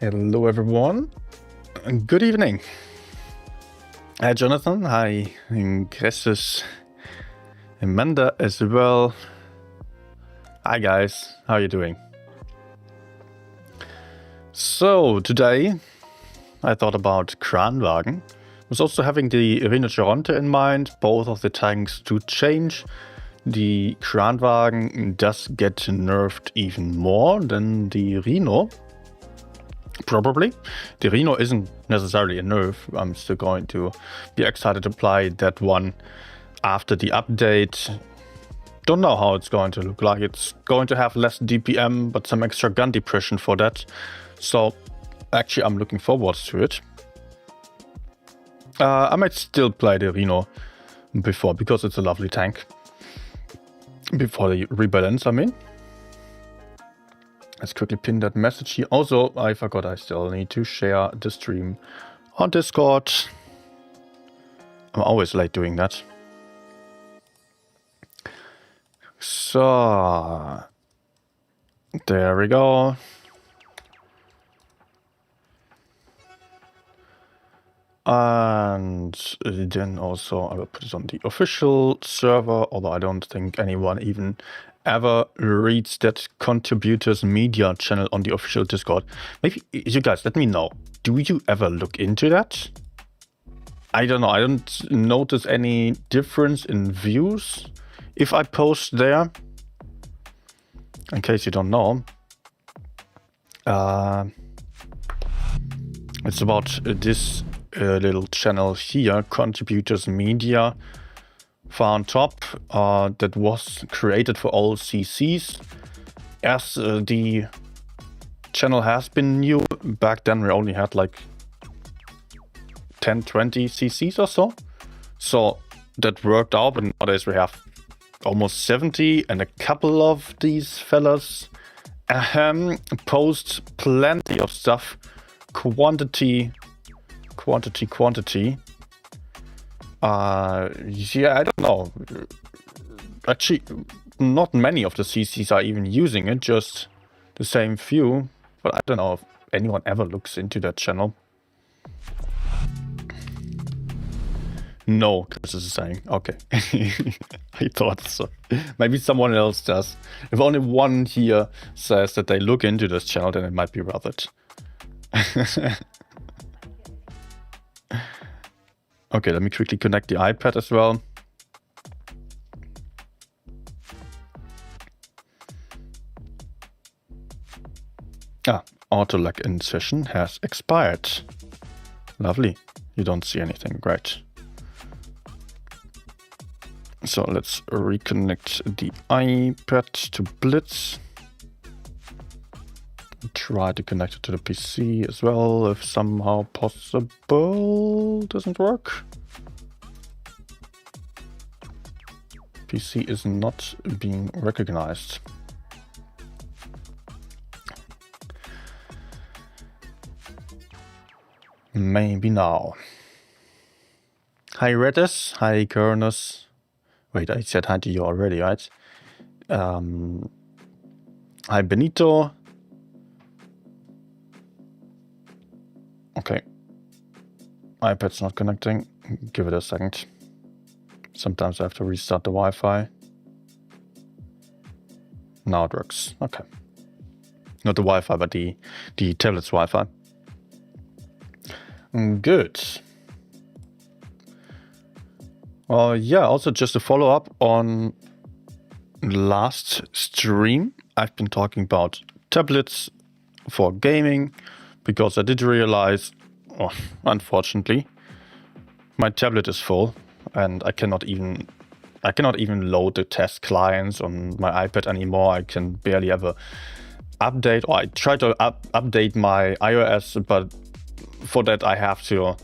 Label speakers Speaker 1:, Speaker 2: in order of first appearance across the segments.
Speaker 1: Hello everyone, good evening. Hi Jonathan, hi Gressus, Amanda as well. Hi guys, how are you doing? So today I thought about Kranvagn. I was also having the Rhinoceronte in mind. Both of the tanks do change. The Kranvagn does get nerfed even more than the Rhino. Probably. The Rhino isn't necessarily a nerf. I'm still going to be excited to apply that one after the update. Don't know how it's going to look like. It's going to have less DPM, but some extra gun depression for that. So actually I'm looking forward to it. I might still play the Rhino before, because it's a lovely tank. Before the rebalance, I mean. Let's quickly pin that message here. Also, I forgot I still need to share the stream on Discord. I'm always late doing that. So, there we go. And then also I will put it on the official server, although I don't think anyone even ever reads that contributors media channel on the official Discord. Maybe you guys let me know, do you ever look into that? I don't know, I don't notice any difference in views if I post there. In case you don't know, it's about this little channel here, contributors media, far on top, that was created for all CCs. As the channel has been new, back then we only had like 10-20 CCs or so. So that worked out, but nowadays we have almost 70, and a couple of these fellas post plenty of stuff. Quantity. Yeah, I don't know. Actually, not many of the CCs are even using it, just the same few. But I don't know if anyone ever looks into that channel. No, Chris is saying. Okay. I thought so. Maybe someone else does. If only one here says that they look into this channel, then it might be worth it. Okay, let me quickly connect the iPad as well. Auto lock in session has expired. Lovely. You don't see anything. Great. So let's reconnect the iPad to Blitz. Try to connect it to the PC as well, if somehow possible. Doesn't work. PC is not being recognized. Maybe now. Hi Redis, hi Kernus. Wait, I said hi to you already, right? Hi Benito. Okay, iPad's not connecting. Give it a second. Sometimes I have to restart the Wi-Fi. Now it works. Okay. Not the Wi-Fi, but the tablet's Wi-Fi. Good. Yeah, also just a follow-up on last stream. I've been talking about tablets for gaming, because I did realize, unfortunately, my tablet is full and I cannot even load the test clients on my iPad anymore. I can barely ever update, or I try to update my iOS, but for that I have to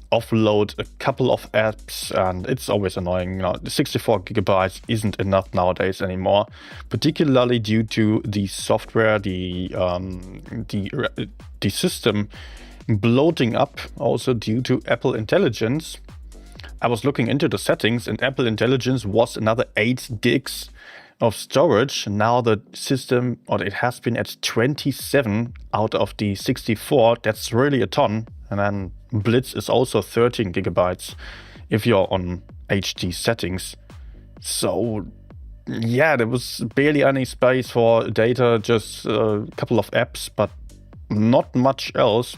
Speaker 1: offload a couple of apps, and it's always annoying. You know, the 64 gigabytes isn't enough nowadays anymore, particularly due to the software, the system bloating up, also due to Apple Intelligence. I was looking into the settings, and Apple Intelligence was another 8 gigs of storage. Now the system, or it has been at 27 out of the 64. That's really a ton. And then Blitz is also 13 gigabytes if you're on HD settings. So yeah, there was barely any space for data, just a couple of apps, but not much else.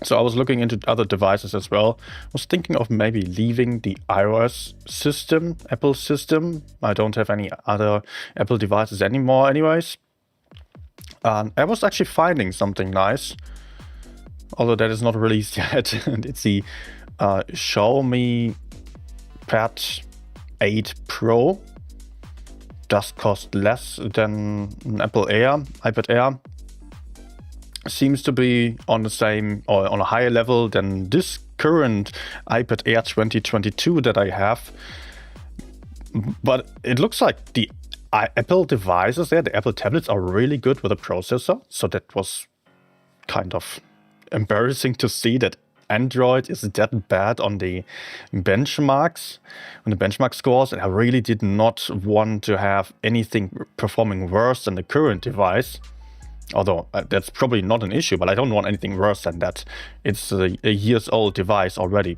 Speaker 1: So I was looking into other devices as well. I was thinking of maybe leaving the iOS system, Apple system. I don't have any other Apple devices anymore anyways. I was actually finding something nice, although that is not released yet. It's the Xiaomi Pad 8 Pro. Does cost less than an Apple Air, iPad Air. Seems to be on the same or on a higher level than this current iPad Air 2022 that I have. But it looks like the Apple devices there, the Apple tablets, are really good with a processor. So that was kind of embarrassing to see that Android is that bad on the benchmarks, on the benchmark scores. And I really did not want to have anything performing worse than the current device. Although that's probably not an issue, but I don't want anything worse than that. It's a years old device already.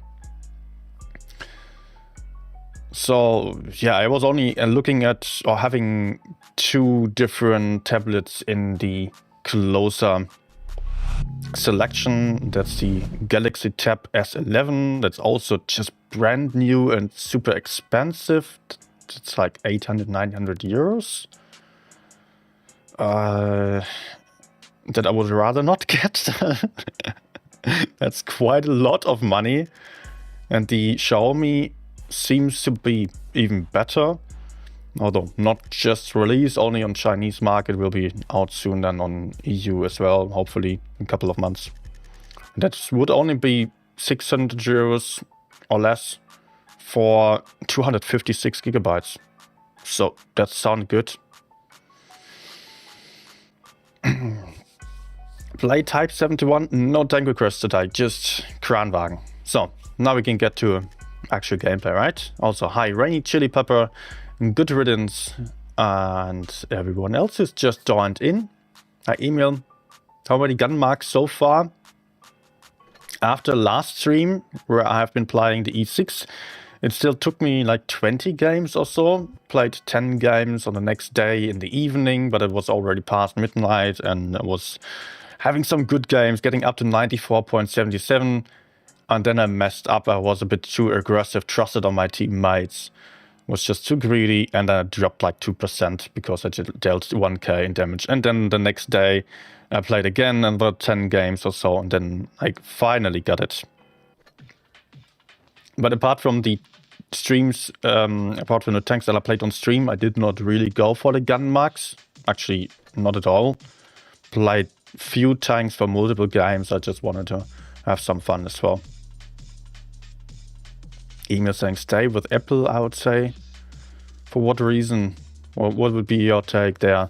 Speaker 1: So yeah, I was only looking at or having two different tablets in the closer selection. That's the Galaxy Tab S11. That's also just brand new and super expensive. It's like 800, 900 euros. That I would rather not get. That's quite a lot of money. And the Xiaomi seems to be even better. Although not just released, only on Chinese market, will be out soon then on EU as well, hopefully in a couple of months. That would only be 600 euros or less for 256 gigabytes. So that sounds good. Play Type 71, no tank request today, just Kranvagn. So now we can get to actual gameplay, right? Also, hi Rainy Chili Pepper, good riddance, and everyone else who's just joined in. I emailed how many gun marks so far. After last stream, where I have been playing the E6, it still took me like 20 games or so. Played 10 games on the next day in the evening, but it was already past midnight and I was having some good games, getting up to 94.77. And then I messed up. I was a bit too aggressive, trusted on my teammates. Was just too greedy, and I dropped like 2% because I dealt 1k in damage. And then the next day I played again another 10 games or so, and then I finally got it. But apart from the streams, apart from the tanks that I played on stream, I did not really go for the gun marks. Actually, not at all. Played few tanks for multiple games. I just wanted to have some fun as well. Email saying stay with Apple, I would say. For what reason? Or what would be your take there?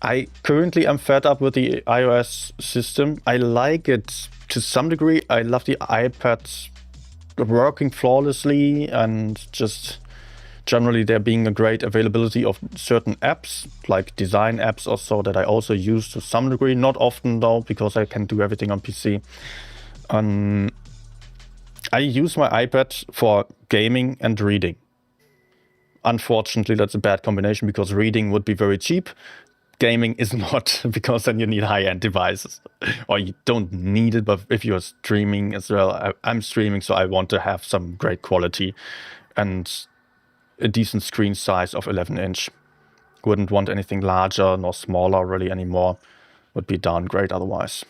Speaker 1: I currently am fed up with the iOS system. I like it to some degree. I love the iPad working flawlessly, and just generally there being a great availability of certain apps, like design apps or so, that I also use to some degree. Not often though, because I can do everything on PC. I use my iPad for gaming and reading. Unfortunately, that's a bad combination because reading would be very cheap. Gaming is not, because then you need high-end devices. Or you don't need it, but if you're streaming as well, I'm streaming, so I want to have some great quality and a decent screen size of 11-inch. Wouldn't want anything larger nor smaller really anymore. Would be downgrade otherwise.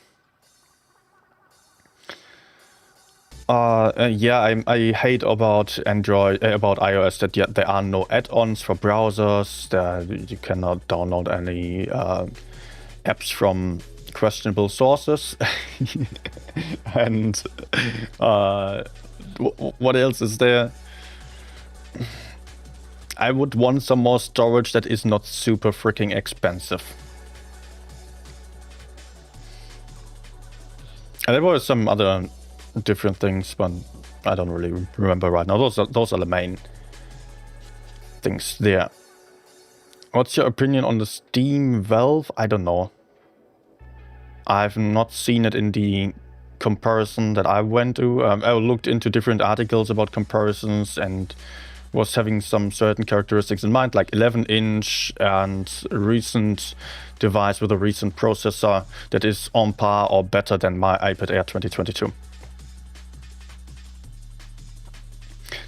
Speaker 1: Yeah, I hate about Android, about iOS that there are no add-ons for browsers. You cannot download any apps from questionable sources. And what else is there? I would want some more storage that is not super freaking expensive. And there were some other different things, but I don't really remember right now. Those are the main things there. What's your opinion on the Steam Valve? I don't know. I've not seen it in the comparison that I went to. I looked into different articles about comparisons and was having some certain characteristics in mind, like 11-inch and a recent device with a recent processor that is on par or better than my iPad Air 2022.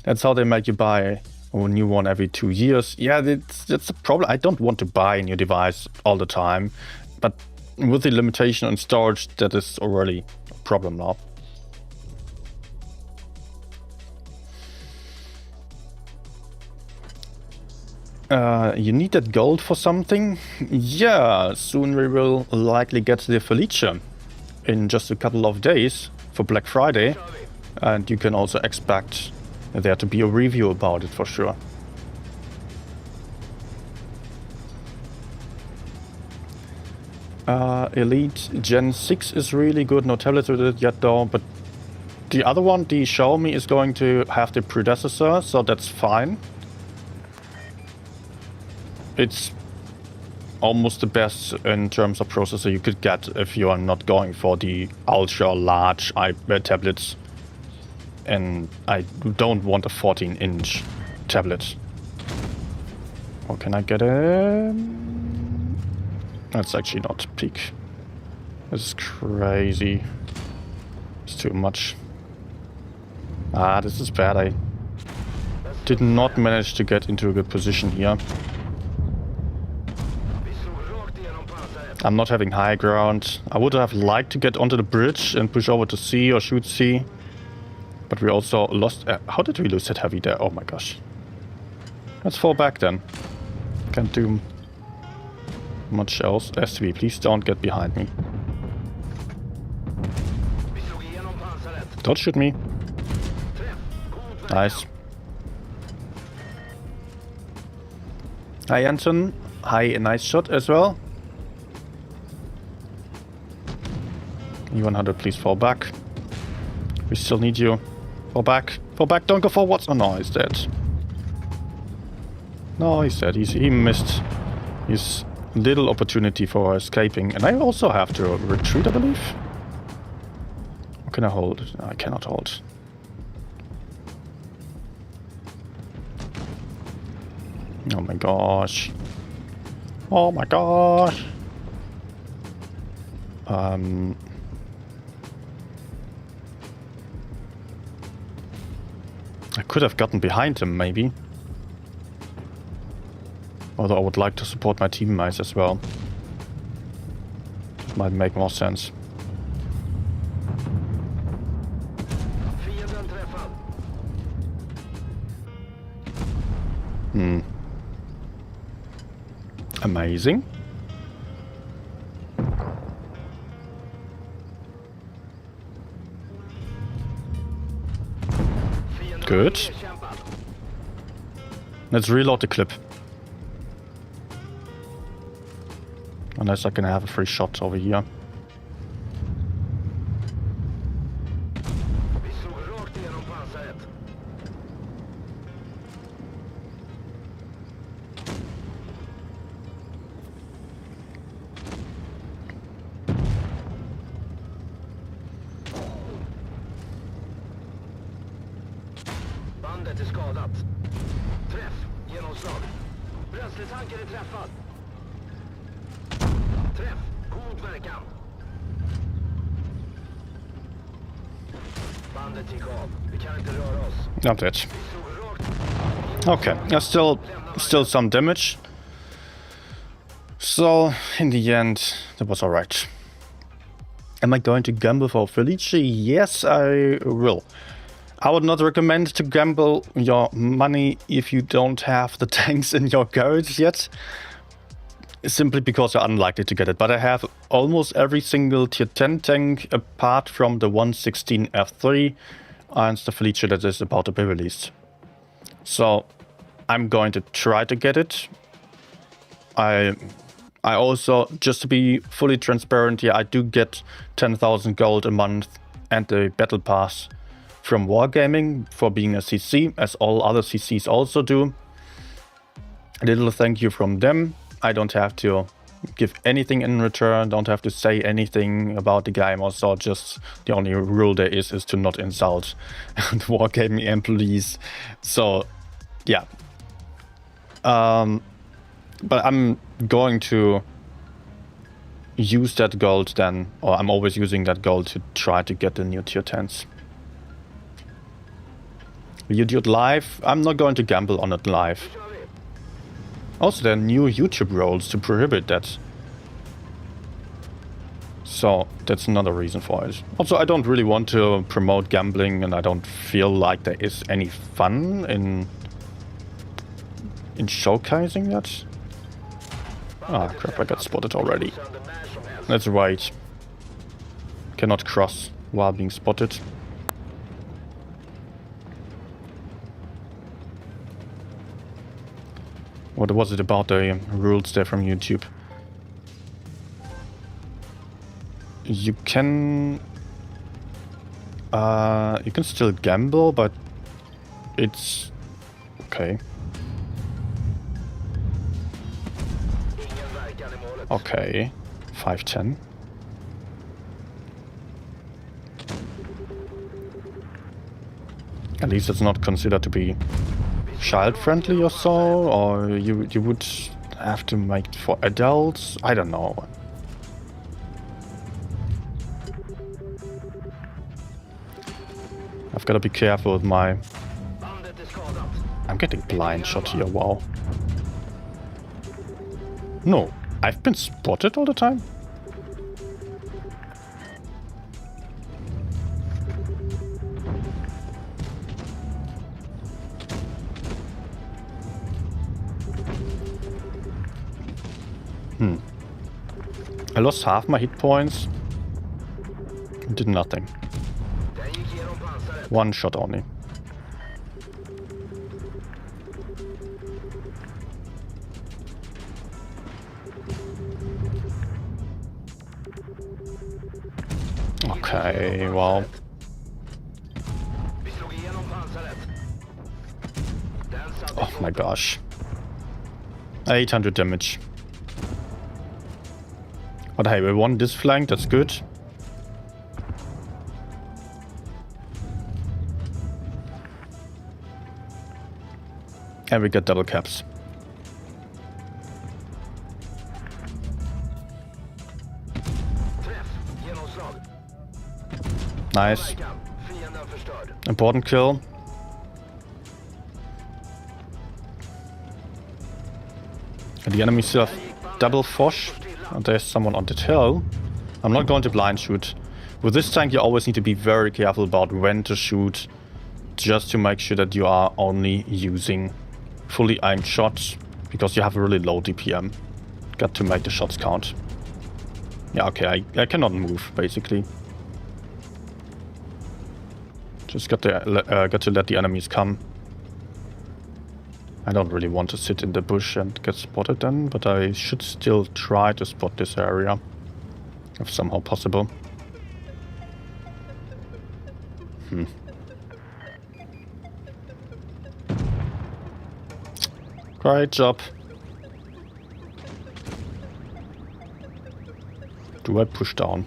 Speaker 1: That's how they make you buy a new one every 2 years. Yeah, that's a problem. I don't want to buy a new device all the time, but with the limitation on storage, that is already a problem now. You need that gold for something? Yeah, soon we will likely get the Felicia in just a couple of days for Black Friday. And you can also expect there to be a review about it for sure. Elite Gen 6 is really good, no tablets with it yet though, but the other one, the Xiaomi, is going to have the predecessor, so that's fine. It's almost the best in terms of processor you could get if you are not going for the ultra large iPad tablets. And I don't want a 14-inch tablet. Or can I get a... That's actually not peak. This is crazy. It's too much. Ah, this is bad. I did not manage to get into a good position here. I'm not having high ground. I would have liked to get onto the bridge and push over to C or shoot C. But we also lost... how did we lose that heavy there? Oh my gosh. Let's fall back then. Can't do much else. STV, please don't get behind me. Don't shoot me. Nice. Hi Anton. Hi, a nice shot as well. E100, please fall back. We still need you. Fall back. Fall back, don't go forwards. Oh no, he's dead. No, he's dead. He missed his little opportunity for escaping. And I also have to retreat, I believe. Or can I hold? No, I cannot hold. Oh my gosh. Oh my gosh. I could have gotten behind him, maybe. Although I would like to support my teammates as well. It might make more sense. Amazing. Good. Let's reload the clip. Unless I can have a free shot over here.
Speaker 2: Bandet är skadat. Träff, genomslag. Bränsletanken är träffad. Träff, god verkan. Bandet gick av. Vi kan inte röra oss.
Speaker 1: I'm dead. Okay, there's still some damage. So, in the end, that was alright. Am I going to gamble for Felice? Yes, I will. I would not recommend to gamble your money if you don't have the tanks in your garage yet. Simply because you're unlikely to get it. But I have almost every single tier 10 tank apart from the 116 F3 and the Felice that is about to be released. So I'm going to try to get it. I also, just to be fully transparent here, I do get 10,000 gold a month and the battle pass from Wargaming for being a CC, as all other CCs also do. A little thank you from them. I don't have to give anything in return, don't have to say anything about the game, also just the only rule there is to not insult the wargaming employees. So yeah, but I'm going to use that gold then, or I'm always using that gold to try to get the new tier 10s. You do it live? I'm not going to gamble on it live. Also, there are new YouTube rules to prohibit that. So that's another reason for it. Also, I don't really want to promote gambling, and I don't feel like there is any fun in showcasing that. Ah, crap, I got spotted already. That's right. Cannot cross while being spotted. What was it about the rules there from YouTube? You can still gamble, but it's okay. Okay, 510. At least it's not considered to be child-friendly or so, or you would have to make it for adults. I don't know. I've got to be careful with my... I'm getting blind shot here, wow. No, I've been spotted all the time? I lost half my hit points. Did nothing. One shot only. Okay, wow. Oh my gosh. 800 damage. But hey, we won this flank, that's good. And we get double caps. Nice. Important kill. And the enemy still have double Foch. And there's someone on the hill. I'm not going to blind shoot. With this tank you always need to be very careful about when to shoot, just to make sure that you are only using fully aimed shots, because you have a really low DPM. Got to make the shots count. Yeah, okay, I cannot move, basically. Just got to let the enemies come. I don't really want to sit in the bush and get spotted then, but I should still try to spot this area, if somehow possible. Great job. Do I push down?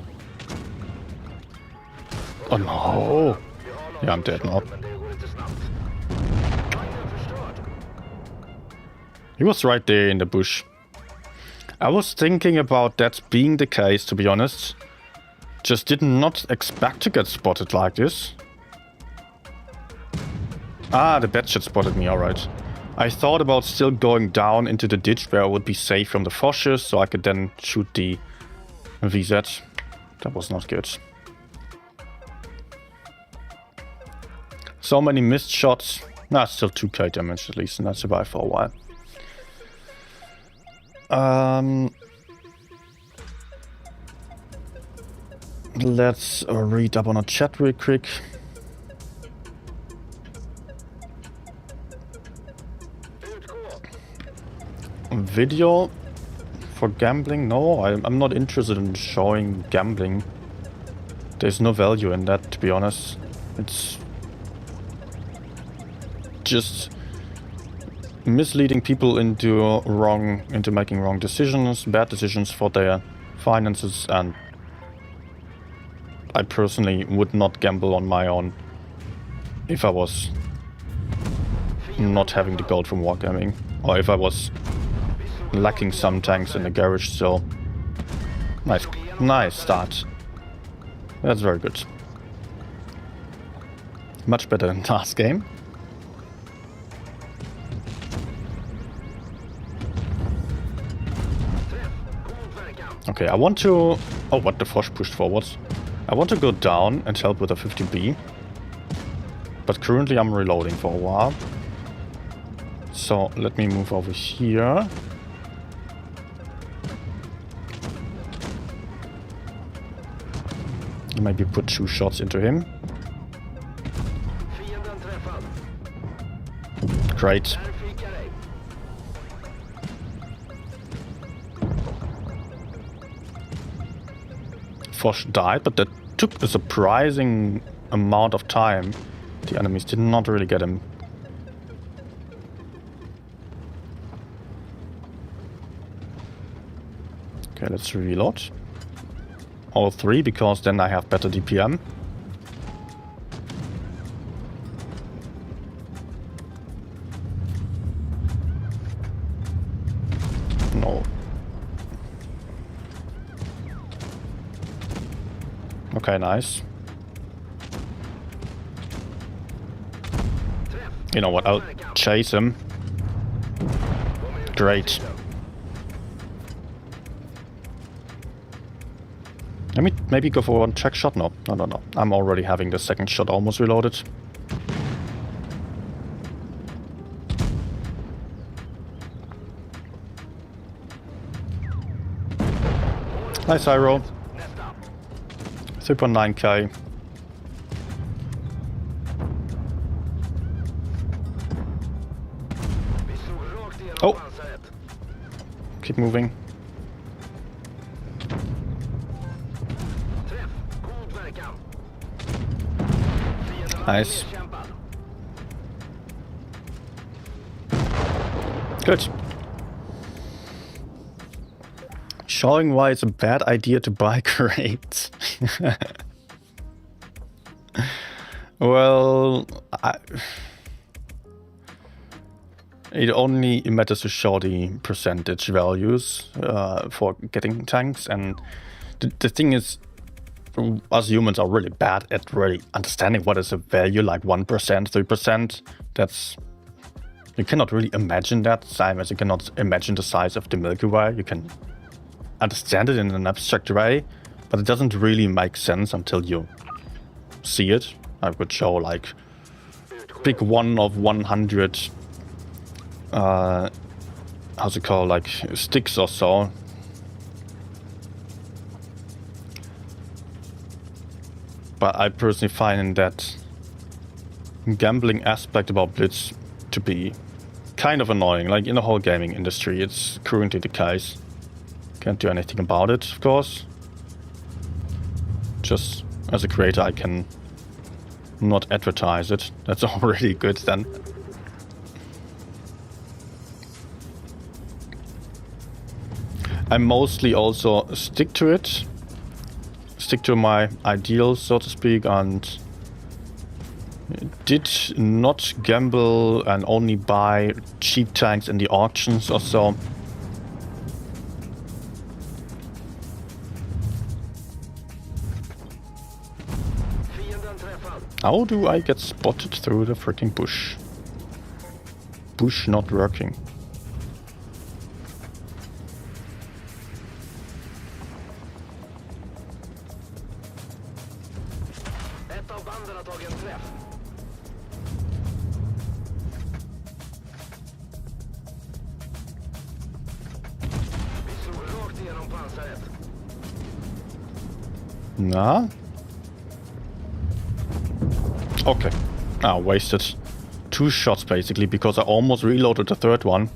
Speaker 1: Oh no! Yeah, I'm dead now. He was right there in the bush. I was thinking about that being the case, to be honest. Just did not expect to get spotted like this. Ah, the batshit spotted me, alright. I thought about still going down into the ditch where I would be safe from the Foches, so I could then shoot the VZ. That was not good. So many missed shots. Nah, still 2k damage at least, and I survived for a while. Let's read up on a chat real quick. Video for gambling? No, I'm not interested in showing gambling. There's no value in that, to be honest. It's just misleading people into making wrong decisions, bad decisions for their finances, and I personally would not gamble on my own if I was not having the gold from wargaming, or if I was lacking some tanks in the garage. So nice start. That's very good. Much better than last game. Okay, I want to... Oh, what the Frosch pushed forwards. I want to go down and help with a 50B. But currently I'm reloading for a while. So let me move over here. Maybe put 2 shots into him. Great. Fosh died, but that took a surprising amount of time. The enemies did not really get him. Okay, let's reload. All 3, because then I have better DPM. No. Okay, nice. You know what, I'll chase him. Great. Let me maybe go for one check shot. No. I'm already having the second shot almost reloaded. Nice high roll. 3.9k. Oh! Keep moving. Nice. Good. Showing why it's a bad idea to buy crates. Well, it only matters to show the percentage values for getting tanks, and the thing is, us humans are really bad at really understanding what is a value, like 1%, 3%. That's... You cannot really imagine that, same as you cannot imagine the size of the Milky Way. You can understand it in an abstract way, but it doesn't really make sense until you see it. I would show like pick 1 of 100 how's it called, like sticks or so. But I personally find that gambling aspect about Blitz to be kind of annoying. Like in the whole gaming industry, it's currently the case. Can't do anything about it, of course. Just as a creator, I can not advertise it. That's already good then. I mostly also stick to it. Stick to my ideals, so to speak, and did not gamble and only buy cheap tanks in the auctions or so. How do I get spotted through the freaking bush? Bush not working. Nah. Okay. Ah, wasted 2 shots basically because I almost reloaded the third one.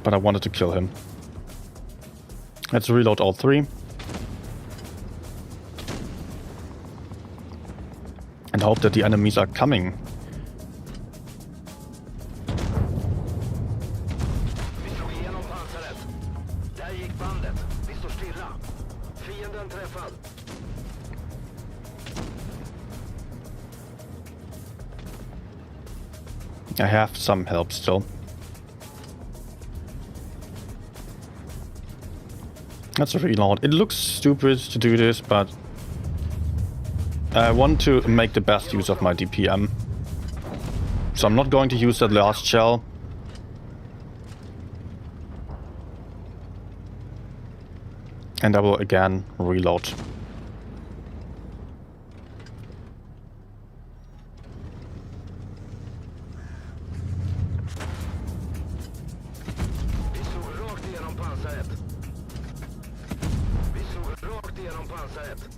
Speaker 1: But I wanted to kill him. Let's reload all 3. And hope that the enemies are coming.
Speaker 2: Fienden träffad.
Speaker 1: I have some help still. That's a reload. It looks stupid to do this, but I want to make the best use of my DPM. So I'm not going to use that last shell. And I will again reload.
Speaker 2: Vi slog rakt igenom pansaret. Vi slog rakt igenom pansaret.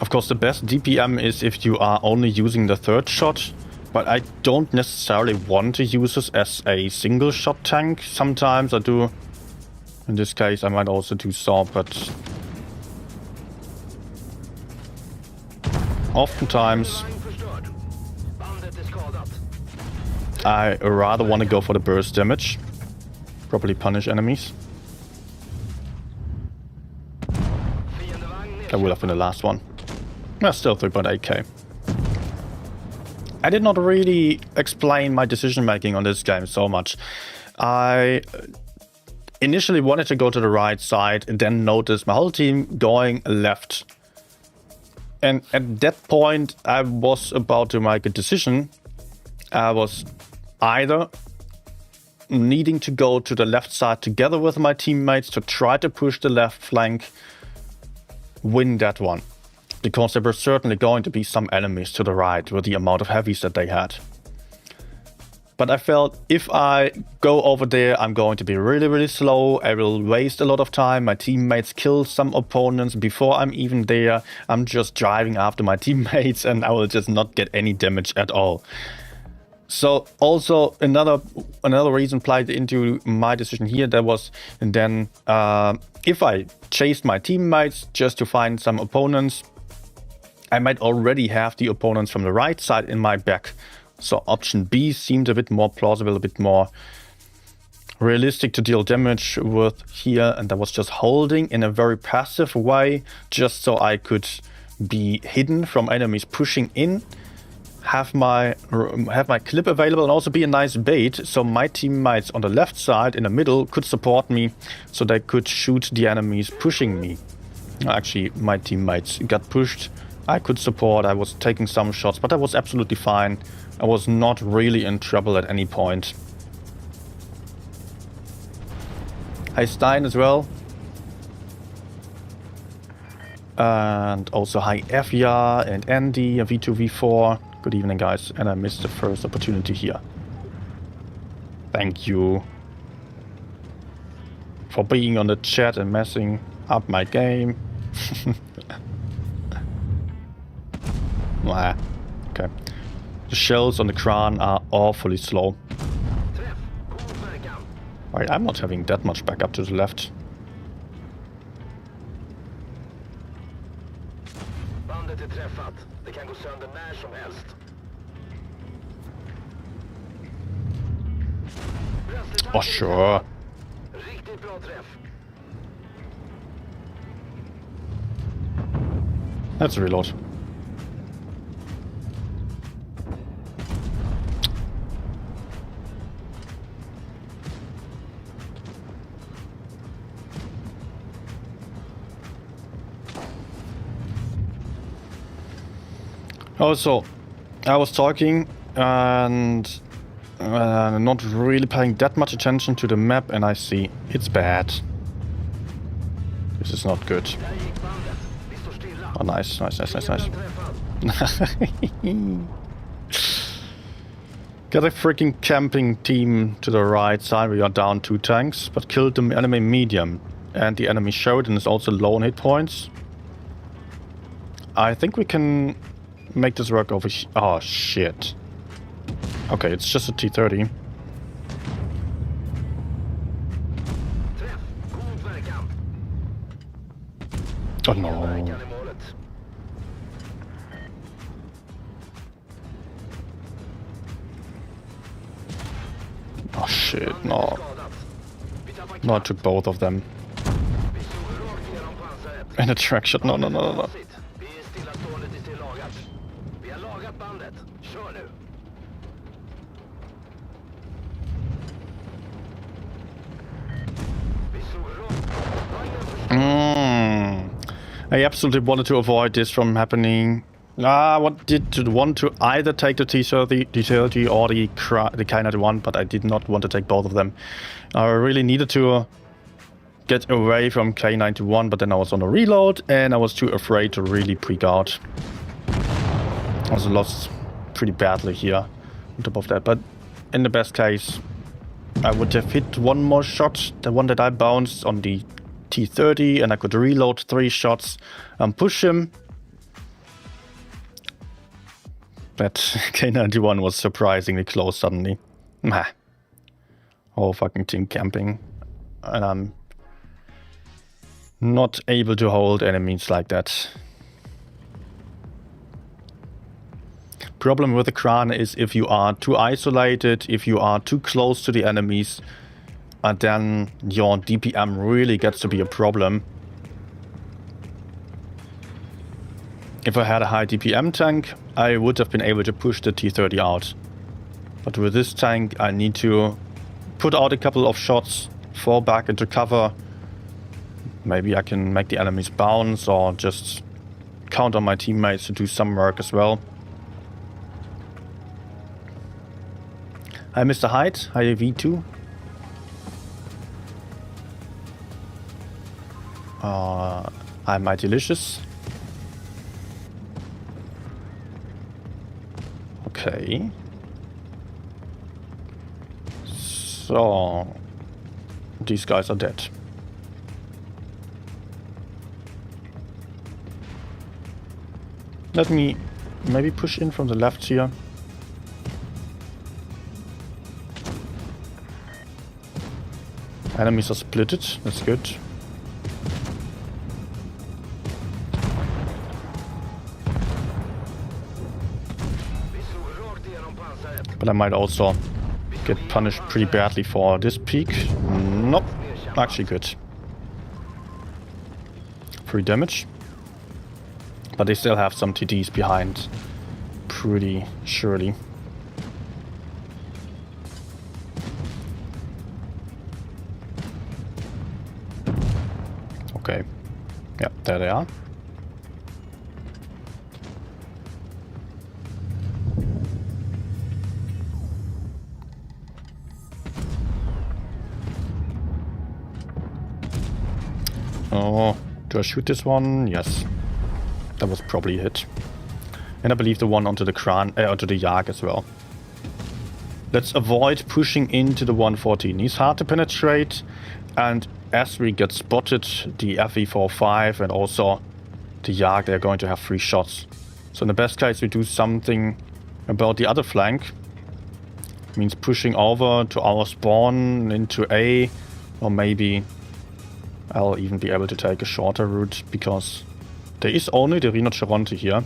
Speaker 1: Of course, the best DPM is if you are only using the third shot, but I don't necessarily want to use this as a single shot tank. Sometimes I do. In this case, I might also do so, but oftentimes
Speaker 2: Vagn förstörd. Bandet är skadat.
Speaker 1: I rather want to go for the burst damage. Properly punish enemies.
Speaker 2: Fiendevagn
Speaker 1: That will have been the last one. Yeah, still 3.8k. I did not really explain my decision making on this game so much. I initially wanted to go to the right side and then noticed my whole team going left. And at that point, I was about to make a decision. I was either needing to go to the left side together with my teammates to try to push the left flank, win that one. Because there were certainly going to be some enemies to the right with the amount of heavies that they had. But I felt if I go over there, I'm going to be really, really slow. I will waste a lot of time. My teammates kill some opponents before I'm even there. I'm just driving after my teammates and I will just not get any damage at all. So also another reason played into my decision here. That was, and then if I chased my teammates just to find some opponents, I might already have the opponents from the right side in my back. So option B seemed a bit more plausible, a bit more realistic to deal damage with here. And I was just holding in a very passive way, just so I could be hidden from enemies pushing in, have my clip available, and also be a nice bait. So my teammates on the left side in the middle could support me, so they could shoot the enemies pushing me. Actually, my teammates got pushed. I could support, I was taking some shots, but that was absolutely fine. I was not really in trouble at any point. Hi Stein as well. And also hi Evia and Andy, V2, V4. Good evening guys, and I missed the first opportunity here. Thank you for being on the chat and messing up my game. Nah, okay. The shells on the Kran are awfully slow.
Speaker 2: Träff. God verkan.
Speaker 1: Right, I'm not having that much backup to the left.
Speaker 2: Bandet är träffat. Det kan gå sönder när som helst. Bränsletanken
Speaker 1: Oh, sure.
Speaker 2: är riktigt bra träff.
Speaker 1: Let's reload. Also, I was talking and not really paying that much attention to the map, and I see it's bad. This is not good.
Speaker 2: Där gick bandet. Vi står stilla.
Speaker 1: Oh, nice.
Speaker 2: Fienden träffad.
Speaker 1: Got a freaking camping team to the right side. We are down 2 tanks, but killed the enemy medium. And the enemy Sheridan is also low on hit points. I think we can make this work over here. Oh, shit. Okay, it's just a T-30.
Speaker 2: Träff. God verkan.
Speaker 1: Oh, no.
Speaker 2: Verkan i målet.
Speaker 1: Oh, shit, no.
Speaker 2: Skadat. Vi tappar
Speaker 1: No, I
Speaker 2: kraft.
Speaker 1: took both of them.
Speaker 2: Vi slog rakt igenom pansaret.
Speaker 1: In a track shot. No, no, no, no, no.
Speaker 2: Vi är stillastående tills det är lagat. Vi har lagat bandet. Kör nu. Vi slog rakt.
Speaker 1: I absolutely wanted to avoid this from happening. I did want to either take the T30 or the K91, but I did not want to take both of them. I really needed to get away from K91, but then I was on a reload and I was too afraid to really peek out. I also lost pretty badly here on top of that, but in the best case I would have hit one more shot, the one that I bounced on the T30, and I could reload 3 shots and push him. That K91 was surprisingly close suddenly. Whole fucking team camping, and I'm not able to hold enemies like that. Problem with the Kran is if you are too isolated, if you are too close to the enemies, and then your DPM really gets to be a problem. If I had a high DPM tank, I would have been able to push the T30 out. But with this tank, I need to put out a couple of shots, fall back into cover. Maybe I can make the enemies bounce or just count on my teammates to do some work as well. Hi Mr. Hyde, hi V2. Hi My Delicious. Okay. So these guys are dead. Let me maybe push in from the left here. Enemies are splitted, that's good. But I might also get punished pretty badly for this peak. Nope, actually good. 3 damage. But they still have some TDs behind, pretty surely. Okay, yeah, there they are. Oh, do I shoot this one? Yes. That was probably a hit. And I believe the one onto the Kran, onto the Yak as well. Let's avoid pushing into the 114. He's hard to penetrate, and as we get spotted, the FE45 and also the Yak, they're going to have 3 shots. So in the best case, we do something about the other flank. Means pushing over to our spawn into A, or maybe I'll even be able to take a shorter route, because there is only the Rhinoceronte here.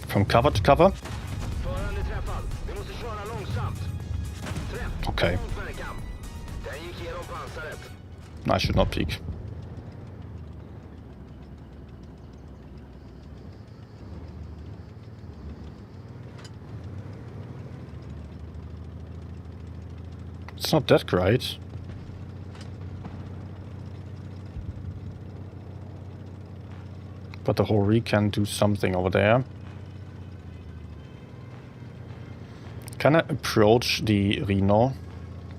Speaker 1: From cover to cover. Okay. I should not peek. It's not that great. But the Hori can do something over there. Can I approach the Rhino?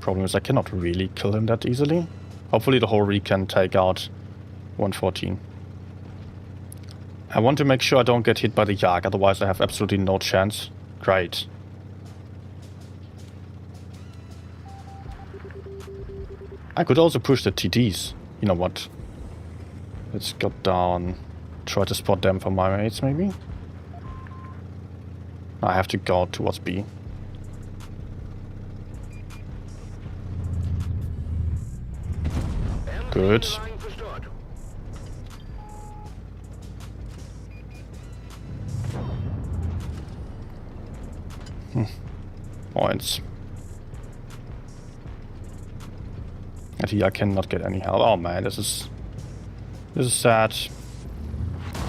Speaker 1: Problem is I cannot really kill him that easily. Hopefully the Hori can take out 114. I want to make sure I don't get hit by the Yak, otherwise I have absolutely no chance. Great. I could also push the TDs. You know what? Let's go down. Try to spot them for my mates, maybe? I have to go towards B. Good. Points. And here I cannot get any help. Oh man, this is sad.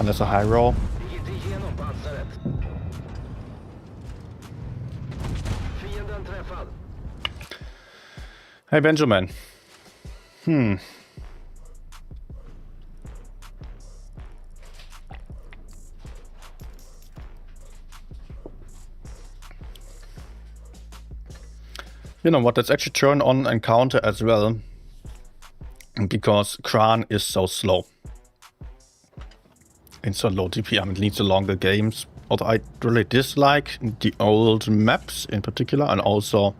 Speaker 1: Unless a high roll.
Speaker 2: Vi gick igenom pansaret. Fienden träffad.
Speaker 1: Hey Benjamin. You know what, let's actually turn on encounter as well. Because Kran is so slow. In so low DP, I mean, it leads to longer games. Although I really dislike the old maps in particular, and also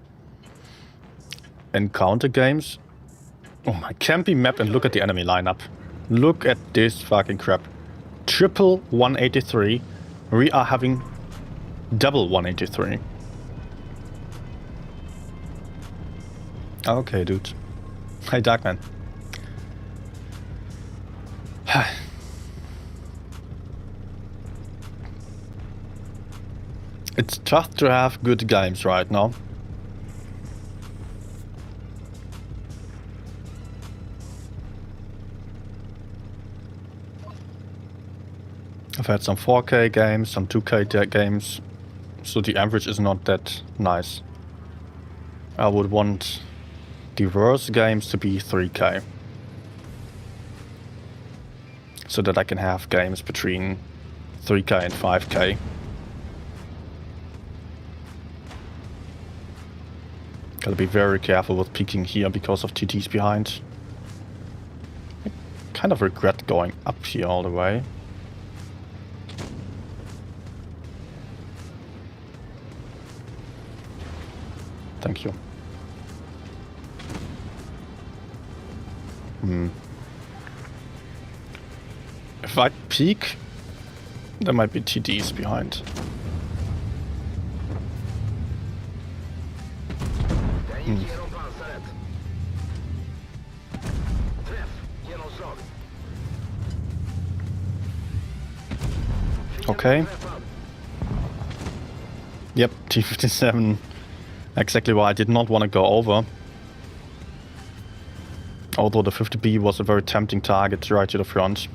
Speaker 1: encounter games. Oh my, campy map, and look at the enemy lineup. Look at this fucking crap. Triple 183. We are having double 183. Okay, dude. Hey, Darkman. It's tough to have good games right now. I've had some 4K games, some 2K games, so the average is not that nice. I would want the worst games to be 3K. So that I can have games between 3K and 5K. Gotta be very careful with peeking here because of TTs behind. I kind of regret going up here all the way. Thank you. If I peek, there might be TDs behind.
Speaker 2: Den gick genom pansaret. Träff. Genomslag.
Speaker 1: Okay.
Speaker 2: Träffad.
Speaker 1: Yep, T57. Exactly why I did not want to go over. Although the 50B was a very tempting target right to the front.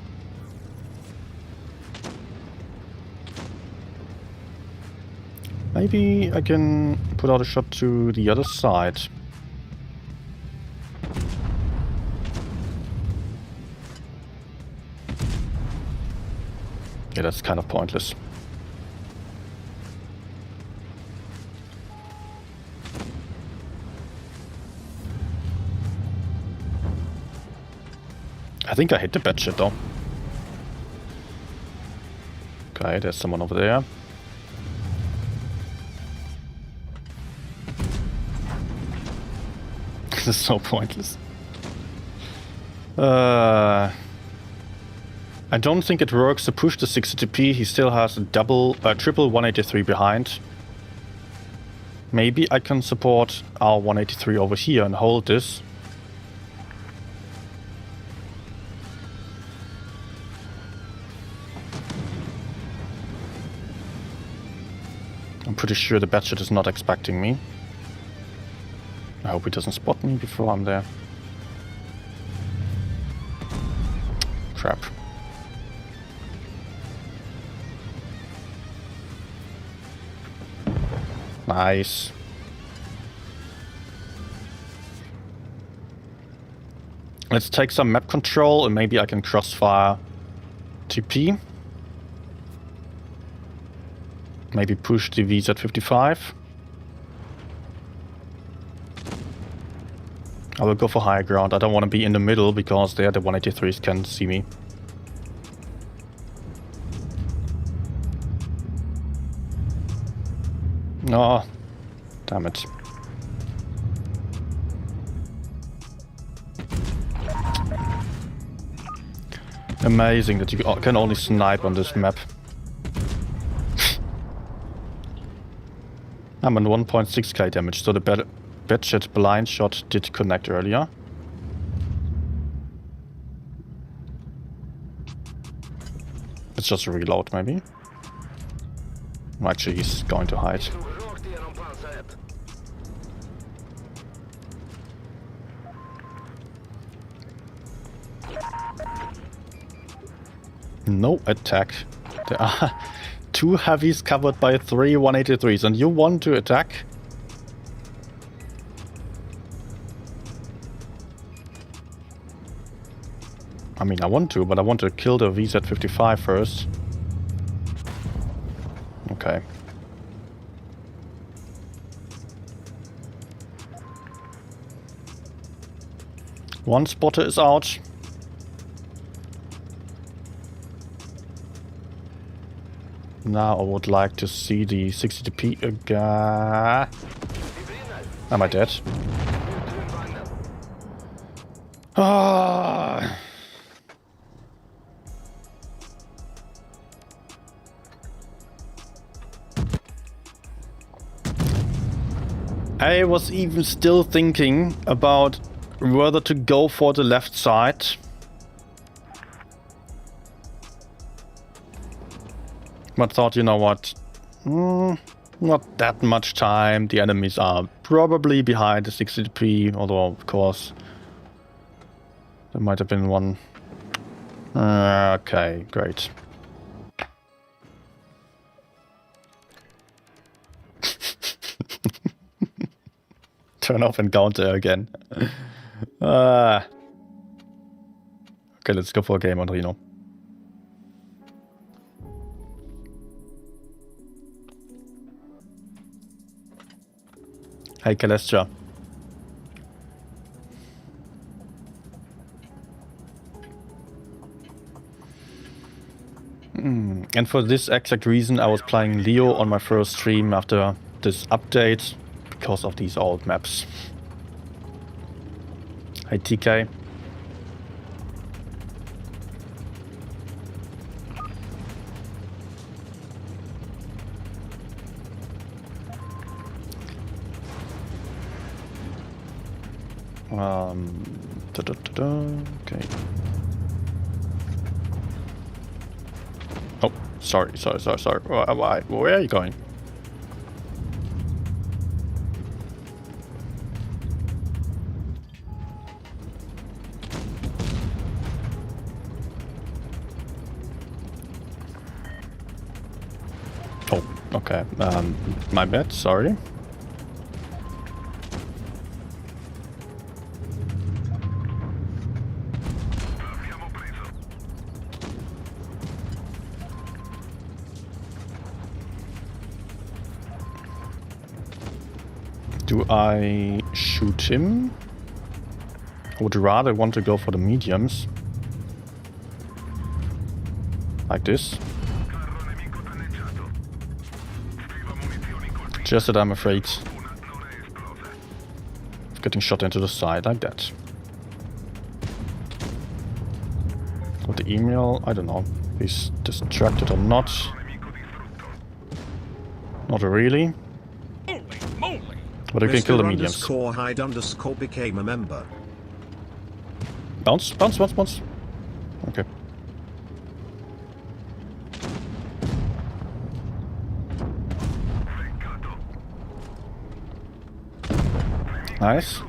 Speaker 1: Maybe I can put out a shot to the other side. Yeah, that's kind of pointless. I think I hit the bed shit though. Okay, there's someone over there. This is so pointless. I don't think it works to push the 60TP. He still has a triple 183 behind. Maybe I can support our 183 over here and hold this. I'm pretty sure the batshit is not expecting me. I hope he doesn't spot me before I'm there. Crap. Nice. Let's take some map control and maybe I can crossfire TP. Maybe push the Vs at 55. I will go for higher ground. I don't want to be in the middle because there the 183s can see me. Oh, damn it. Amazing that you can only snipe on this map. I'm on 1.6k damage, so the batshit blind shot did connect earlier. Let's just reload maybe. Actually, he's going to hide.
Speaker 2: Slog rakt igenom
Speaker 1: No attack. There are 2 heavies covered by 3 183s, and you want to attack? I mean, I want to, but I want to kill the VZ-55 first. Okay. One spotter is out. Now I would like to see the 60dp again. Am I dead? Ah. I was even still thinking about whether to go for the left side. But thought, you know what? Not that much time. The enemies are probably behind the 60dp, although of course there might have been one. Okay, great. Turn off encounter again. Okay, let's go for a game on Reno. Hey, Calestra. And for this exact reason, I was playing Leo on my first stream after this update, because of these old maps. Hey, TK. Okay. Oh, sorry. Why? Where are you going? Oh, okay. My bad. Sorry. Do I shoot him? I would rather want to go for the mediums. Like this. Just that I'm afraid of getting shot into the side like that. With the email, I don't know. He's distracted or not. Not really. But you can kill the mediums.
Speaker 3: Mr. Hyde _ became a member.
Speaker 1: Bounce. Okay. Nice.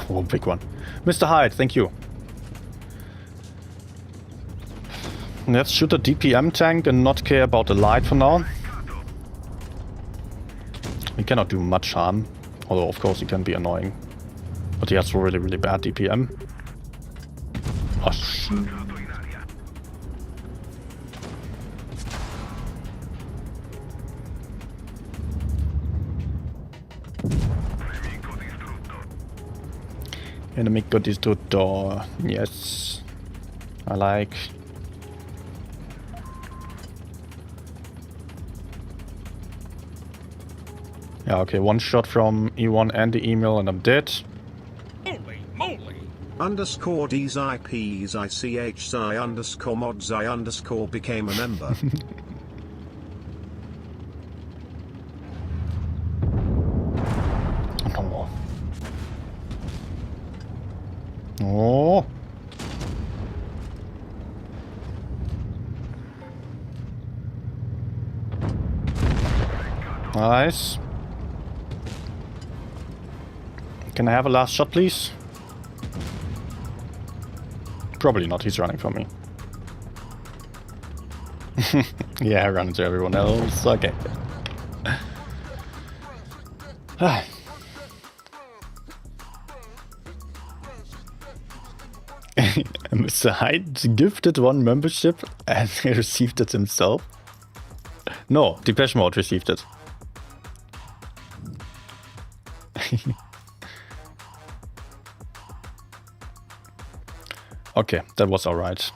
Speaker 1: Oh, big one. Mr. Hyde, thank you. Let's shoot a DPM tank and not care about the light for now. He cannot do much harm, although of course he can be annoying. But he has really, really bad DPM. Oh, Enemico distrutto. Yes. I like. Yeah, okay, one shot from E1 and the email and I'm dead.
Speaker 3: Holy moly! _Ds IPs ICH _mods I became a member.
Speaker 1: Oh. Nice. Can I have a last shot, please? Probably not, he's running from me. Yeah, I run into everyone else. Okay. Mr. Hyde gifted one membership and he received it himself. No, Depeche Mode received it. Okay, that was alright.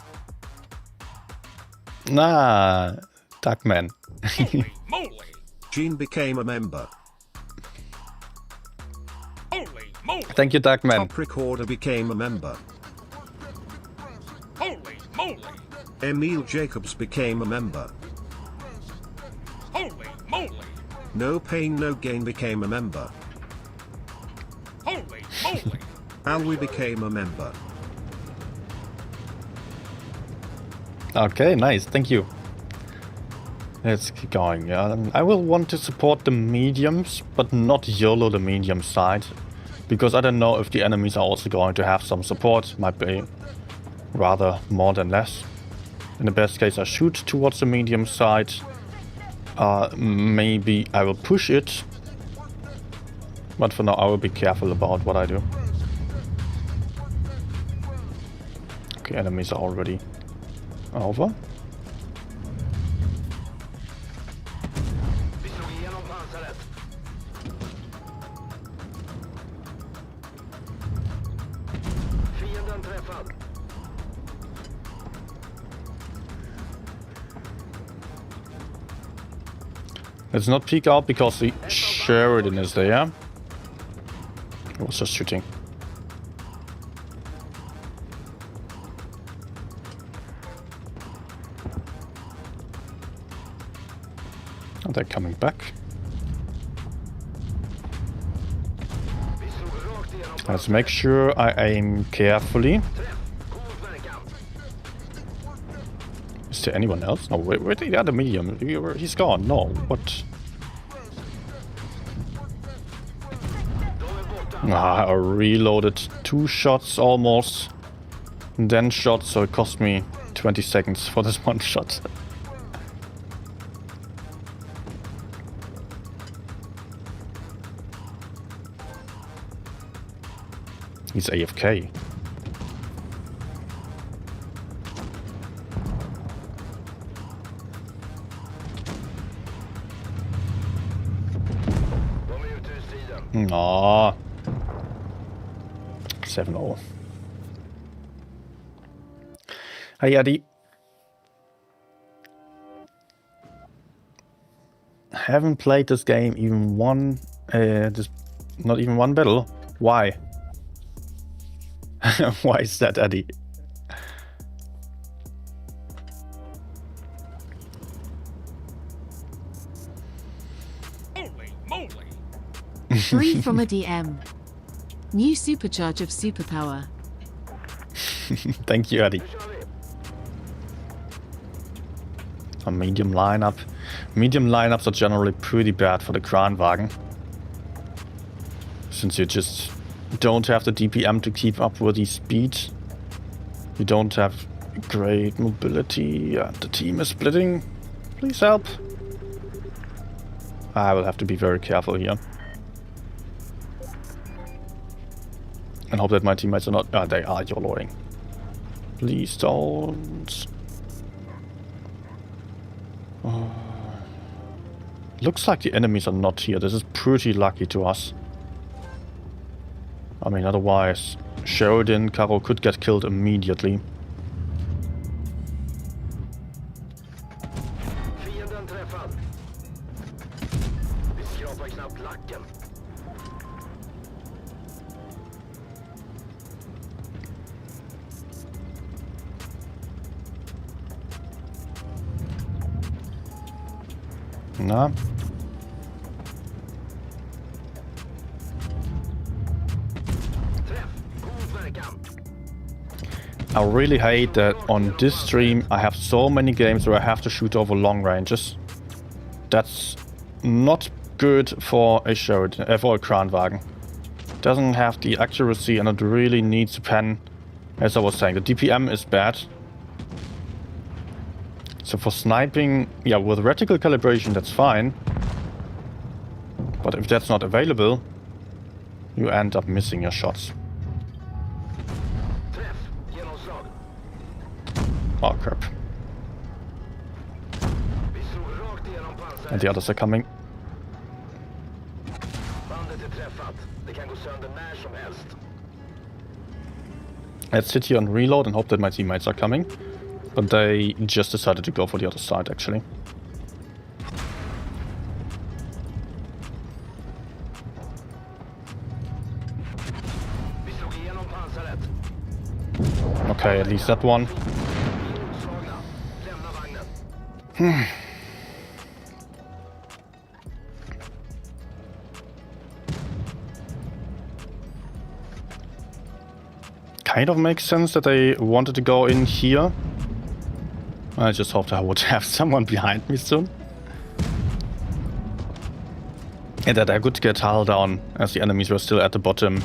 Speaker 1: Nah, Duckman.
Speaker 4: Holy moly!
Speaker 3: Gene became a member.
Speaker 4: Holy moly!
Speaker 1: Thank you, Duckman.
Speaker 3: Top Recorder became a member.
Speaker 4: Holy moly!
Speaker 3: Emil Jacobs became a member.
Speaker 4: Holy moly!
Speaker 3: No Pain No Gain became a member.
Speaker 4: Holy moly!
Speaker 3: Alwi became a member.
Speaker 1: Okay, nice. Thank you. Let's keep going. I will want to support the mediums, but not YOLO the medium side. Because I don't know if the enemies are also going to have some support. Might be rather more than less. In the best case, I shoot towards the medium side. Maybe I will push it. But for now, I will be careful about what I do. Okay, enemies are already over.
Speaker 2: Vi slog igenom pansaret. Fienden träffad.
Speaker 1: Let's not peek out because the Sheridan is there. I was just shooting. Oh, they're coming back.
Speaker 2: Vi slog rakt igenom
Speaker 1: Let's make sure I aim carefully.
Speaker 2: träff. God verkan.
Speaker 1: Is there anyone else? No, where the other medium? He's gone. No, what?
Speaker 2: De är borta.
Speaker 1: Ah, I reloaded 2 shots almost. And then shot, so it cost me 20 seconds for this one shot. He's AFK.
Speaker 2: De är ute ur striden.
Speaker 1: Aw. 7-0. Hey, Eddie. Haven't played this game even one, not even one battle. Why? Why is that, Eddie?
Speaker 4: Holy moly!
Speaker 5: Free from a DM. New supercharge of superpower.
Speaker 1: Thank you, Eddie.
Speaker 2: Nu kör vi.
Speaker 1: A medium lineup. Medium lineups are generally pretty bad for the Kranvagn. Since you just don't have the DPM to keep up with the speed. You don't have great mobility. The team is splitting. Please help. I will have to be very careful here. And hope that my teammates are not... they are YOLOing. Please don't. Looks like the enemies are not here. This is pretty lucky to us. I mean, otherwise, Sheridan, Karo could get killed immediately.
Speaker 2: Fienden träffad. Vi skrapar knappt lacken.
Speaker 1: Nah.
Speaker 2: Träff. God verkan.
Speaker 1: I really hate that on this stream I have so many games where I have to shoot over long ranges. That's not good for a Sheridan, for a Kranvagn. Doesn't have the accuracy and it really needs a pen. As I was saying, the DPM is bad. So for sniping, yeah, with reticle calibration, that's fine. But if that's not available, you end up missing your shots.
Speaker 2: Träff. Genomslag.
Speaker 1: Oh, crap.
Speaker 2: Vi slog rakt igenom pansaret.
Speaker 1: And the others are coming.
Speaker 2: Bandet är träffat. Det kan gå sönder när som helst.
Speaker 1: Let's sit here and reload and hope that my teammates are coming. But they just decided to go for the other side, actually.
Speaker 2: Vi slog igenom pansaret.
Speaker 1: Okay, at least that one.
Speaker 2: Slagna. Lämna vagnen.
Speaker 1: Kind of makes sense that they wanted to go in here. I just hoped I would have someone behind me soon. And that I could get hull down as the enemies were still at the bottom.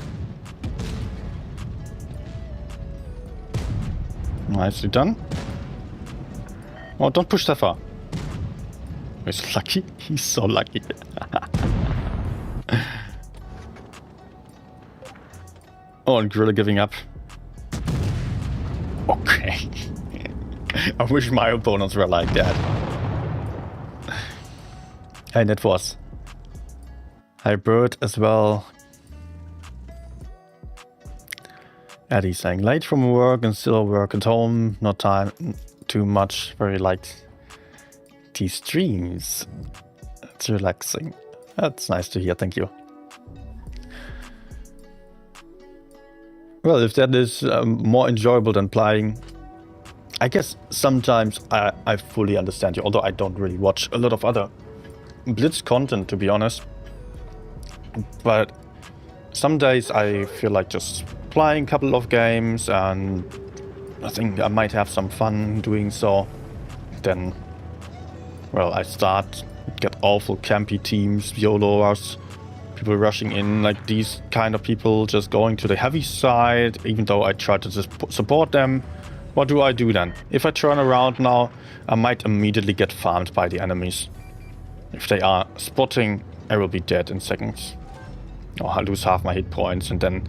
Speaker 1: Nicely done. Oh, don't push that far. He's lucky. He's so lucky. Oh, and Gorilla giving up. Okay. I wish my opponents were like that. And it was. Hi Bird as well. Eddie saying late from work and still work at home. Not time too much. Very liked these streams. It's relaxing. That's nice to hear. Thank you. Well, if that is more enjoyable than playing, I guess sometimes I fully understand you, although I don't really watch a lot of other Blitz content, to be honest. But some days I feel like just playing a couple of games and I think I might have some fun doing so. Then, well, I get awful campy teams, YOLOers, people rushing in, like these kind of people just going to the heavy side, even though I try to just support them. What do I do then? If I turn around now, I might immediately get farmed by the enemies. If they are spotting, I will be dead in seconds. Or I lose half my hit points, and then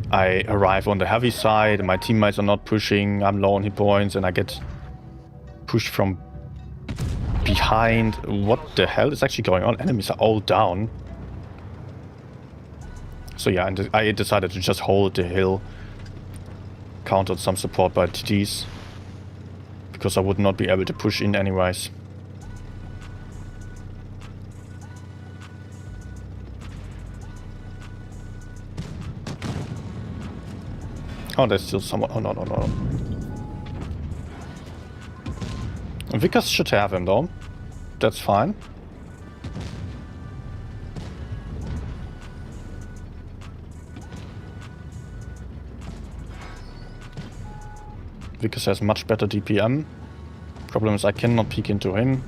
Speaker 1: I arrive on the heavy side, and my teammates are not pushing, I'm low on hit points, and I get pushed from behind. What the hell is actually going on? Enemies are all down. So yeah, and I decided to just hold the hill, countered some support by TTs, because I would not be able to push in anyways. Oh, there's still someone. Oh, no, no, no. Vickers should have him, though. That's fine. Vickers has much better DPM. Problem is I cannot peek into him.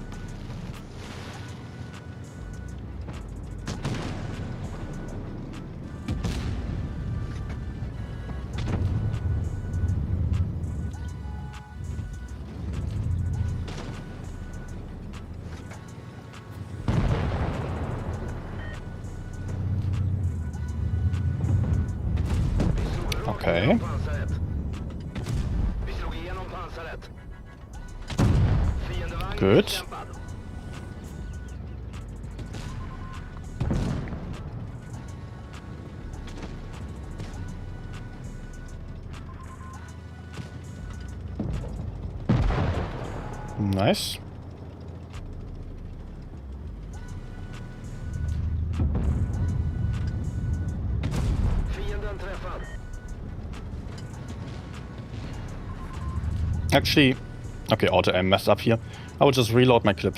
Speaker 1: Okay. Good. Nice. Actually, okay, auto aim messed up here. I will just reload my clip.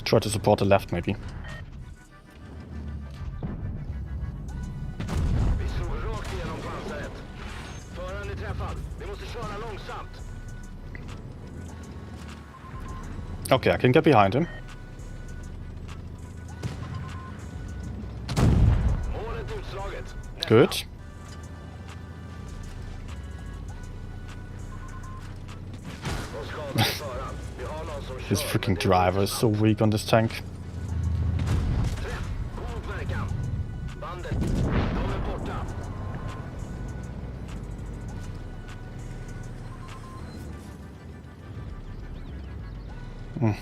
Speaker 1: Try to support the left, maybe. Okay, I can get behind him. Good. This freaking driver is so weak on this tank.
Speaker 2: Träff. God verkan. Bandet. De är borta. Träff.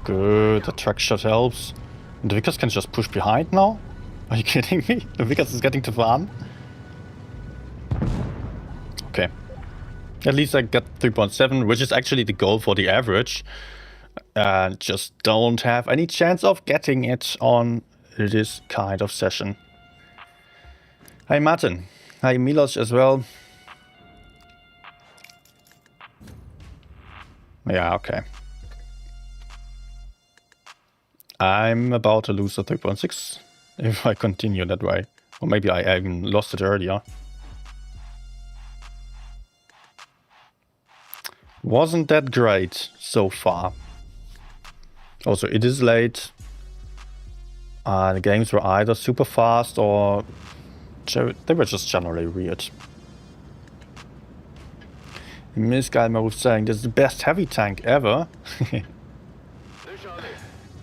Speaker 1: Good, the track shot helps. And the Vickers can just push behind now? Are you kidding me? The Vickers is getting to farm? Okay. At least I got 3.7, which is actually the goal for the average. And just don't have any chance of getting it on this kind of session. Hi Martin. Hi Milos as well. Yeah, okay. I'm about to lose a 3.6 if I continue that way. Or maybe I even lost it earlier. Wasn't that great so far. Also, it is late. The games were either super fast or they were just generally weird. Miss Galmer was saying this is the best heavy tank ever.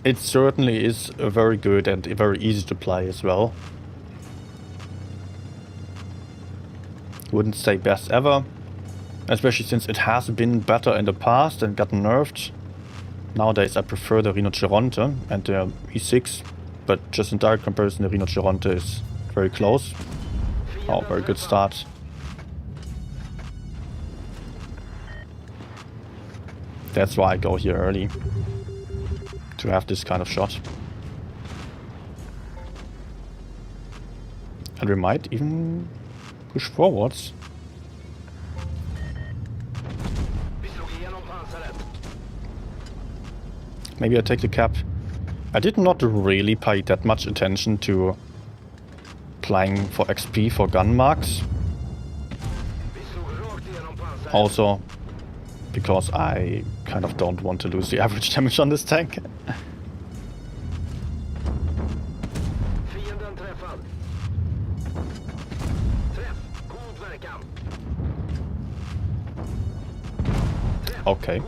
Speaker 1: It certainly is very good and very easy to play as well. Wouldn't say best ever, especially since it has been better in the past and got nerfed. Nowadays I prefer the Rhinoceronte and the E6, but just in direct comparison the Rhinoceronte is very close. Oh, very good start. That's why I go here early, to have this kind of shot. And we might even push forwards. Maybe I take the cap. I did not really pay that much attention to playing for XP for gun marks. Also, because I kind of don't want to lose the average damage on this tank. Okay.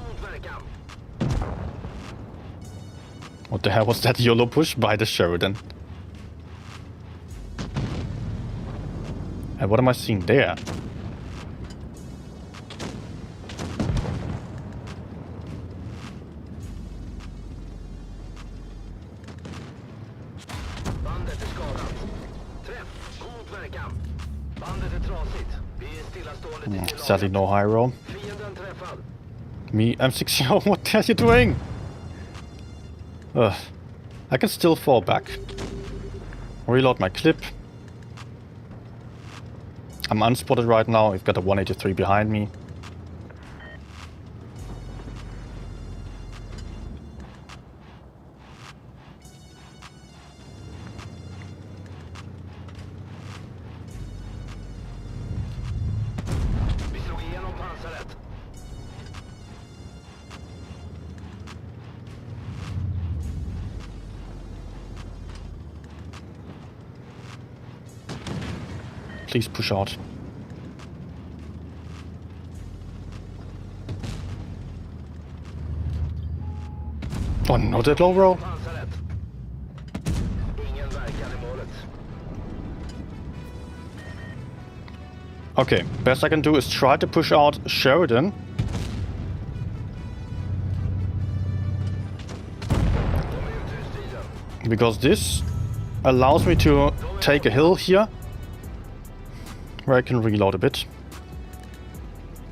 Speaker 1: What the hell was that YOLO push by the Sheridan? And what am I seeing there? Sadly no high roll. Me, M60, what are you doing? I can still fall back. Reload my clip. I'm unspotted right now, I've got a 183 behind me. Please push out. Oh, not that low roll. Okay, best I can do is try to push out Sheridan. Because this allows me to take a hill here, where I can reload a bit.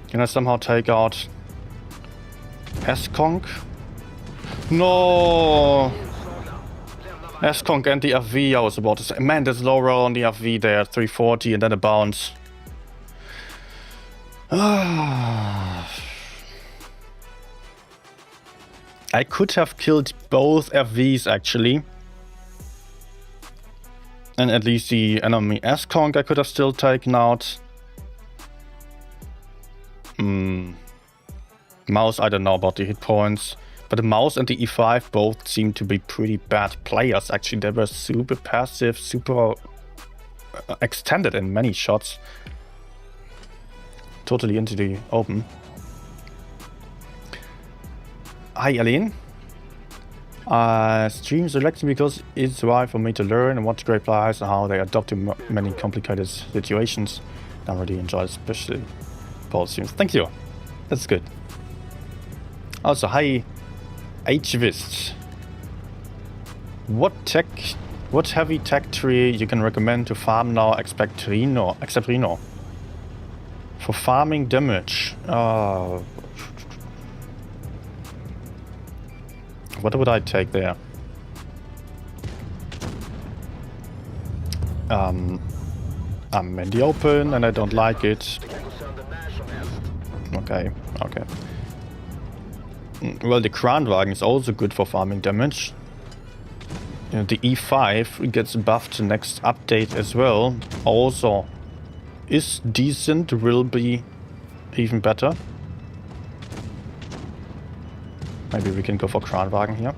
Speaker 1: Can I somehow take out S-Conk? No! S-Conk and the FV, I was about to say. Man, there's low roll on the FV there, 340 and then a bounce. I could have killed both FVs actually. And at least the enemy S-Conk I could have still taken out. Mouse, I don't know about the hit points. But the Mouse and the E5 both seem to be pretty bad players. Actually, they were super passive, super extended in many shots. totally into the open. Hi, Aline. Stream selected because it's right for me to learn and watch great players and how they adapt to many complicated situations. I really enjoy especially Paul streams. Thank you. That's good. Also, hi, HVist. What heavy tech tree you can recommend to farm now except Reno? For farming damage. What would I take there? I'm in the open and I don't like it. Okay. Well, the Kranvagn is also good for farming damage. The E5 gets buffed next update as well. Also is decent, will be even better. Maybe we can go for Kranvagn here.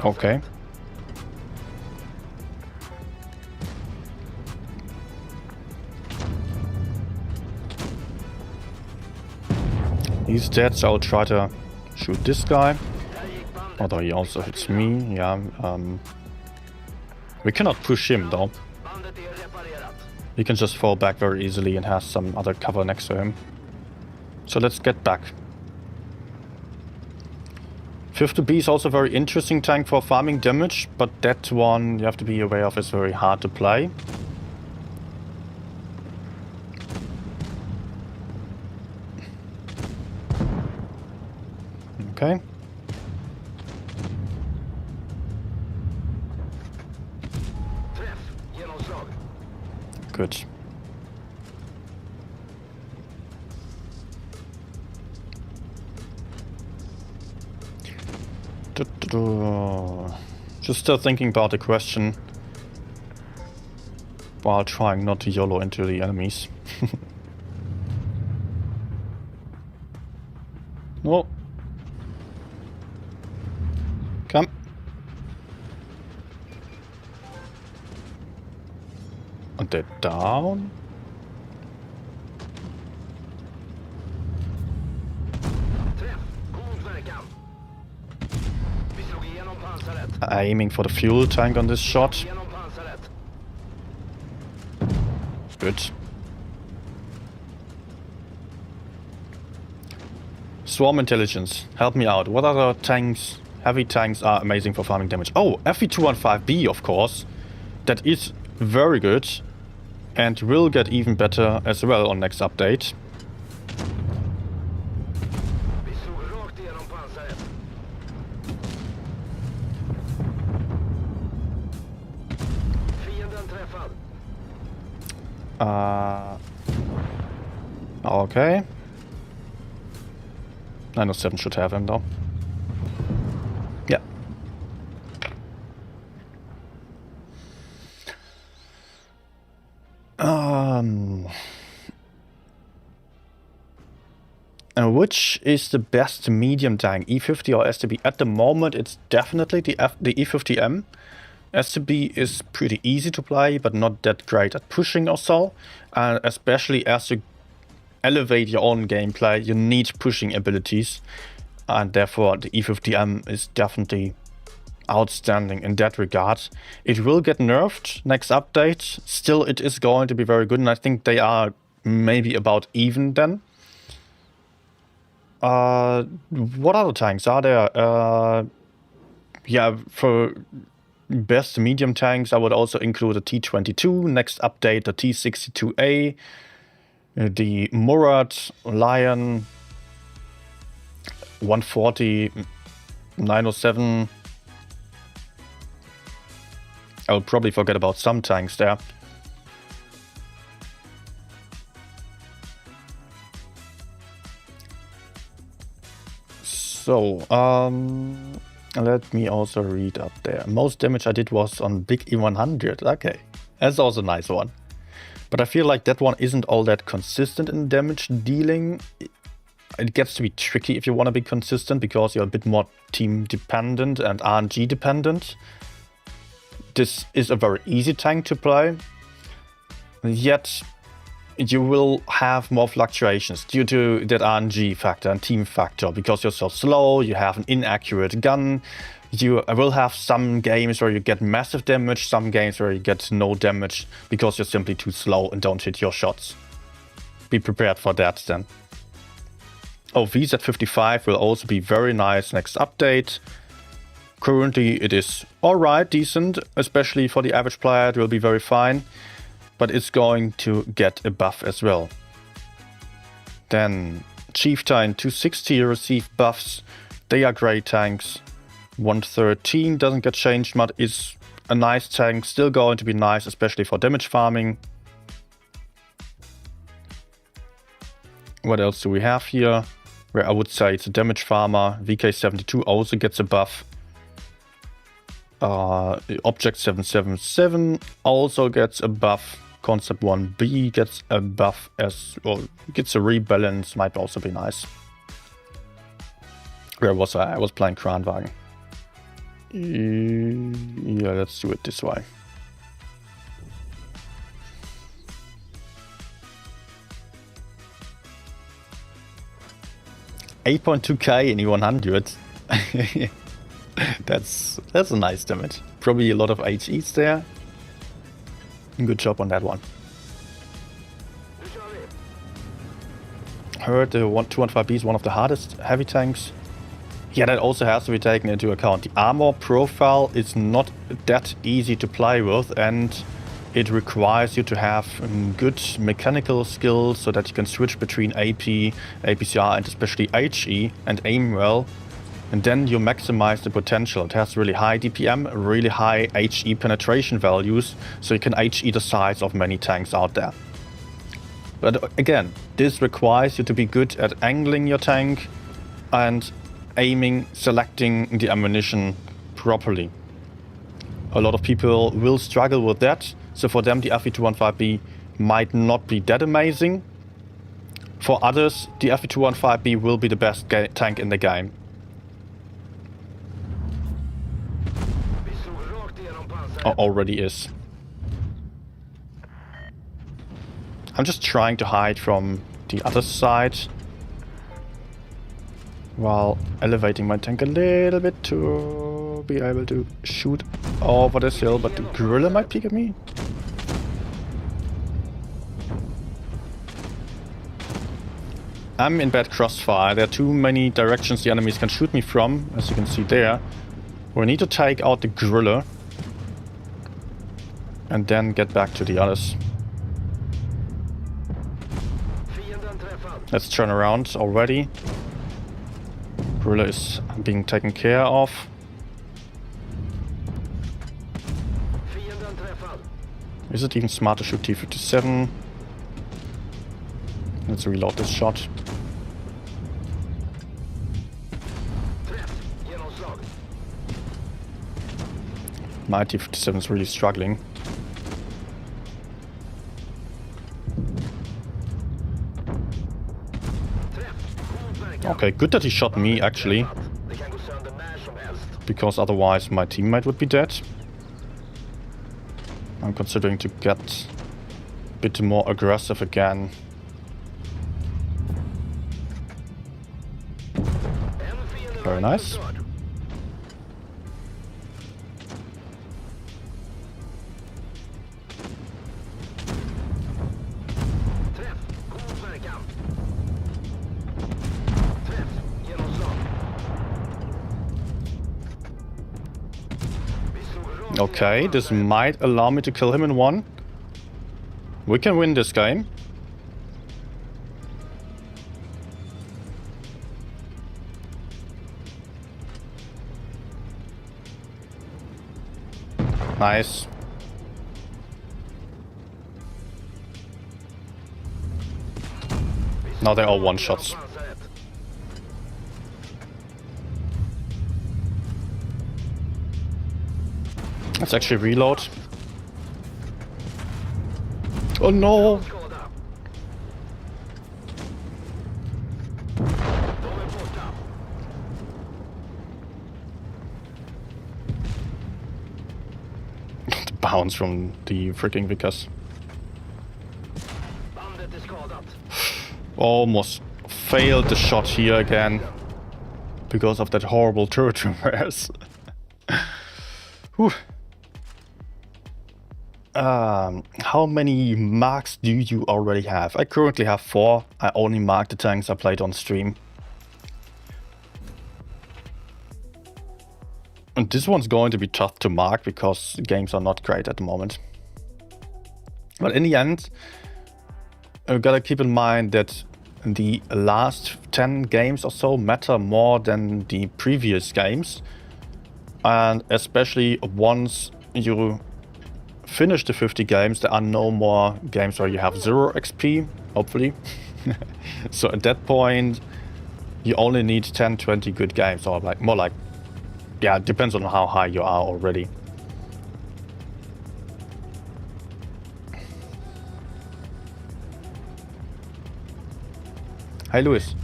Speaker 1: Okay. He's dead, so I'll try to shoot this guy. Although he also hits me, yeah. We cannot push him though. He can just fall back very easily and has some other cover next to him. So let's get back. 50B is also a very interesting tank for farming damage, but that one you have to be aware of is very hard to play. Okay. Good. Just still thinking about the question while trying not to YOLO into the enemies. No. Come. And they're down. Aiming for the fuel tank on this shot. Good. Swarm intelligence, help me out. What other tanks, heavy tanks, are amazing for farming damage? Oh, FV215B, of course. That is very good and will get even better as well on next update. Okay. 907 should have him though. Yeah. Which is the best medium tank, E50 or STB? At the moment, it's definitely the E50M. STB is pretty easy to play, but not that great at pushing or so. And especially as you elevate your own gameplay, you need pushing abilities. And therefore, the E50M is definitely outstanding in that regard. It will get nerfed next update. Still, it is going to be very good. And I think they are maybe about even then. What other tanks are there? Yeah, for best medium tanks, I would also include the T22, next update the T62A, the Murad, Lion, 140, 907. I'll probably forget about some tanks there. So, let me also read up there. Most damage I did was on big E100. Okay, that's also a nice one. But I feel like that one isn't all that consistent in damage dealing. It gets to be tricky if you want to be consistent because you're a bit more team dependent and RNG dependent. This is a very easy tank to play, yet you will have more fluctuations due to that RNG factor and team factor because you're so slow, you have an inaccurate gun. You will have some games where you get massive damage, some games where you get no damage because you're simply too slow and don't hit your shots. Be prepared for that then. Oh, VZ55 will also be very nice next update. Currently it is alright, decent, especially for the average player it will be very fine. But it's going to get a buff as well. Then Chieftain 260 receive buffs. They are great tanks. 113 doesn't get changed much, is a nice tank, still going to be nice, especially for damage farming. What else do we have here? Where I would say it's a damage farmer. VK72 also gets a buff. Object 777 also gets a buff. Concept 1B gets a buff as well, gets a rebalance, might also be nice. Where was I? I was playing Kranvagn. Yeah, let's do it this way. $8.2k in E100. That's a nice damage. Probably a lot of HEs there. Good job on that one. Heard the 215B is one of the hardest heavy tanks. Yeah, that also has to be taken into account. The armor profile is not that easy to play with, and it requires you to have good mechanical skills so that you can switch between AP, APCR and especially HE and aim well. And then you maximize the potential. It has really high DPM, really high HE penetration values, so you can HE the size of many tanks out there. But again, this requires you to be good at angling your tank and aiming, selecting the ammunition properly. A lot of people will struggle with that, so for them the FE215B might not be that amazing. For others, the FE215B will be the best tank in the game. Already is. I'm just trying to hide from the other side while elevating my tank a little bit to be able to shoot over this hill, but the gorilla might peek at me. I'm in bad crossfire. There are too many directions the enemies can shoot me from, as you can see there. We need to take out the gorilla and then get back to the others. Let's turn around already. Gorilla is being taken care of. Is it even smart to shoot T-57? Let's reload this shot. My T-57 is really struggling. Okay, good that he shot me, actually. Because otherwise my teammate would be dead. I'm considering to get a bit more aggressive again. Very nice. Okay, this might allow me to kill him in one. We can win this game. Nice. Now they're all one-shots. Let's actually reload. Oh no!
Speaker 2: Skada. De är borta.
Speaker 1: The bounce from the freaking Vickers.
Speaker 2: Bandet är skadat.
Speaker 1: Almost failed the shot here again. Because of that horrible turret reverse. Whew. How many marks do you already have? I currently have 4. I only marked the tanks I played on stream. And this one's going to be tough to mark because games are not great at the moment. But in the end, you gotta keep in mind that the last 10 games or so matter more than the previous games. And especially once you finish the 50 games, there are no more games where you have 0 XP, hopefully. So at that point, you only need 10, 20 good games, or like more like, yeah, it depends on how high you are already. Hi, Louis.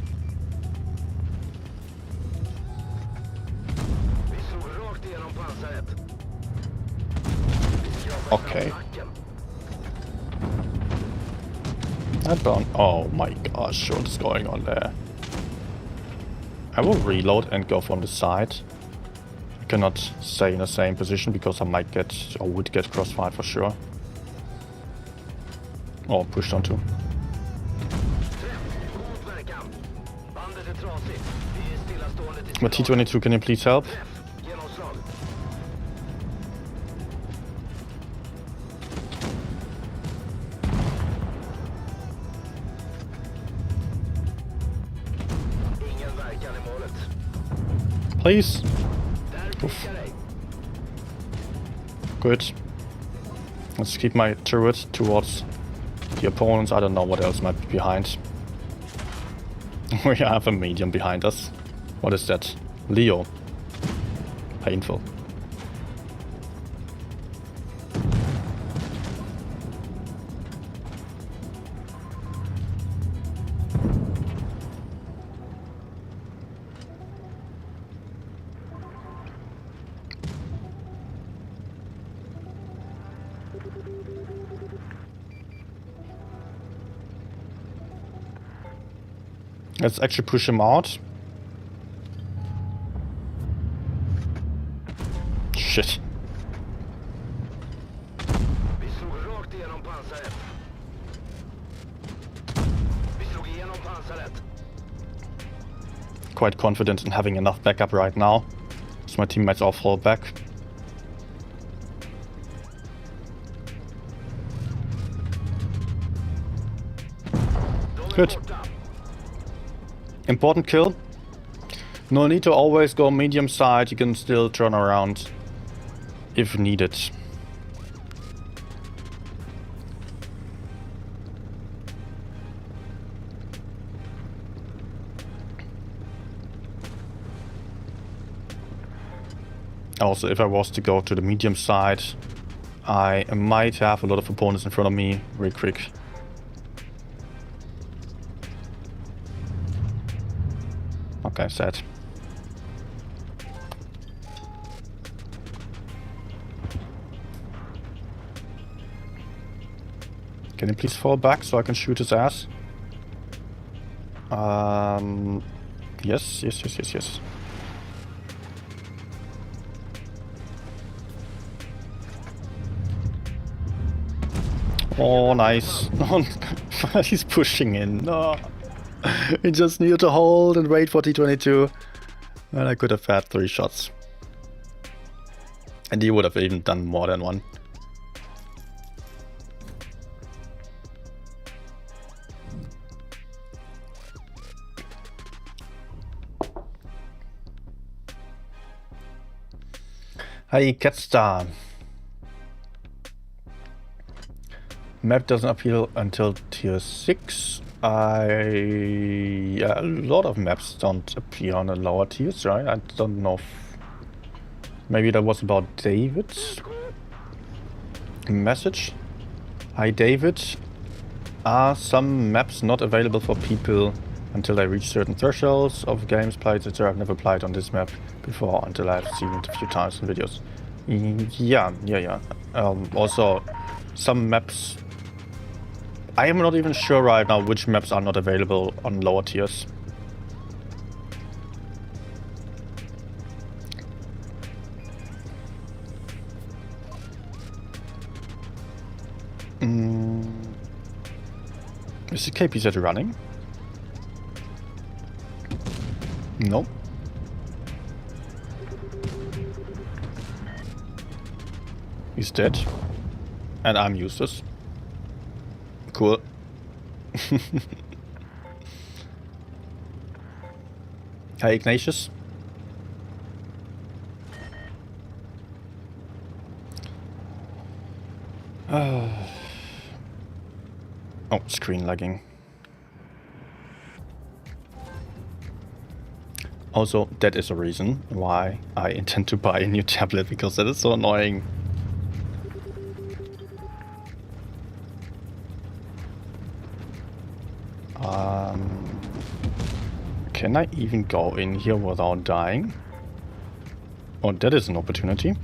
Speaker 2: Vi slog rakt igenom pansaret.
Speaker 1: Okay. That burn. Oh my gosh, what's going on there? I will reload and go from the side. I cannot stay in the same position because I might get, or would get crossfired for sure. Or pushed onto.
Speaker 2: God verkan. Bandet är trasigt. Vi är stillastående till
Speaker 1: But T22, can you please help?
Speaker 2: genomslag. Ingen verkan i målet.
Speaker 1: Please?
Speaker 2: Där prickar dig.
Speaker 1: Good. Let's keep my turret towards the opponents. I don't know what else might be behind. We have a medium behind us. What is that? Leo. Painful. Let's actually push him out. Shit.
Speaker 2: Vi slog rakt igenom pansaret. Vi slog igenom pansaret.
Speaker 1: Quite confident in having enough backup right now, so my teammates all fall back. Good. Important kill. No need to always go medium side, you can still turn around if needed. Also, if I was to go to the medium side, I might have a lot of opponents in front of me real quick. Okay, set. Can you please fall back so I can shoot his ass? Yes. Oh, nice. He's pushing in. No. He just needed to hold and wait for T22. And I could have had 3 shots. And he would have even done more than 1. Hi, Catstar. Map doesn't appeal until tier 6. Yeah, a lot of maps don't appear on the lower tiers, right? I don't know if maybe that was about David's message. Hi David. Are some maps not available for people until they reach certain thresholds of games played? That I've never played on this map before until I've seen it a few times in videos. Yeah. Also, some maps... I am not even sure right now which maps are not available on lower tiers. Is the KPZ running? No. He's dead. And I'm useless. Cool. Hi Ignatius. Oh, screen lagging. Also, that is a reason why I intend to buy a new tablet, because that is so annoying. Can I even go in here without dying? Oh, that is an opportunity.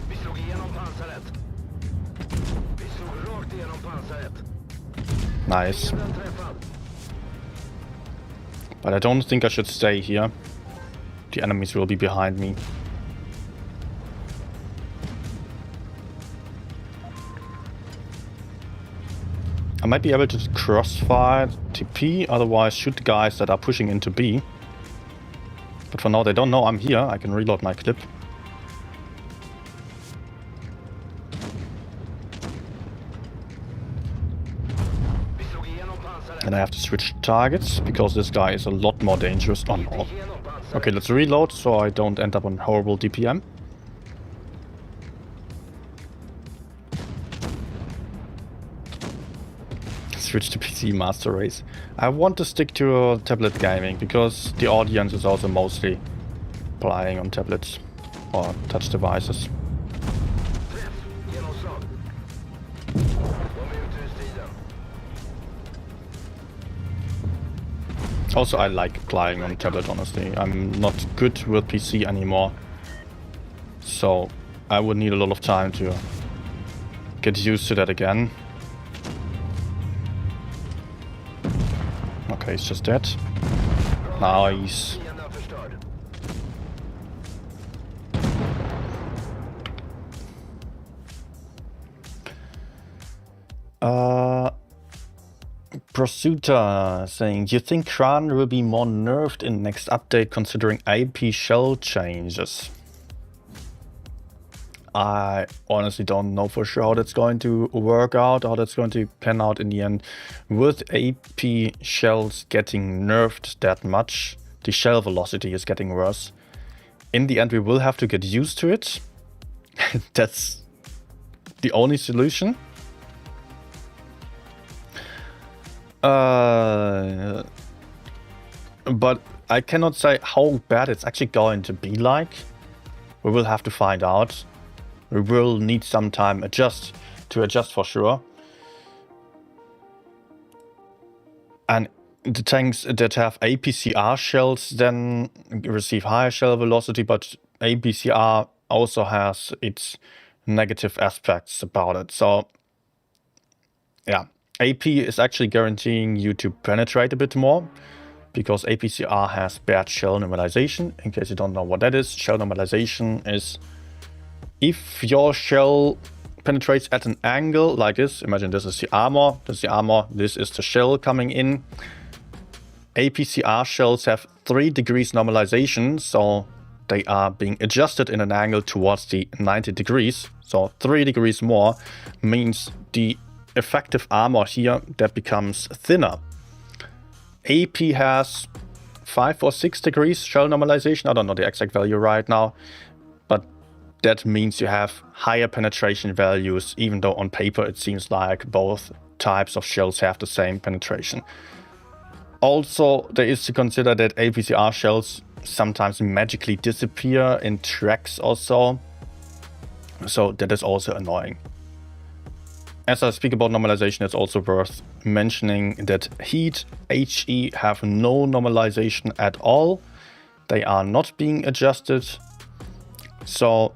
Speaker 2: Vi slog igenom pansaret. Vi slog rakt igenom pansaret.
Speaker 1: Nice.
Speaker 2: Den träffad.
Speaker 1: But I don't think I should stay here. The enemies will be behind me. I might be able to crossfire TP, otherwise shoot the guys that are pushing into B. But for now they don't know I'm here. I can reload my clip.
Speaker 2: Vi slog igenom pansaret.
Speaker 1: And I have to switch targets, because this guy is a lot more dangerous. Oh no.
Speaker 2: Igenom pansaret.
Speaker 1: Okay, let's reload so I don't end up on horrible DPM. Switch to PC Master Race. I want to stick to tablet gaming because the audience is also mostly playing on tablets or touch devices.
Speaker 2: Träff. Genomslag. De är ute ur striden.
Speaker 1: Also, I like playing on tablet, honestly. I'm not good with PC anymore. So I would need a lot of time to get used to that again. Okay, it's just dead. Nice.
Speaker 2: Fienden förstörd.
Speaker 1: Prosuta saying, you think Kran will be more nerfed in next update considering AP shell changes? I honestly don't know for sure how that's going to work out, how that's going to pan out in the end. With AP shells getting nerfed that much, the shell velocity is getting worse. In the end, we will have to get used to it. That's the only solution. But I cannot say how bad it's actually going to be like. We will have to find out. We will need some time to adjust for sure. And the tanks that have APCR shells then receive higher shell velocity, but APCR also has its negative aspects about it. So yeah, AP is actually guaranteeing you to penetrate a bit more, because APCR has bad shell normalization. In case you don't know what that is, shell normalization is if your shell penetrates at an angle like this. Imagine this is the armor, this is the shell coming in. APCR shells have 3 degrees normalization, so they are being adjusted in an angle towards the 90 degrees. So 3 degrees more means the effective armor here that becomes thinner. AP has 5 or 6 degrees shell normalization. I don't know the exact value right now, but that means you have higher penetration values, even though on paper it seems like both types of shells have the same penetration. Also, there is to consider that APCR shells sometimes magically disappear in tracks or so. So that is also annoying. as I speak about normalization, it's also worth mentioning that heat, HE have no normalization at all. They are not being adjusted. So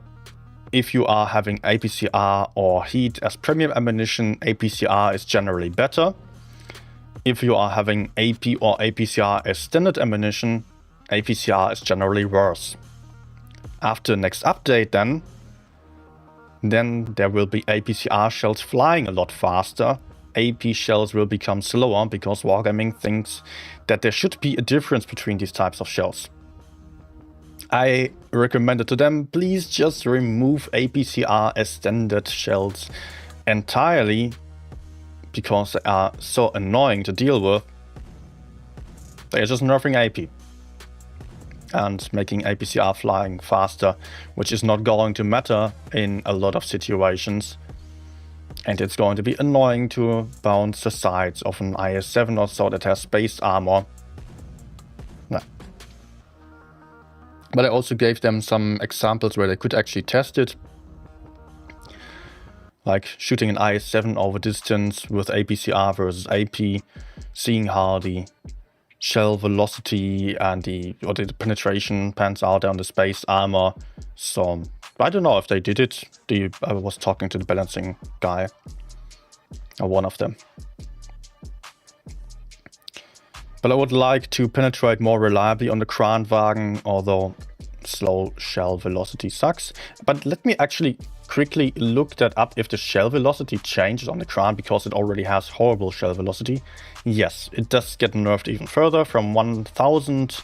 Speaker 1: if you are having APCR or heat as premium ammunition, APCR is generally better. If you are having AP or APCR as standard ammunition, APCR is generally worse. After next update then there will be APCR shells flying a lot faster. AP shells will become slower because Wargaming thinks that there should be a difference between these types of shells. I recommended to them, please just remove APCR as standard shells entirely, because they are so annoying to deal with. They are just nerfing AP and making APCR flying faster, which is not going to matter in a lot of situations. And it's going to be annoying to bounce the sides of an IS-7 or so that has spaced armor. No. But I also gave them some examples where they could actually test it. Like shooting an IS-7 over distance with APCR versus AP, seeing how the shell velocity and the penetration pans out on the space armor. So I don't know if they did it. I was talking to the balancing guy, or one of them. But I would like to penetrate more reliably on the Kranvagn, although slow shell velocity sucks. But let me actually quickly look that up, if the shell velocity changes on the Kran, because it already has horrible shell velocity. Yes, it does get nerfed even further, from 1000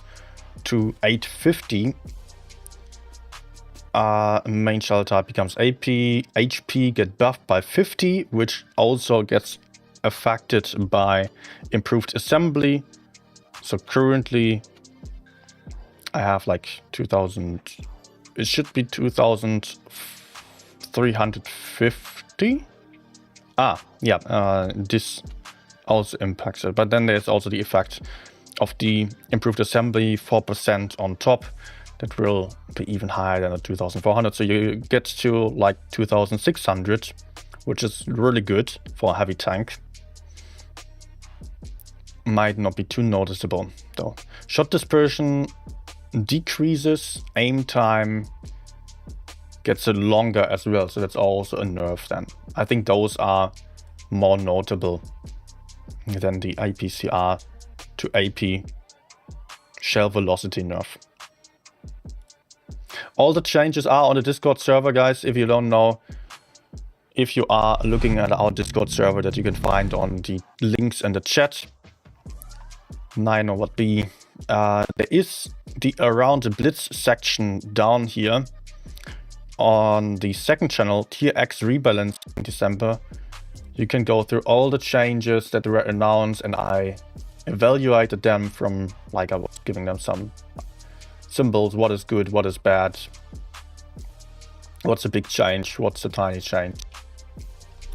Speaker 1: to 850. Main shell type becomes AP, HP get buffed by 50, which also gets affected by improved assembly. So currently I have like 2000, it should be 2350. This also impacts it, but then there's also the effect of the improved assembly, 4% on top. That will be even higher than the 2400, so you get to like 2600, which is really good for a heavy tank. Might not be too noticeable though. Shot dispersion decreases, aim time gets longer as well, so that's also a nerf then. I think those are more notable than the APCR to AP shell velocity nerf. All the changes are on the Discord server, guys, if you don't know. If you are looking at our Discord server that you can find on the links in the chat. 9 or WoTB. There is the Around the Blitz section down here on the second channel, Tier X rebalance in December. You can go through all the changes that were announced, and I evaluated them from, like, I was giving them some symbols, what is good, what is bad, what's a big change, what's a tiny change.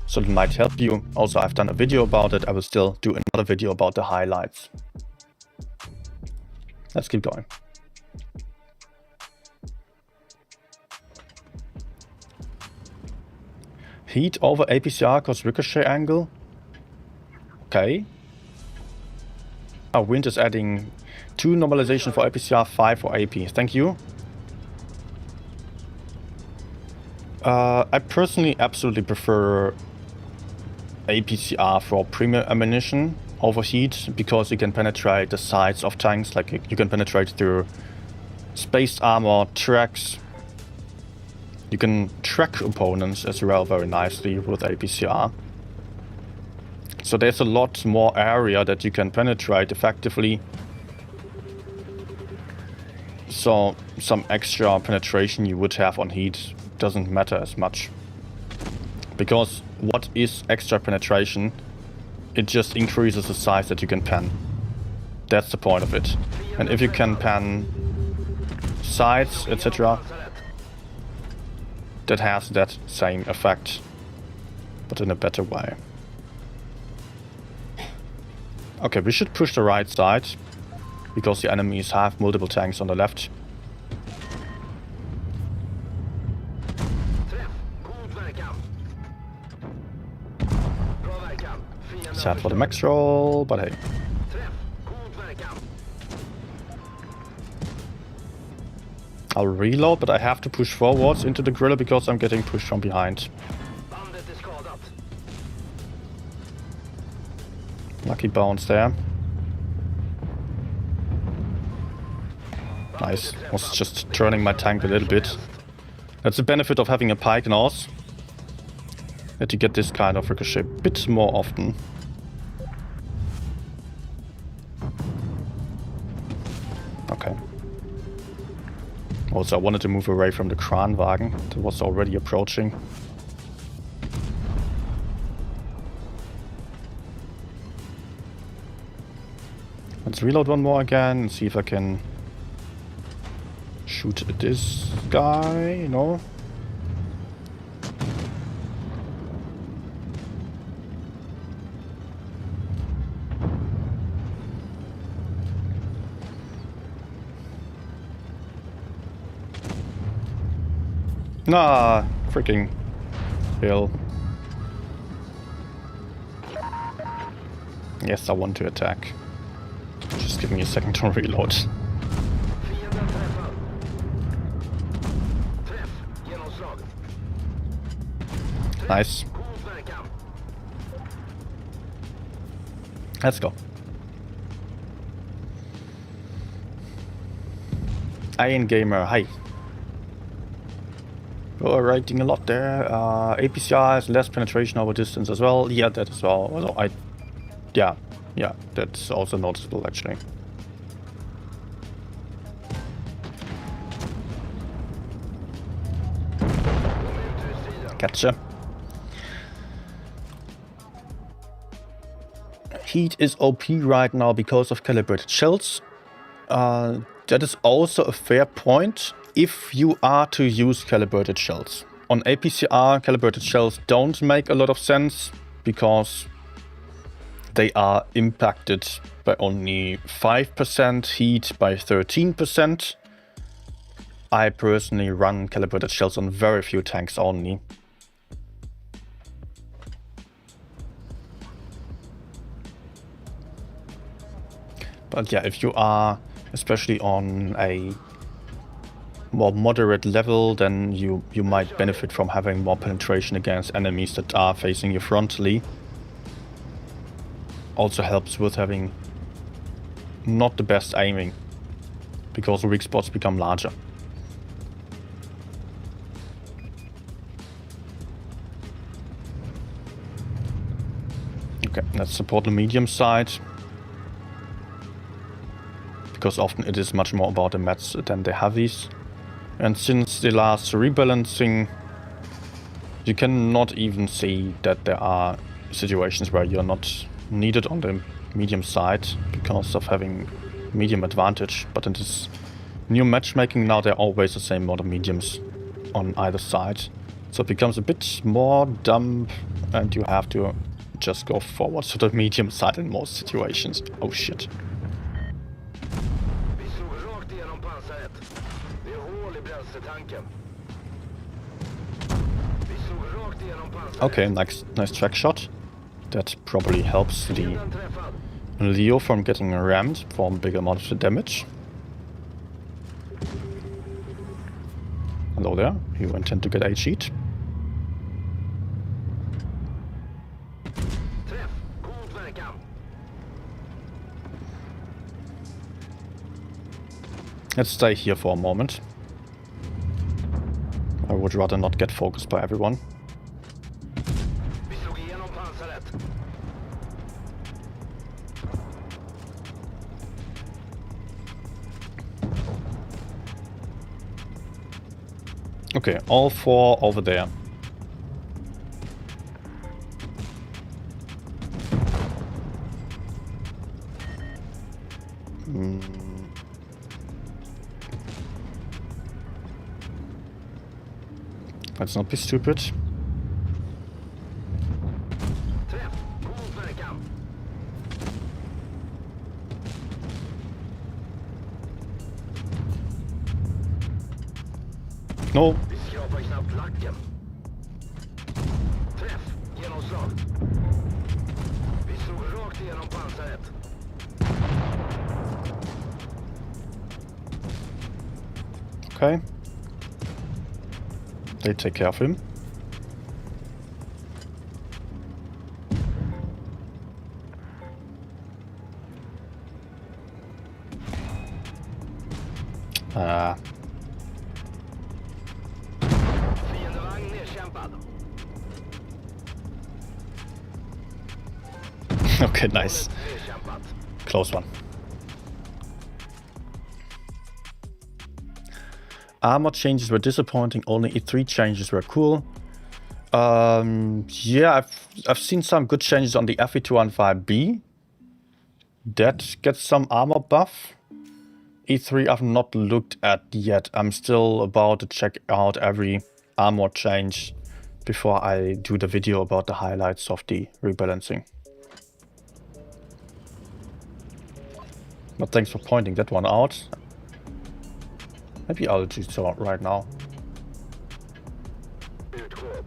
Speaker 1: So it might help you. Also, I've done a video about it. I will still do another video about the highlights. Let's keep going. Heat over APCR cause ricochet angle. Okay. Wind is adding 2 normalization for APCR, 5 for AP. Thank you. I personally absolutely prefer APCR for premium ammunition over heat, because you can penetrate the sides of tanks. Like you can penetrate through spaced armor, tracks. You can track opponents as well very nicely with APCR. So there's a lot more area that you can penetrate effectively. So some extra penetration you would have on heat doesn't matter as much. Because what is extra penetration? It just increases the size that you can pan. That's the point of it. And if you can pan sides, etc., that has that same effect, but in a better way. Okay, we should push the right side, because the enemies have multiple tanks on the left. Sad for the max roll, but hey.
Speaker 2: Träff. God verkan.
Speaker 1: I'll reload, but I have to push forwards into the griller because I'm getting pushed from behind.
Speaker 2: Bandet är skadat.
Speaker 1: Lucky bounce there. Nice. Was just turning my tank a little bit. That's the benefit of having a pike nose. That you get this kind of ricochet a bit more often. Okay. Also, I wanted to move away from the Kranvagn that was already approaching. Let's reload one more again and see if I can shoot this guy. No. Nah, freaking hill. Yes, I want to attack. Just give me a second to reload.
Speaker 2: Fienden träffad. Träff. Genomslag.
Speaker 1: Nice.
Speaker 2: God verkan.
Speaker 1: Let's go. Iron Gamer, hi. You're writing a lot there. APCR has less penetration over distance as well. Yeah, that as well. Also, yeah, that's also noticeable actually. Gotcha. Heat is OP right now because of calibrated shells. That is also a fair point if you are to use calibrated shells. On APCR, calibrated shells don't make a lot of sense because they are impacted by only 5%, heat by 13%. I personally run calibrated shells on very few tanks only. But yeah, if you are especially on a more moderate level, then you might benefit from having more penetration against enemies that are facing you frontally. Also helps with having not the best aiming, because weak spots become larger. Okay, let's support the medium side, because often it is much more about the mats than the heavies. And since the last rebalancing, you cannot even see that there are situations where you're not needed on the medium side because of having medium advantage. But in this new matchmaking now, they're always the same amount of mediums on either side. So it becomes a bit more dumb and you have to just go forward to the medium side in most situations. Oh shit.
Speaker 2: Vi slog rakt igenom pansaret. Det är hål i bränsletanken. Vi slog rakt igenom pansaret.
Speaker 1: Okay, nice track shot. That probably helps the
Speaker 2: Fienden träffad.
Speaker 1: Leo from getting rammed for a big amount of the damage. Hello there, you intend to get a sheet.
Speaker 2: Träff. God verkan.
Speaker 1: Let's stay here for a moment. I would rather not get focused by everyone.
Speaker 2: Vi slog igenom pansaret.
Speaker 1: Okay, all four over there. Let's not be stupid.
Speaker 2: Träff. God verkan.
Speaker 1: No,
Speaker 2: Vi skrapar knappt lacken. Träff. Genomslag. igenom pansaret.
Speaker 1: Okay. They take care of him.
Speaker 2: Fiendevagn nedkämpad.
Speaker 1: Okay, nice.
Speaker 2: Nedkämpat.
Speaker 1: Close one. Armor changes were disappointing. Only E3 changes were cool. Yeah, I've seen some good changes on the FE215B. That gets some armor buff. E3 I've not looked at yet. I'm still about to check out every armor change before I do the video about the highlights of the rebalancing. But thanks for pointing that one out. Maybe I'll do so right now.
Speaker 2: Utgå.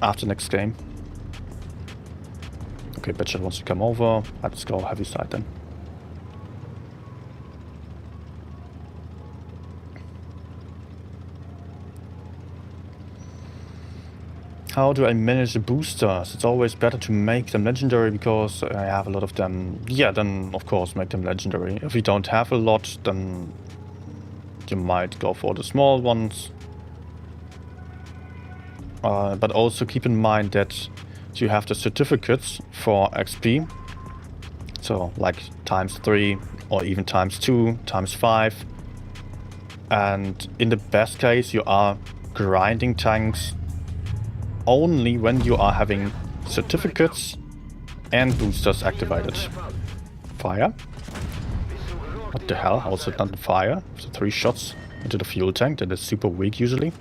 Speaker 1: After next game. Okay, Bitchet wants to come over. Let's go heavy side then. How do I manage the boosters? It's always better to make them legendary because I have a lot of them. Yeah, then of course make them legendary. If you don't have a lot, then you might go for the small ones. But also keep in mind that you have the certificates for XP. So like ×3 or even ×2, ×5. And in the best case you are grinding tanks only when you are having certificates and boosters activated. Fire? What the hell? How is it not fire? So 3 shots into the fuel tank. That is super weak usually.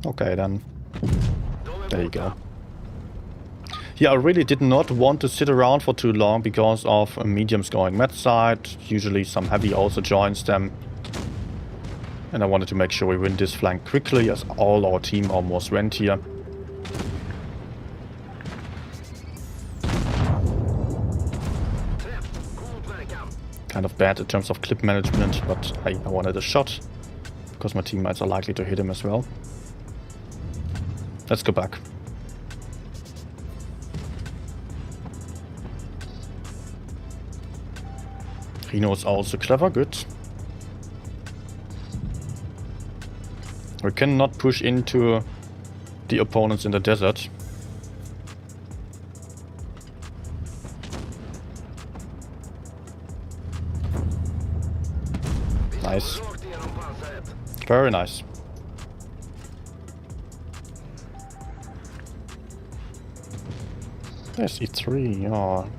Speaker 1: Okay then. There you go. Yeah, I really did not want to sit around for too long because of mediums going mid side. Usually some heavy also joins them. And I wanted to make sure we win this flank quickly, as all our team almost went here. Kind of bad in terms of clip management, but I wanted a shot. Because my teammates are likely to hit him as well. Let's go back. Reno is also clever, good. We cannot push into the opponents in the desert. Nice. Very nice. There's E3, oh.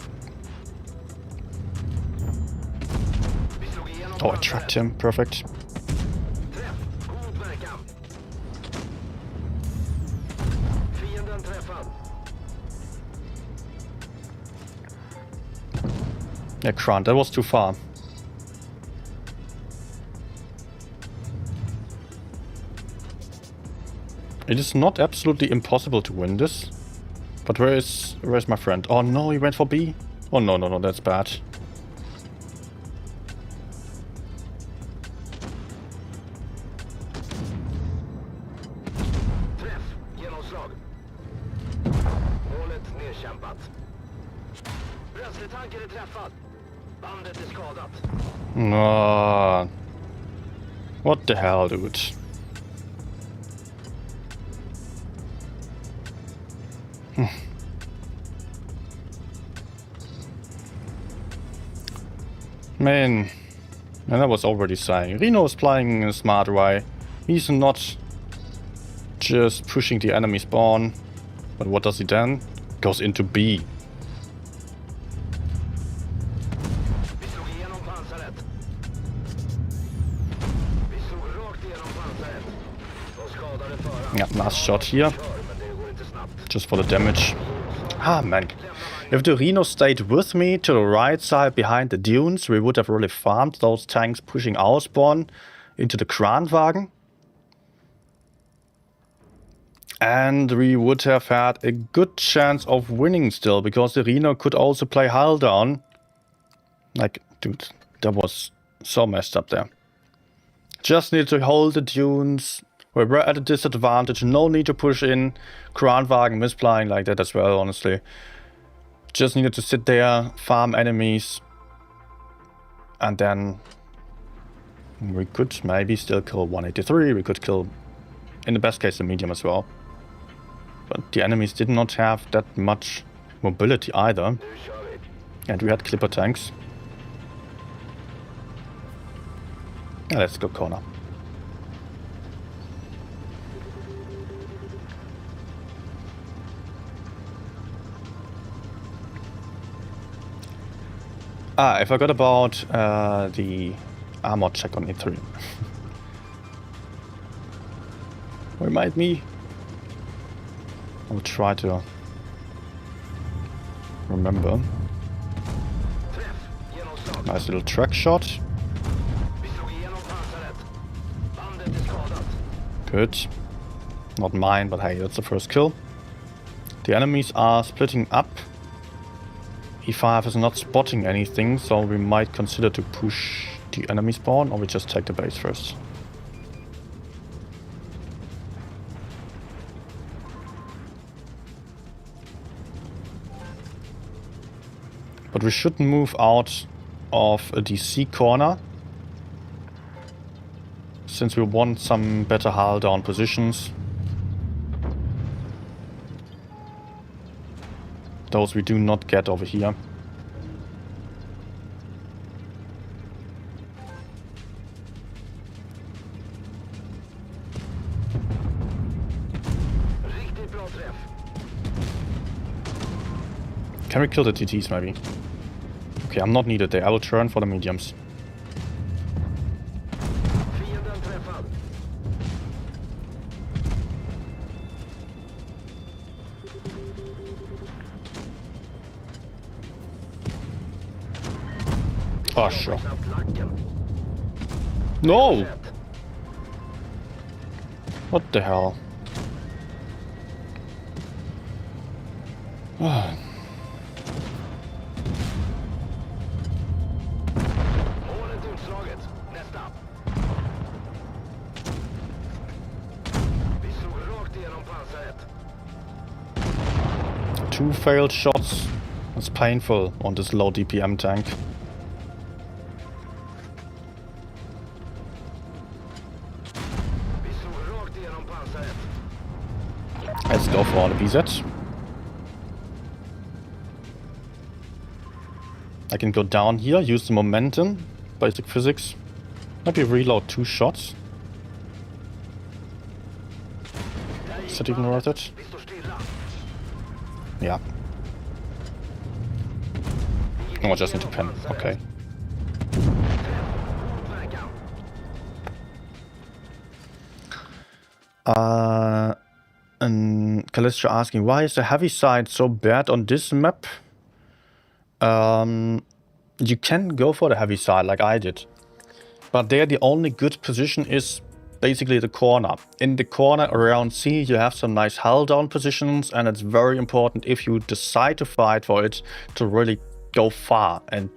Speaker 1: Oh, I tracked him, perfect. Yeah, Kranvagn, that was too far. It is not absolutely impossible to win this. But where's my friend? Oh no, he went for B. Oh no, that's bad. What the hell, dude? Man, and I was already saying, Reno is playing in a smart way. He's not just pushing the enemy spawn, but what does he then? Goes into B. Yeah, last shot here. Just for the damage. Ah, man. If the Reno stayed with me to the right side behind the dunes, we would have really farmed those tanks pushing our spawn into the Kranvagn. And we would have had a good chance of winning still, because the Reno could also play hull down. Like, dude, that was so messed up there. Just need to hold the dunes. We were at a disadvantage, no need to push in. Kranvagn misplaying like that as well, honestly. Just needed to sit there, farm enemies. And then we could maybe still kill 183, we could kill, in the best case, the medium as well. But the enemies did not have that much mobility either. And we had clipper tanks. Yeah, let's go corner. I forgot about the armor check on E3. Remind me. I'll try to remember. Nice little track shot. Good. Not mine, but hey, that's the first kill. The enemies are splitting up. E5 is not spotting anything, so we might consider to push the enemy spawn, or we just take the base first. But we shouldn't move out of a DC corner, since we want some better hull down positions. Those we do not get over here. Can we kill the TTs maybe? Okay, I'm not needed there. I will turn for the mediums. Oh, sure. No! What the hell? Two failed shots. It's painful on this low DPM tank. Let's go for the BZ. I can go down here, use the momentum, basic physics. Maybe reload 2 shots. Is that even worth it? Yeah. Oh, I just need to pen. Okay. And Callisto asking, why is the heavy side so bad on this map? You can go for the heavy side like I did. But there the only good position is basically the corner. In the corner around C you have some nice hull down positions, and it's very important if you decide to fight for it to really go far and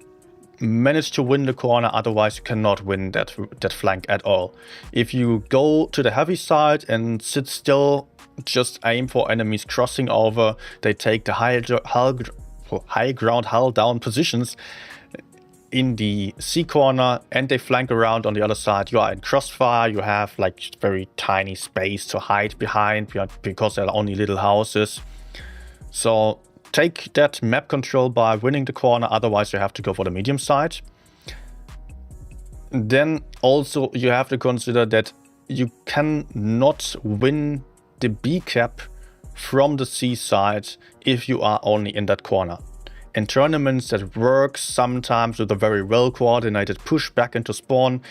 Speaker 1: manage to win the corner, otherwise you cannot win that flank at all. If you go to the heavy side and sit still, just aim for enemies crossing over, they take the high ground hull down positions in the C corner and they flank around on the other side. You are in crossfire, you have like very tiny space to hide behind because there are only little houses. So take that map control by winning the corner, otherwise you have to go for the medium side. Then also you have to consider that you cannot win the B cap from the C side if you are only in that corner. In tournaments that works sometimes with a very well coordinated push back into spawn,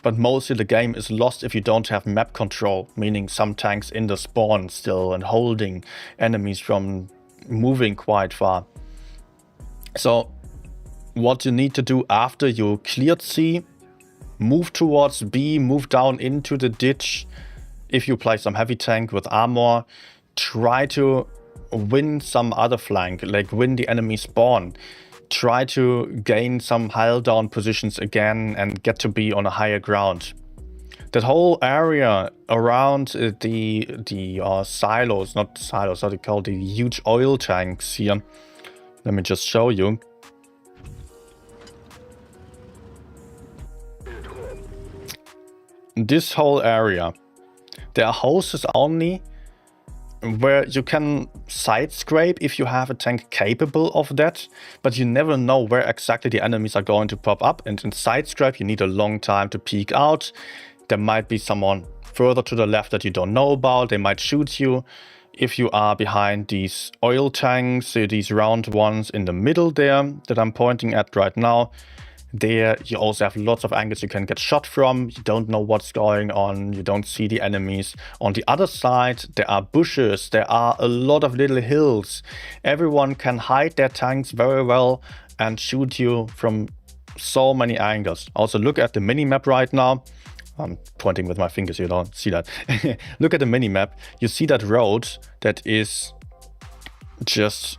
Speaker 1: but mostly the game is lost if you don't have map control, meaning some tanks in the spawn still and holding enemies from moving quite far. So what you need to do after you cleared C, move towards B, move down into the ditch. If you play some heavy tank with armor, try to win some other flank, like win the enemy spawn. Try to gain some hull down positions again and get to be on a higher ground. That whole area around the silos, not silos, how they call the huge oil tanks here. Let me just show you. This whole area, there are houses only where you can side scrape if you have a tank capable of that, but you never know where exactly the enemies are going to pop up, and in side scrape you need a long time to peek out. There might be someone further to the left that you don't know about. They might shoot you. If you are behind these oil tanks, these round ones in the middle there that I'm pointing at right now, there you also have lots of angles you can get shot from. You don't know what's going on. You don't see the enemies. On the other side, there are bushes. There are a lot of little hills. Everyone can hide their tanks very well and shoot you from so many angles. Also, look at the mini-map right now. I'm pointing with my fingers, you don't see that. Look at the mini-map. You see that road that is just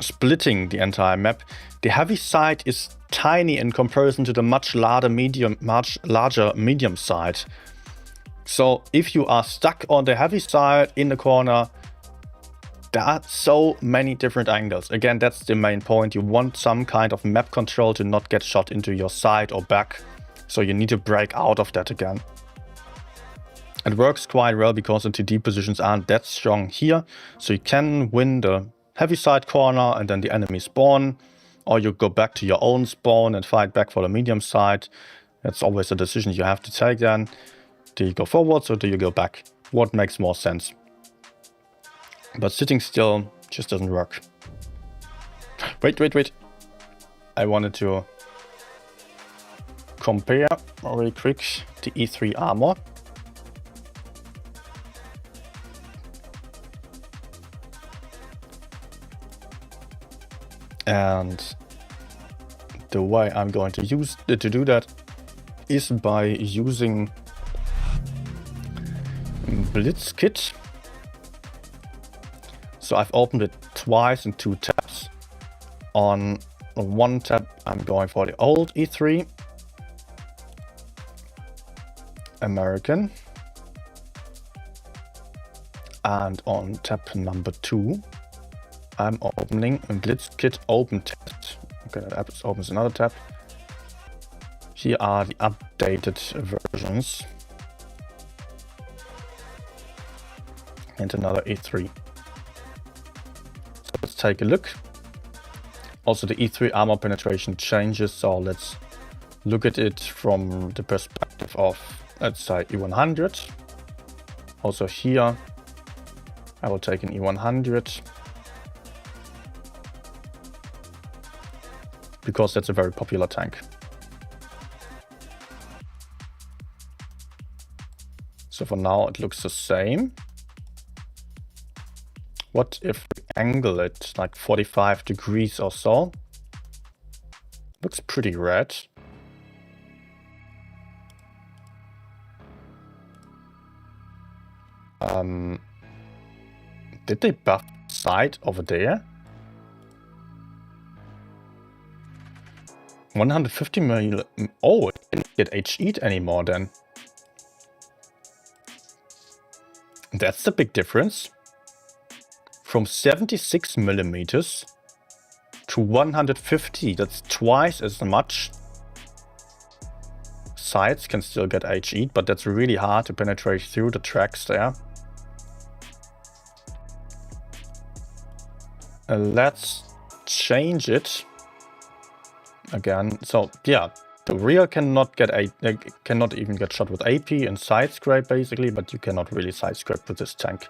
Speaker 1: splitting the entire map. The heavy side is tiny in comparison to the much larger medium side. So if you are stuck on the heavy side in the corner, there are so many different angles. Again, that's the main point. You want some kind of map control to not get shot into your side or back. So you need to break out of that again. It works quite well because the TD positions aren't that strong here. So you can win the heavy side corner and then the enemy spawn. Or you go back to your own spawn and fight back for the medium side. That's always a decision you have to take then. Do you go forwards or do you go back? What makes more sense? But sitting still just doesn't work. Wait. I wanted to compare really quick the E3 armor. And the way I'm going to do that is by using Blitz Kit. So I've opened it twice in 2 tabs. On one tab I'm going for the old E3 American, and on tab number 2 I'm opening a BlitzKit Open Test. Okay, that opens another tab. Here are the updated versions. And another E3. So let's take a look. Also the E3 armor penetration changes, so let's look at it from the perspective of, let's say, E100. Also here I will take an E100. Because that's a very popular tank. So for now it looks the same. What if we angle it like 45 degrees or so? Looks pretty red. Did they buff the side over there? 150 mil. Oh, it didn't get HE'd anymore then. That's the big difference. From 76 millimeters to 150. That's twice as much. Sides can still get HE'd, but that's really hard to penetrate through the tracks there. Let's change it. Again, so yeah, the rear cannot even get shot with AP and side scrape basically, but you cannot really side scrape with this tank.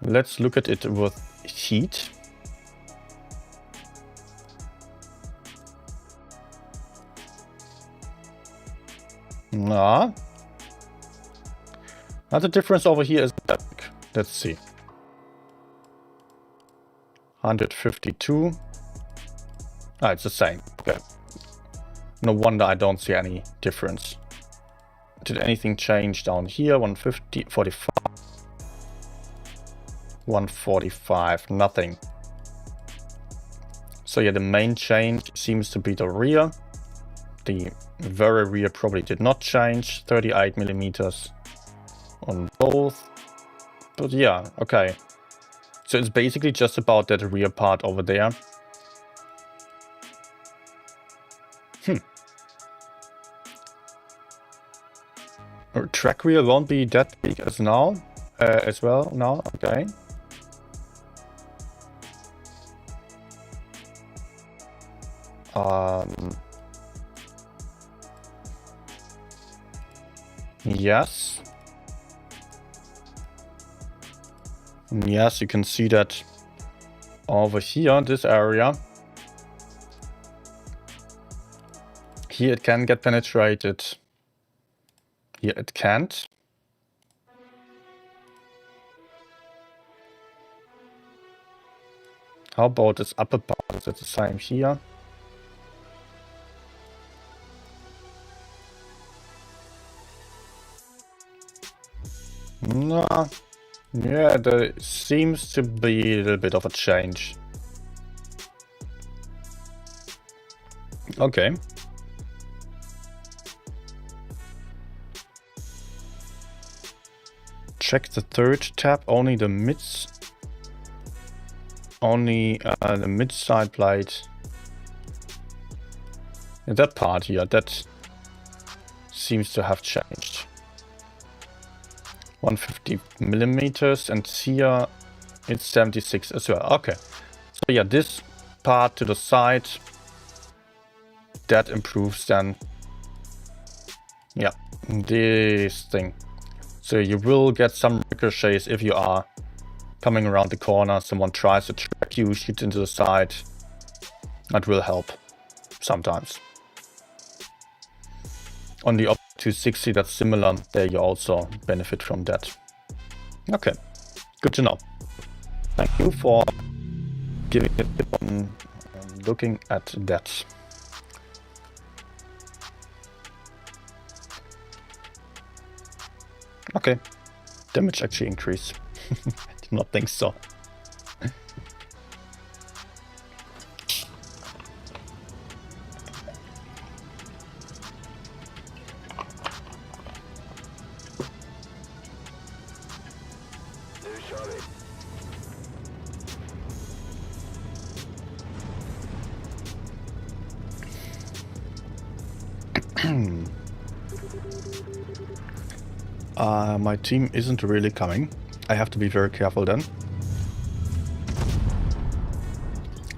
Speaker 1: Let's look at it with heat. Nah. Now the difference over here is that big. Let's see. 152. Ah, it's the same. Okay. No wonder I don't see any difference. Did anything change down here? 150, 45. 145, nothing. So yeah, the main change seems to be the rear. The very rear probably did not change, 38 millimeters on both. But yeah, okay. So it's basically just about that rear part over there. Track rear won't be that big as now, as well now, okay. Yes. Yes, you can see that over here, this area. Here it can get penetrated. Here it can't. How about this upper part? Is it the same here? No. Yeah, there seems to be a little bit of a change. Okay. Check the third tab, only the mids. Only the mid side plate. And that part here, that seems to have changed. 150 millimeters, and here it's 76 as well. Okay. So yeah, this part to the side, that improves then. Yeah, this thing. So you will get some ricochets if you are coming around the corner, someone tries to track you, shoot into the side. That will help sometimes. On the op 260, that's similar. There you also benefit from that. Okay, good to know. Thank you for giving a tip on looking at that. Okay, damage actually increased. I did not think so.
Speaker 2: Nu kör vi.
Speaker 1: My team isn't really coming. I have to be very careful then.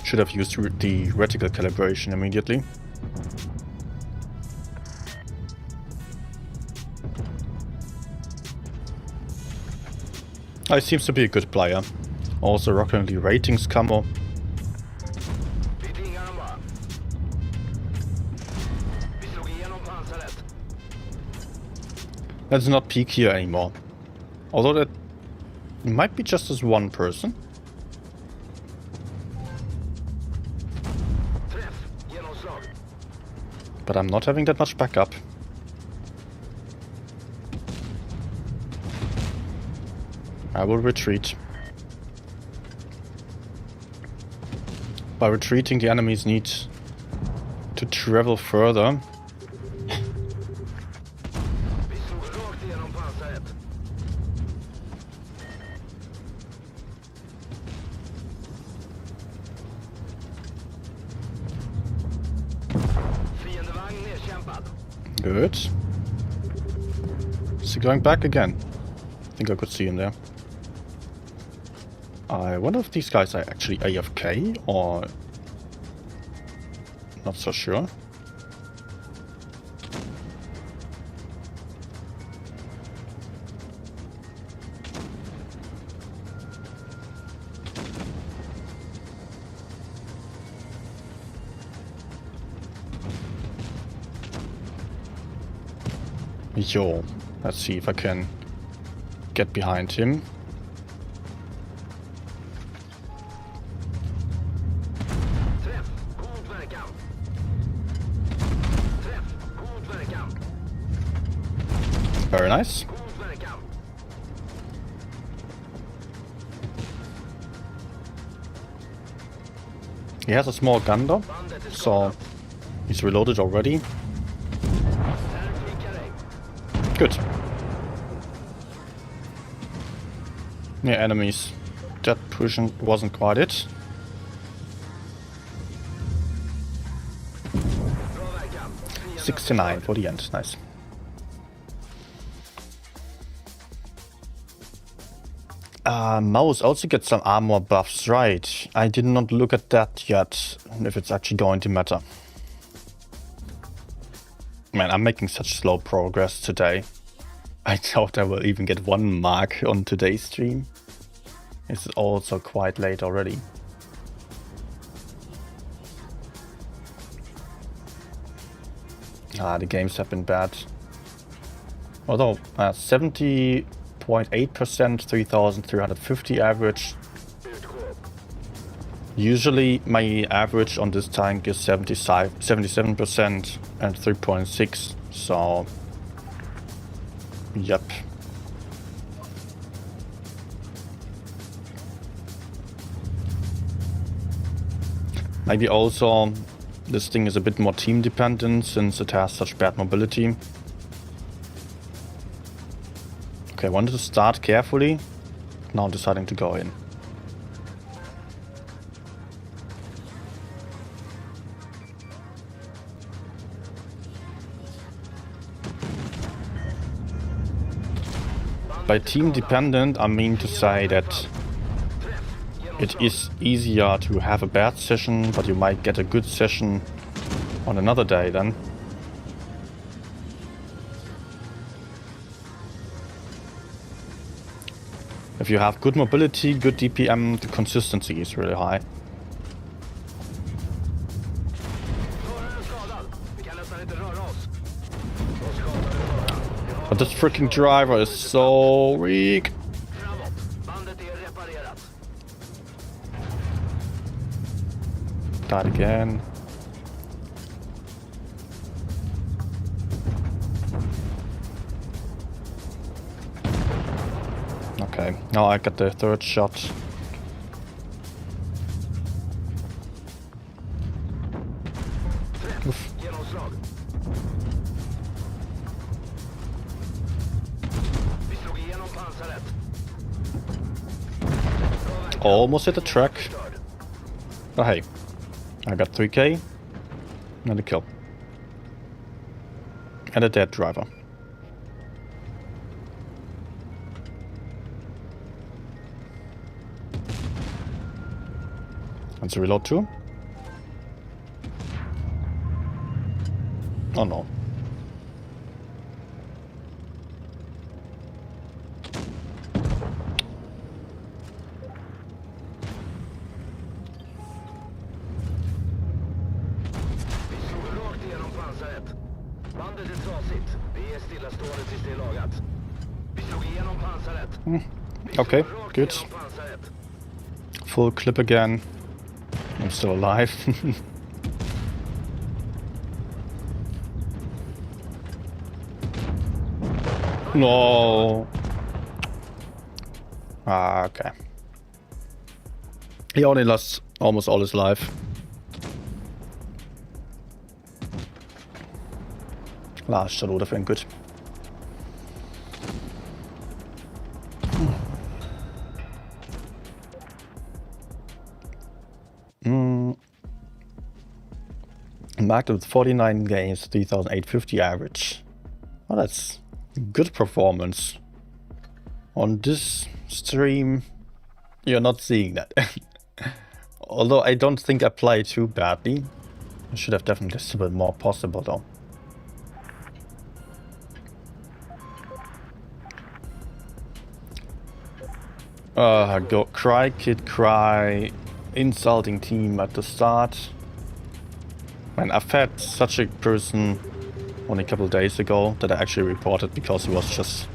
Speaker 1: Should have used the reticle calibration immediately. He seems to be a good player. Also rocking the ratings combo.
Speaker 2: Vi tvingar dem bara. Vi slog igenom pansaret.
Speaker 1: Let's not peek here anymore. Although that might be just as one person.
Speaker 2: Träff. Genomslag.
Speaker 1: But I'm not having that much backup. I will retreat. By retreating, the enemies need to travel further.
Speaker 2: Vi slog rakt igenom pansaret. Fiendevagn nedkämpad.
Speaker 1: Good. Is he going back again? I think I could see him there. I wonder if these guys are actually AFK or not so sure. Yo, let's see if I can get behind him.
Speaker 2: Träff. God verkan. Träff. God verkan.
Speaker 1: Very nice.
Speaker 2: God verkan.
Speaker 1: He has a small gun though, so he's reloaded already. Good. Yeah, enemies. That pushing wasn't quite it. $69 for the end. Nice. Mouse also gets some armor buffs, right? I did not look at that yet, if it's actually going to matter. Man, I'm making such slow progress today. I doubt I will even get 1 mark on today's stream. It's also quite late already. The games have been bad. Although 70.8%, 3,350 average. Usually my average on this tank is 77% and 3.6, so yep. Maybe also this thing is a bit more team dependent since it has such bad mobility. Okay, I wanted to start carefully, now I'm deciding to go in. By team dependent, I mean to say that it is easier to have a bad session, but you might get a good session on another day then. If you have good mobility, good DPM, the consistency is really high. But this freaking driver is so weak. Died again. Okay, now I got the 3rd shot. Oof. Almost hit the track. Oh hey, I got 3k and a kill. And a dead driver. Let's reload too. Oh no. Okay, good. Full clip again. I'm still alive. No. Okay. He only lost almost all his life. Last shot would have been good. Marked with 49 games, 3,850 average. Well, that's good performance. On this stream, you're not seeing that. Although I don't think I played too badly. I should have definitely still been more possible though. Go cry, kid, cry. Insulting team at the start. Man, I've had such a person only a couple of days ago that I actually reported because he was just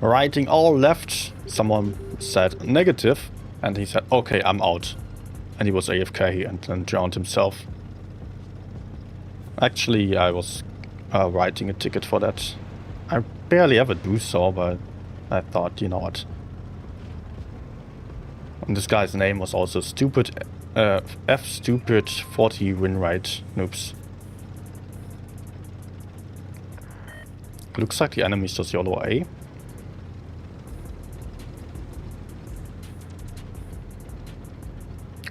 Speaker 1: writing all left. Someone said negative and he said, okay, I'm out. And he was AFK and then drowned himself. Actually, I was writing a ticket for that. I barely ever do so, but I thought, you know what. And this guy's name was also stupid F stupid 40 win rate noobs. Looks like the enemy's just YOLO A.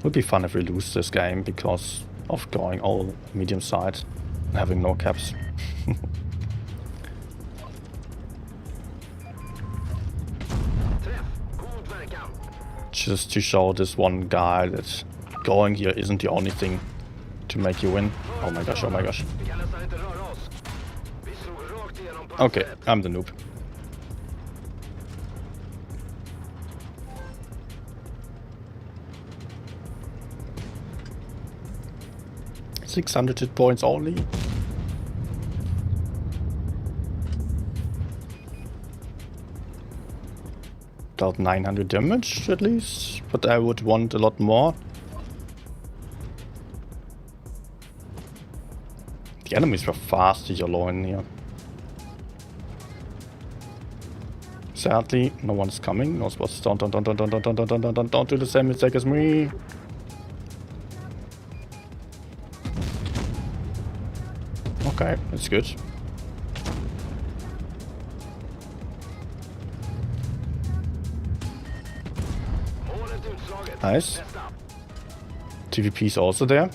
Speaker 1: Would be fun if we lose this game because of going all medium side and having no caps. Just to show this one guy that going here isn't the only thing to make you win. Oh my gosh, oh my gosh. Okay, I'm the noob. $600 hit points only. About 900 damage at least, but I would want a lot more. The enemies were fast YOLO in here. Sadly, no one's coming. No spots. Don't do the same mistake as me. Okay, that's good. Nice. TVP is also there.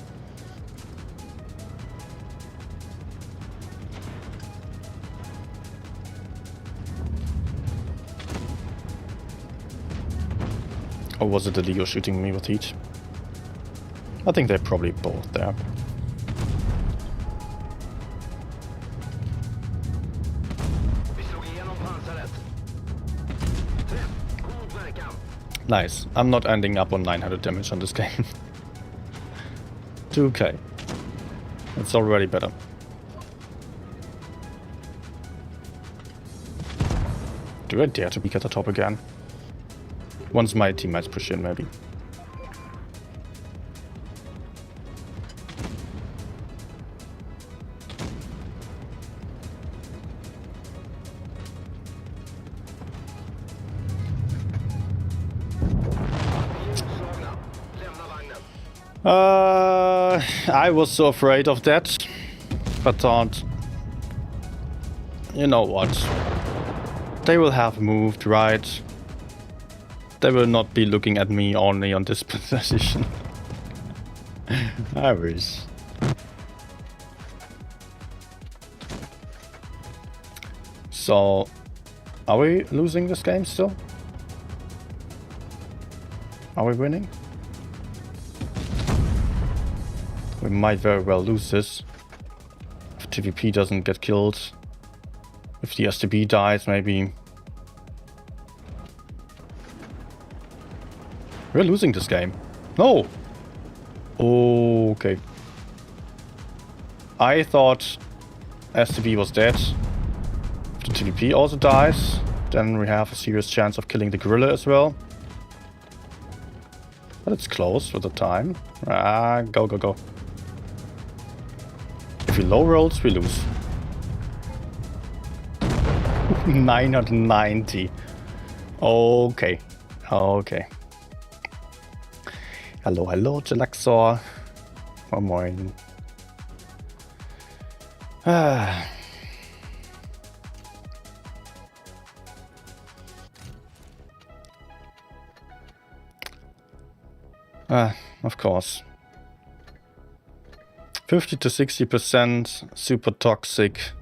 Speaker 1: Or was it the Leo shooting me with heat? I think they're probably both there. Nice. I'm not ending up on 900 damage on this game. 2k. It's already better. Do I dare to peek at the top again? Once my teammates push in, maybe. I was so afraid of that, but thought, you know what? They will have moved, right? They will not be looking at me only on this position. I wish. So, are we losing this game still? Are we winning? We might very well lose this. If TVP doesn't get killed. If the STB dies, maybe. We're losing this game. No! Okay. I thought STB was dead. If the TVP also dies, then we have a serious chance of killing the gorilla as well. But it's close with the time. Ah, go, go, go. If he low rolls, we lose. 990. Okay. Okay. Hello, hello, Gelaxor. Oh, moin. Ah. Of course. 50 to 60% super toxic.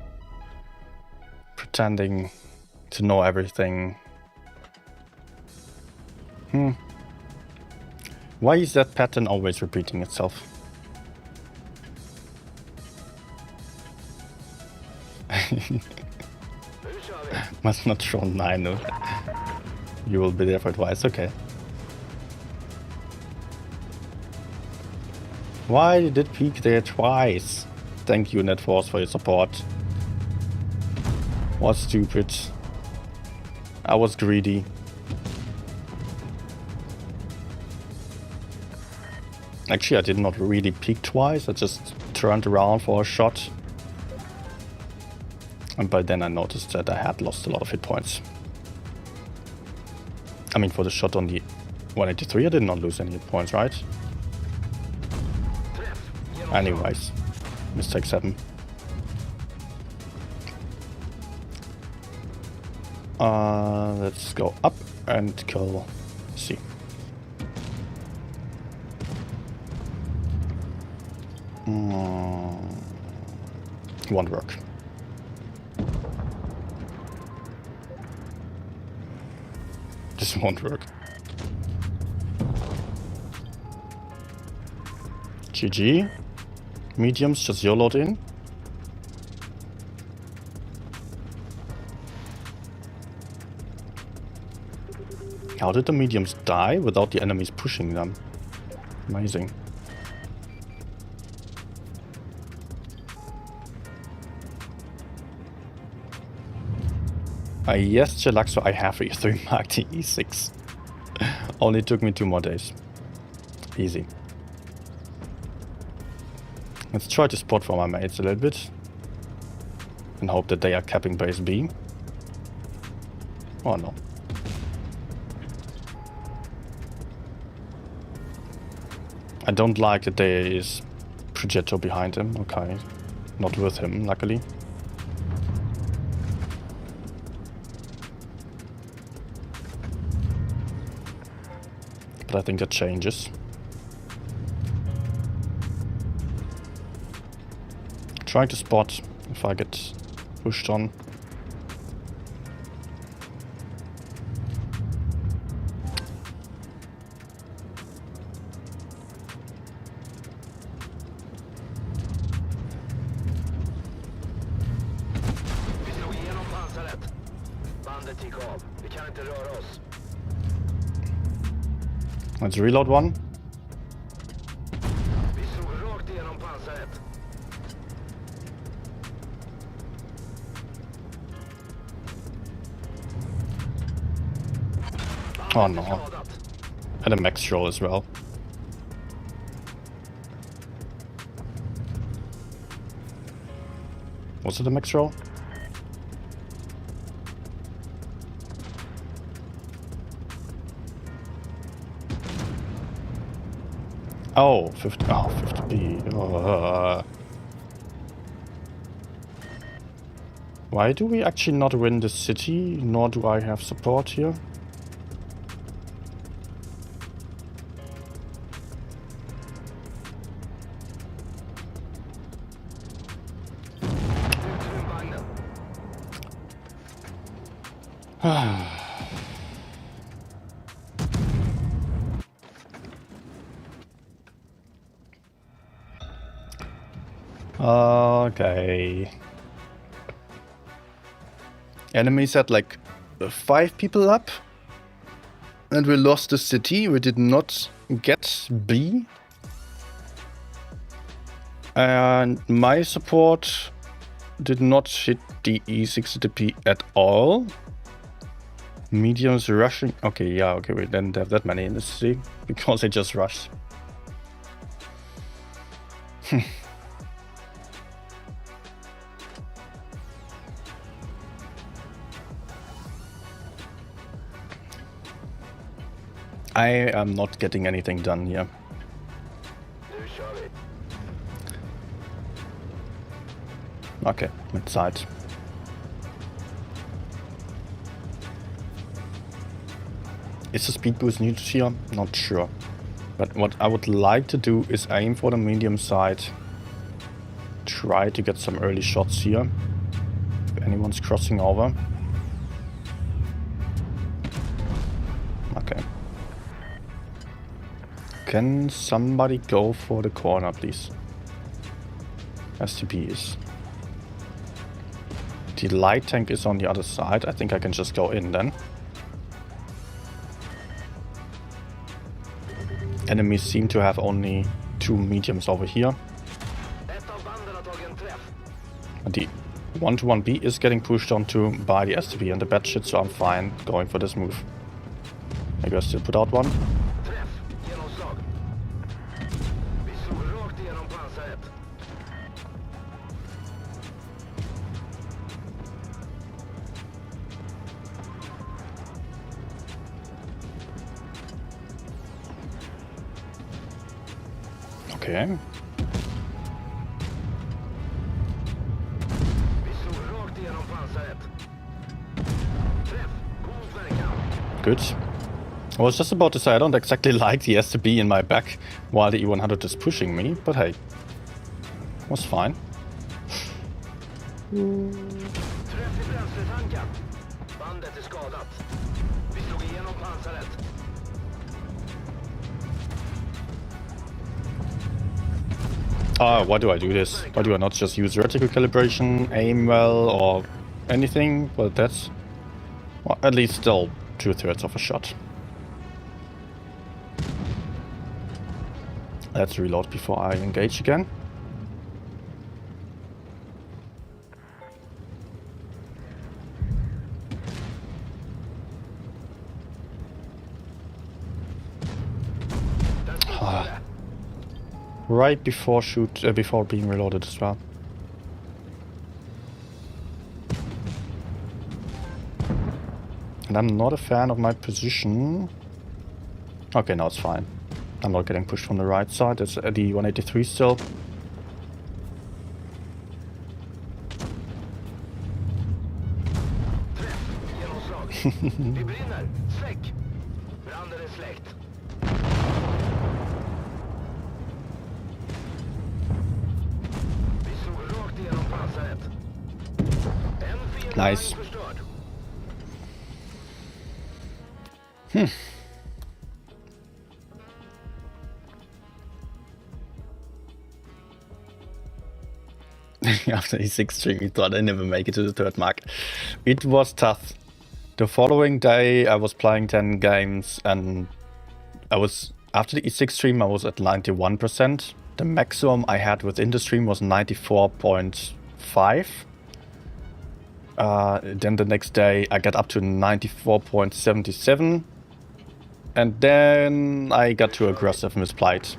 Speaker 1: Pretending to know everything. Why is that pattern always repeating itself? Must not show 9. No. You will be there for twice, okay. Why did it peek there twice? Thank you, NetForce, for your support. Was stupid. I was greedy. Actually, I did not really peek twice. I just turned around for a shot. And by then I noticed that I had lost a lot of hit points. I mean, for the shot on the 183, I did not lose any hit points, right? Anyways, mistake 7. Let's go up and kill C. Won't work. This won't work. GG. Mediums, just YOLO'd in. How did the mediums die without the enemies pushing them? Amazing. Yes, Gelaxo, I have E3 marked the E6. Only took me 2 more days. Easy. Let's try to spot for my mates a little bit. And hope that they are capping base B. Oh no. I don't like that there is Progetto behind him. Okay. Not with him, luckily. But I think that changes. Trying to spot if I get pushed on.
Speaker 2: Vi slog igenom pansaret. Bandet gick av. Vi kan inte röra oss.
Speaker 1: Let's reload one.
Speaker 2: Vi slog rakt igenom pansaret.
Speaker 1: Oh no.
Speaker 2: Skadat.
Speaker 1: And a max roll as well. Was it a max roll? Oh, 50. Oh, 50B. Why do we actually not win the city, nor do I have support here? Okay. Enemies had like 5 people up. And we lost the city. We did not get B. And my support did not hit the E60P at all. Mediums rushing. Okay, yeah, okay, we didn't have that many in the city because they just rushed. I am not getting anything done here.
Speaker 2: Nu kör vi.
Speaker 1: Okay, mid-side. Is the speed boost needed here? Not sure. But what I would like to do is aim for the medium side. Try to get some early shots here. If anyone's crossing over. Okay. Can somebody go for the corner, please? STP is. The light tank is on the other side. I think I can just go in then. Enemies seem to have only 2 mediums over here.
Speaker 2: Ett av banden har tagit en träff.
Speaker 1: And the 1-to-1B is getting pushed onto by the STP and the bad shit, so I'm fine going for this move. Maybe I still put out one.
Speaker 2: Träff. Genomslag. Vi slog rakt igenom pansaret.
Speaker 1: Okay. good. I was just about to say I don't exactly like the STB in my back while the E100 is pushing me, but hey, was fine.
Speaker 2: Träff i bränsletanken. Bandet är skadat. Vi slog igenom pansaret.
Speaker 1: Why do I do this? Why do I not just use reticle calibration, aim well, or anything? Well, that's well, at least still 2/3 of a shot. Let's reload before I engage again. Right before before being reloaded as well. And I'm not a fan of my position. Okay, now it's fine. I'm not getting pushed from the right side. It's at the 183 still.
Speaker 2: Genomslag. Vi brinner. Släck. Branden är släckt. Vi slog rakt igenom pansaret. En fiende
Speaker 1: Nice.
Speaker 2: förstörd.
Speaker 1: After E6 stream, he thought I never make it to the third mark. It was tough. The following day, I was playing 10 games, and after the E6 stream, I was at 91%. The maximum I had within the stream was 94.5. Then the next day, I got up to 94.77. And then I got too aggressive, misplayed.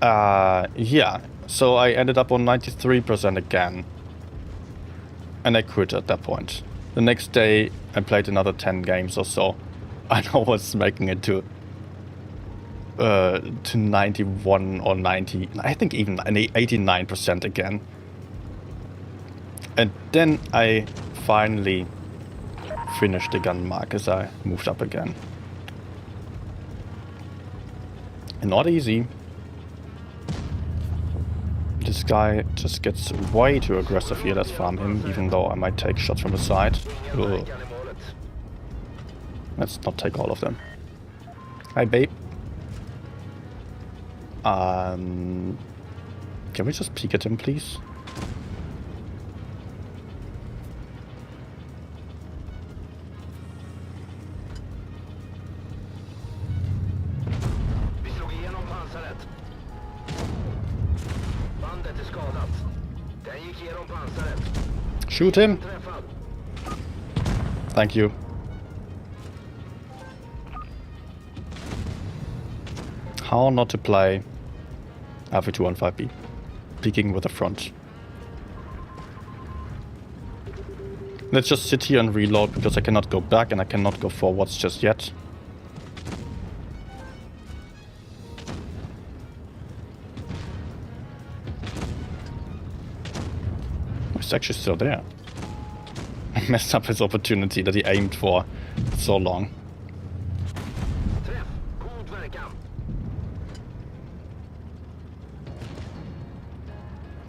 Speaker 1: Yeah, so I ended up on 93% again. And I quit at that point. The next day, I played another 10 games or so. And I was making it to 91 or 90, I think even 89% again. And then I finally finished the gun mark as I moved up again. Not easy. This guy just gets way too aggressive here. Let's farm him, even though I might take shots from the side. Ugh. Let's not take all of them. Hi, babe. Can we just peek at him, please?
Speaker 2: Vi slog igenom pansaret. Bandet är skadat. Den gick igenom pansaret.
Speaker 1: Shoot him!
Speaker 2: Träffad.
Speaker 1: Thank you. How not to play RV215B. Peeking with the front. Let's just sit here and reload because I cannot go back and I cannot go forwards just yet. He's actually still there. I messed up his opportunity that he aimed for so long.
Speaker 2: Träff. God verkan.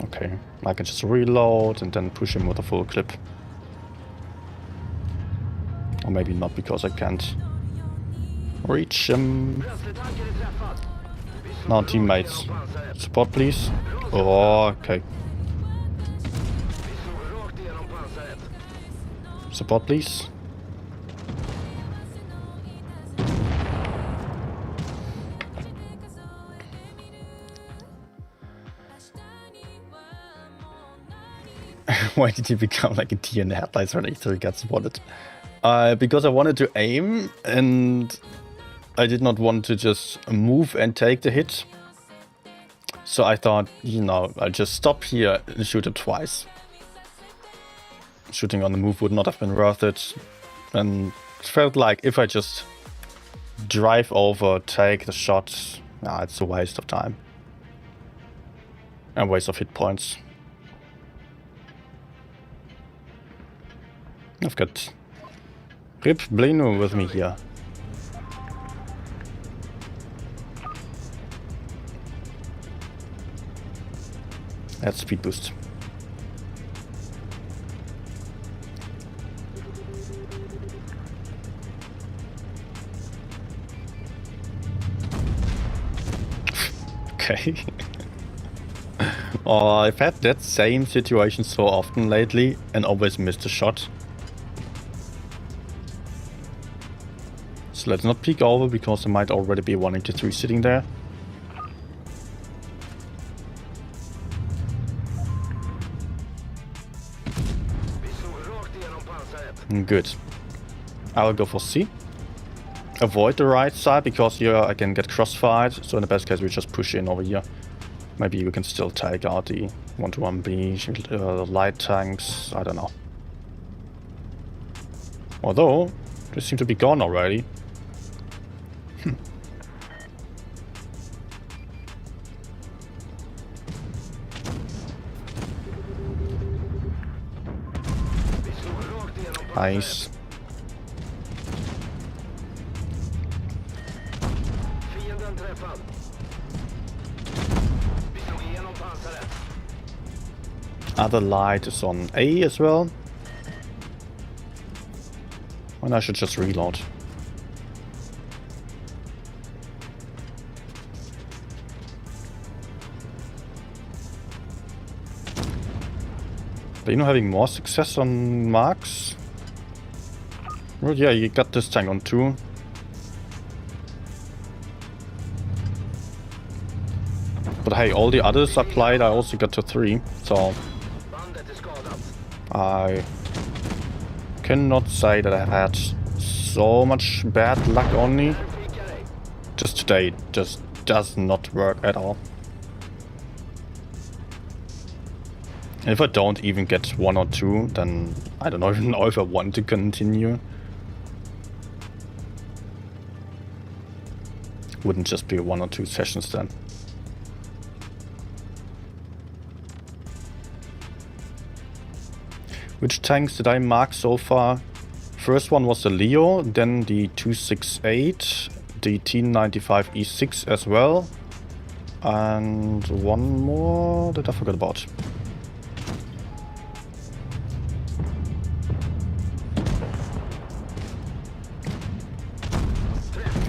Speaker 1: Okay, I can just reload and then push him with a full clip. Or maybe not because I can't reach him.
Speaker 2: Bränsletanken är träffad. Vi slog
Speaker 1: Now
Speaker 2: rakt
Speaker 1: teammates,
Speaker 2: igenom pansaret.
Speaker 1: support please. Oh, okay.
Speaker 2: Vi slog rakt igenom pansaret.
Speaker 1: Support please. Why did he become like a T in the headlights when he got spotted? Because I wanted to aim and I did not want to just move and take the hit. So I thought, you know, I'll just stop here and shoot it twice. Shooting on the move would not have been worth it. And it felt like if I just drive over, take the shot, it's a waste of time. And waste of hit points. I've got Rip Bleno with me here. That's speed boost. Okay. Oh, I've had that same situation so often lately and always missed a shot. So let's not peek over because there might already be 183 sitting there.
Speaker 2: Vi såg rakt igenom pansaret.
Speaker 1: Good. I'll go for C. Avoid the right side because here I can get crossfired. So in the best case we just push in over here. Maybe we can still take out the 121B, light tanks, I don't know. Although, they seem to be gone already.
Speaker 2: Vi såg rakt igenom pansaret.
Speaker 1: Nice.
Speaker 2: Fienden träffad. Vi slog igenom pansaret.
Speaker 1: Other light is on A as well. And I should just reload. But you know, having more success on marks? Well, yeah, you got this tank on 2. But hey, all the others I played, I also got to 3. So
Speaker 2: Bandet är skadat.
Speaker 1: I cannot say that I've had so much bad luck on me.
Speaker 2: Prickar dig.
Speaker 1: Just today just does not work at all. And if I don't even get 1 or 2, then I don't even know if I want to continue. Wouldn't just be 1 or 2 sessions then. Which tanks did I mark so far? First one was the Leo, then the 268, the T95 E6 as well. And one more that I forgot about.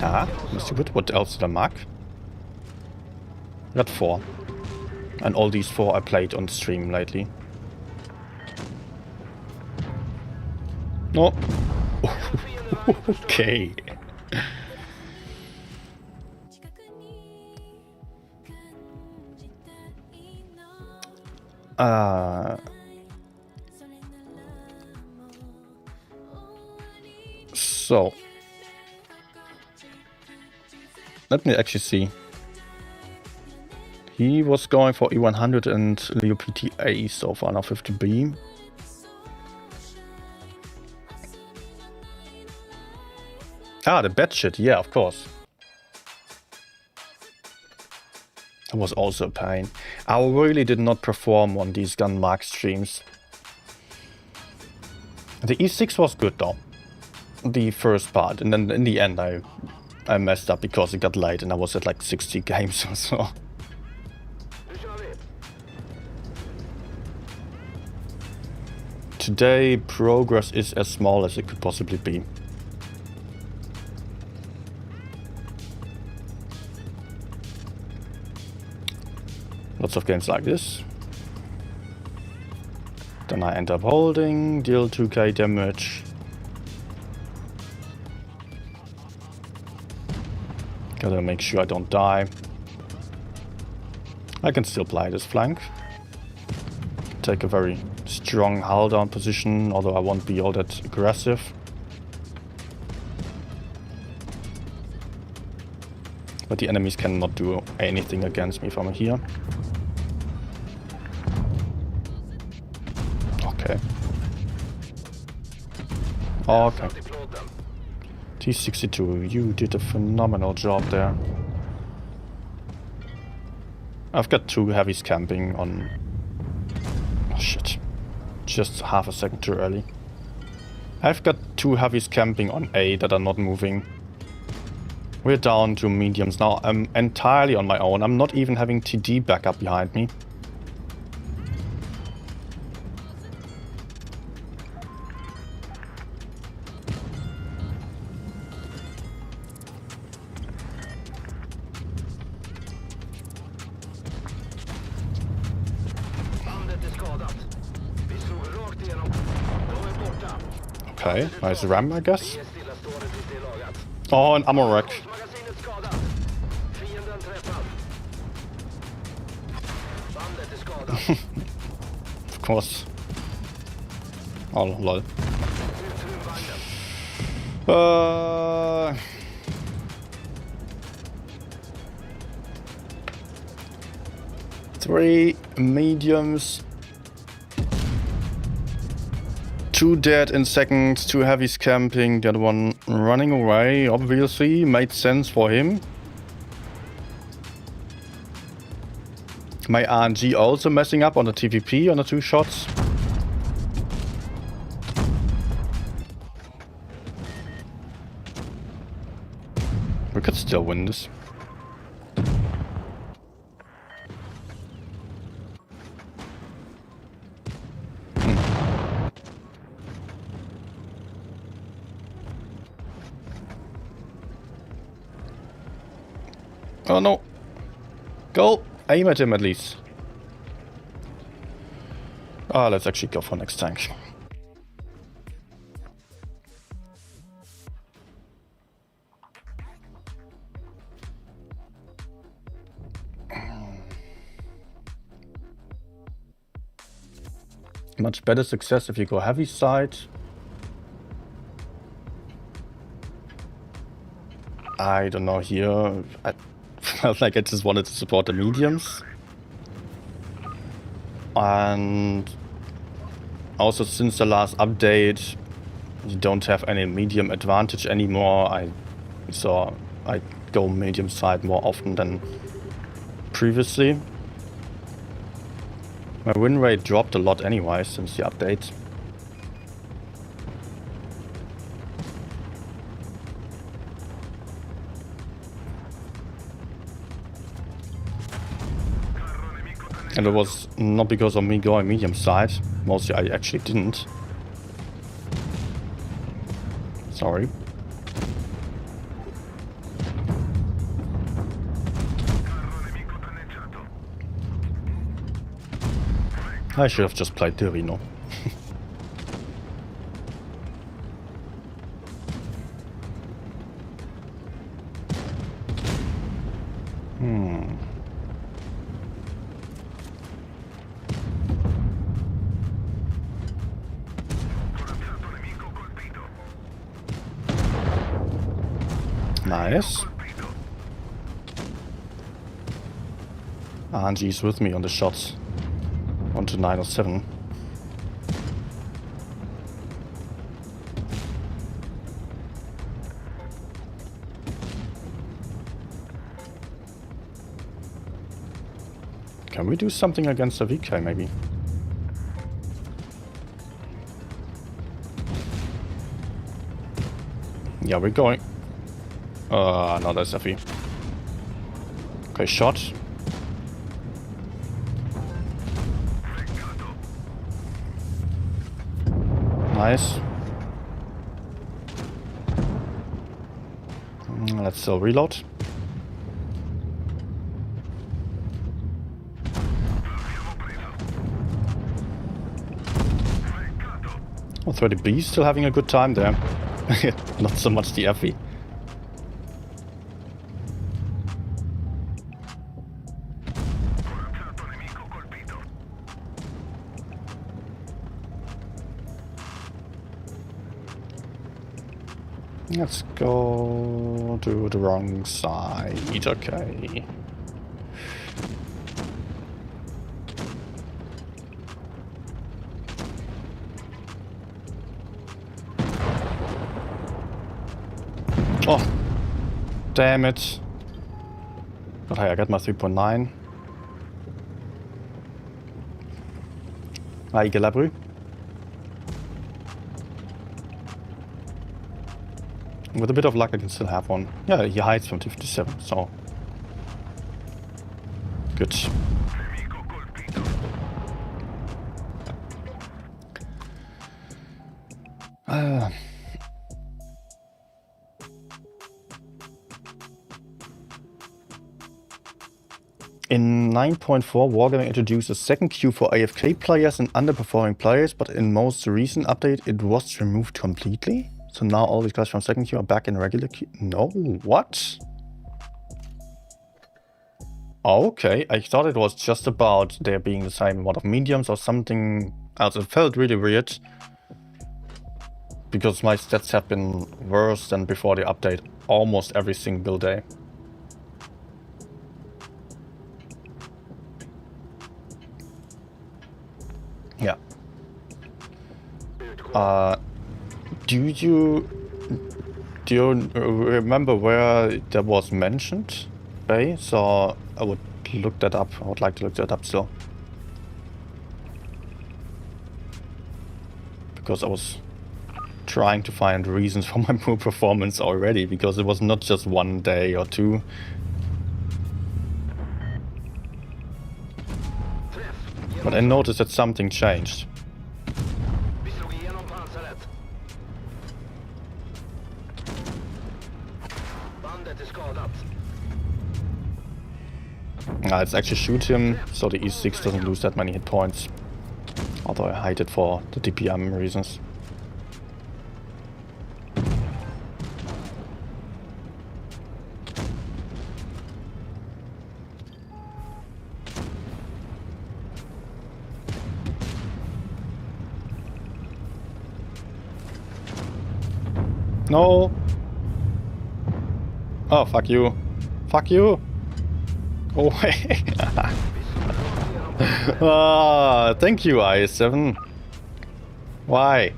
Speaker 1: Ah, Mr. Good. What else did I mark? Got 4. And all these 4 I played on stream lately. No. Okay. So let me actually see. He was going for E100 and Leo PTA so far, now 50B. Ah, the bad shit, yeah, of course. That was also a pain. I really did not perform on these Gun Mark streams. The E6 was good though. The first part, and then in the end I messed up because it got late and I was at like 60 games or so.
Speaker 2: Nu kör vi.
Speaker 1: Today progress is as small as it could possibly be. Lots of games like this. Then I end up holding, deal 2k damage. Gotta make sure I don't die. I can still play this flank. Take a very strong hull down position, although I won't be all that aggressive. But the enemies cannot do anything against me from here. Okay. Okay.
Speaker 2: Satt i plåten.
Speaker 1: T62, you did a phenomenal job there. I've got 2 heavies camping on... Oh shit. Just half a second too early. I've got 2 heavies camping on A that are not moving. We're down to mediums now. I'm entirely on my own. I'm not even having TD backup behind me.
Speaker 2: Bandet är skadat. Vi slog rakt igenom. De är borta.
Speaker 1: Okay, nice ram, I guess.
Speaker 2: Vi är stillastående tills det är lagat.
Speaker 1: Oh, an ammo rack.
Speaker 2: Magasinet skadat. Fienden träffad. Bandet är skadat.
Speaker 1: Of course. Oh, lol.
Speaker 2: Utrym vagnen.
Speaker 1: 3 mediums. 2 dead in seconds, 2 heavies camping, the other one running away, obviously, made sense for him. My RNG also messing up on the TVP on the 2 shots. We could still win this. Oh no. Go! Aim at him at least. Ah, let's actually go for next tank. Much better success if you go heavy side. I don't know here. I felt like I just wanted to support the mediums. And also since the last update, you don't have any medium advantage anymore. So I go medium side more often than previously. My win rate dropped a lot anyway since the update. And it was not because of me going medium side. Mostly I actually didn't. Sorry. I should have just played the Rhino. Nice. RNG's with me on the shots. 1 to 9 or 7. Can we do something against the VK maybe? Yeah, we're going. No, that's FE. Okay, shot. Nice. Let's still reload. Oh, 30B still having a good time there. Not so much the FE. Let's go to the wrong side. Okay. Oh, damn it. But hey, I got my 3.9. Hi, Galabru. With a bit of luck, I can still have one. Yeah, he hides from 57, so... Good. In 9.4, Wargaming introduced a second queue for AFK players and underperforming players, but in most recent update, it was removed completely. So now all these guys from second queue are back in regular queue. No, what? Okay, I thought it was just about there being the same amount of mediums or something else. It felt really weird. Because my stats have been worse than before the update almost every single day. Yeah. Do you remember where that was mentioned? Okay, so I would look that up. I would like to look that up still. Because I was trying to find reasons for my poor performance already, because it was not just one day or two. But I noticed that something changed.
Speaker 2: Vi slog igenom pansaret. Bandet är skadat.
Speaker 1: Let's actually shoot him, so the E6 doesn't lose that many hit points. Although I hide it for the DPM reasons. No! Oh, fuck you. Fuck you! Go away! Ah, thank you, I7. Why?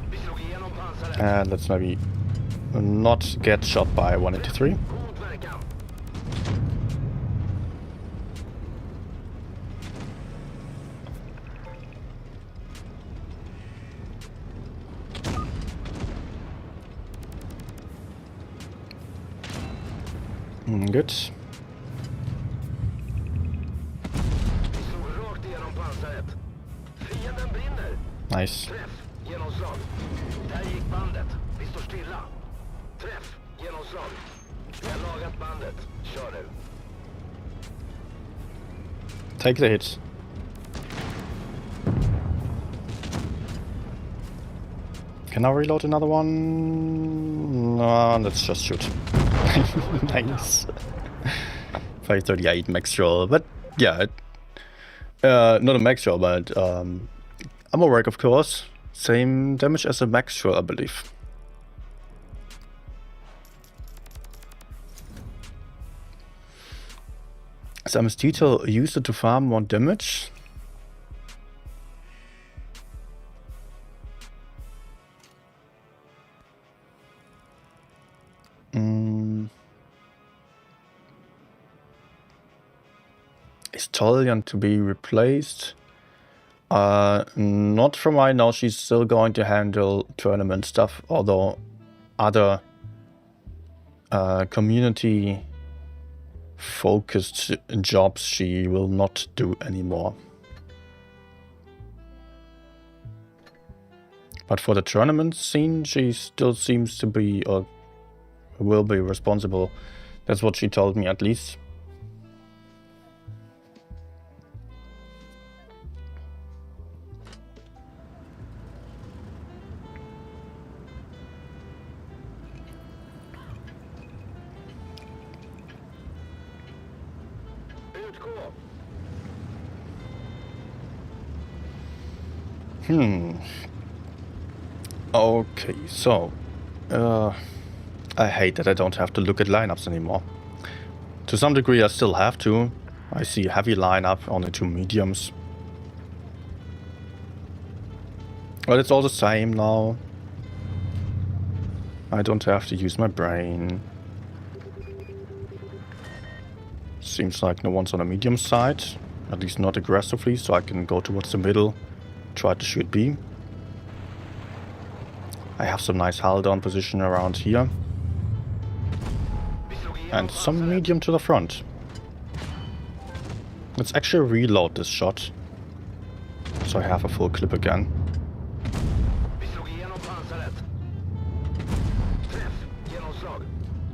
Speaker 2: Vi slog igenom pansaret.
Speaker 1: And let's maybe not get shot by 183.
Speaker 2: God verkan.
Speaker 1: Good.
Speaker 2: Vi slog rakt igenom pansaret. Fienden brinner.
Speaker 1: Nice.
Speaker 2: Träff. Genomslag. Där gick bandet. Vi står stilla. Träff. Genomslag. Vi har lagat bandet. Kör nu.
Speaker 1: Take the hit. Can I reload another one? No, let's just shoot. Nice. 538 max roll, but yeah, not a max roll, but ammo work, of course. Same damage as a max roll, I believe. Some detail used it to farm more damage. Is Tolian to be replaced? Not from right now. She's still going to handle tournament stuff, although other community focused jobs she will not do anymore. But for the tournament scene, she still seems to be, or will be, responsible. That's what she told me, at least. Okay, so I hate that I don't have to look at lineups anymore. To some degree I still have to. I see a heavy lineup, only 2 mediums. But it's all the same now. I don't have to use my brain. Seems like no one's on the medium side. At least not aggressively, so I can go towards the middle, try to shoot B. I have some nice hull down position around here. And some medium to the front. Let's actually reload this shot. So I have a full clip again.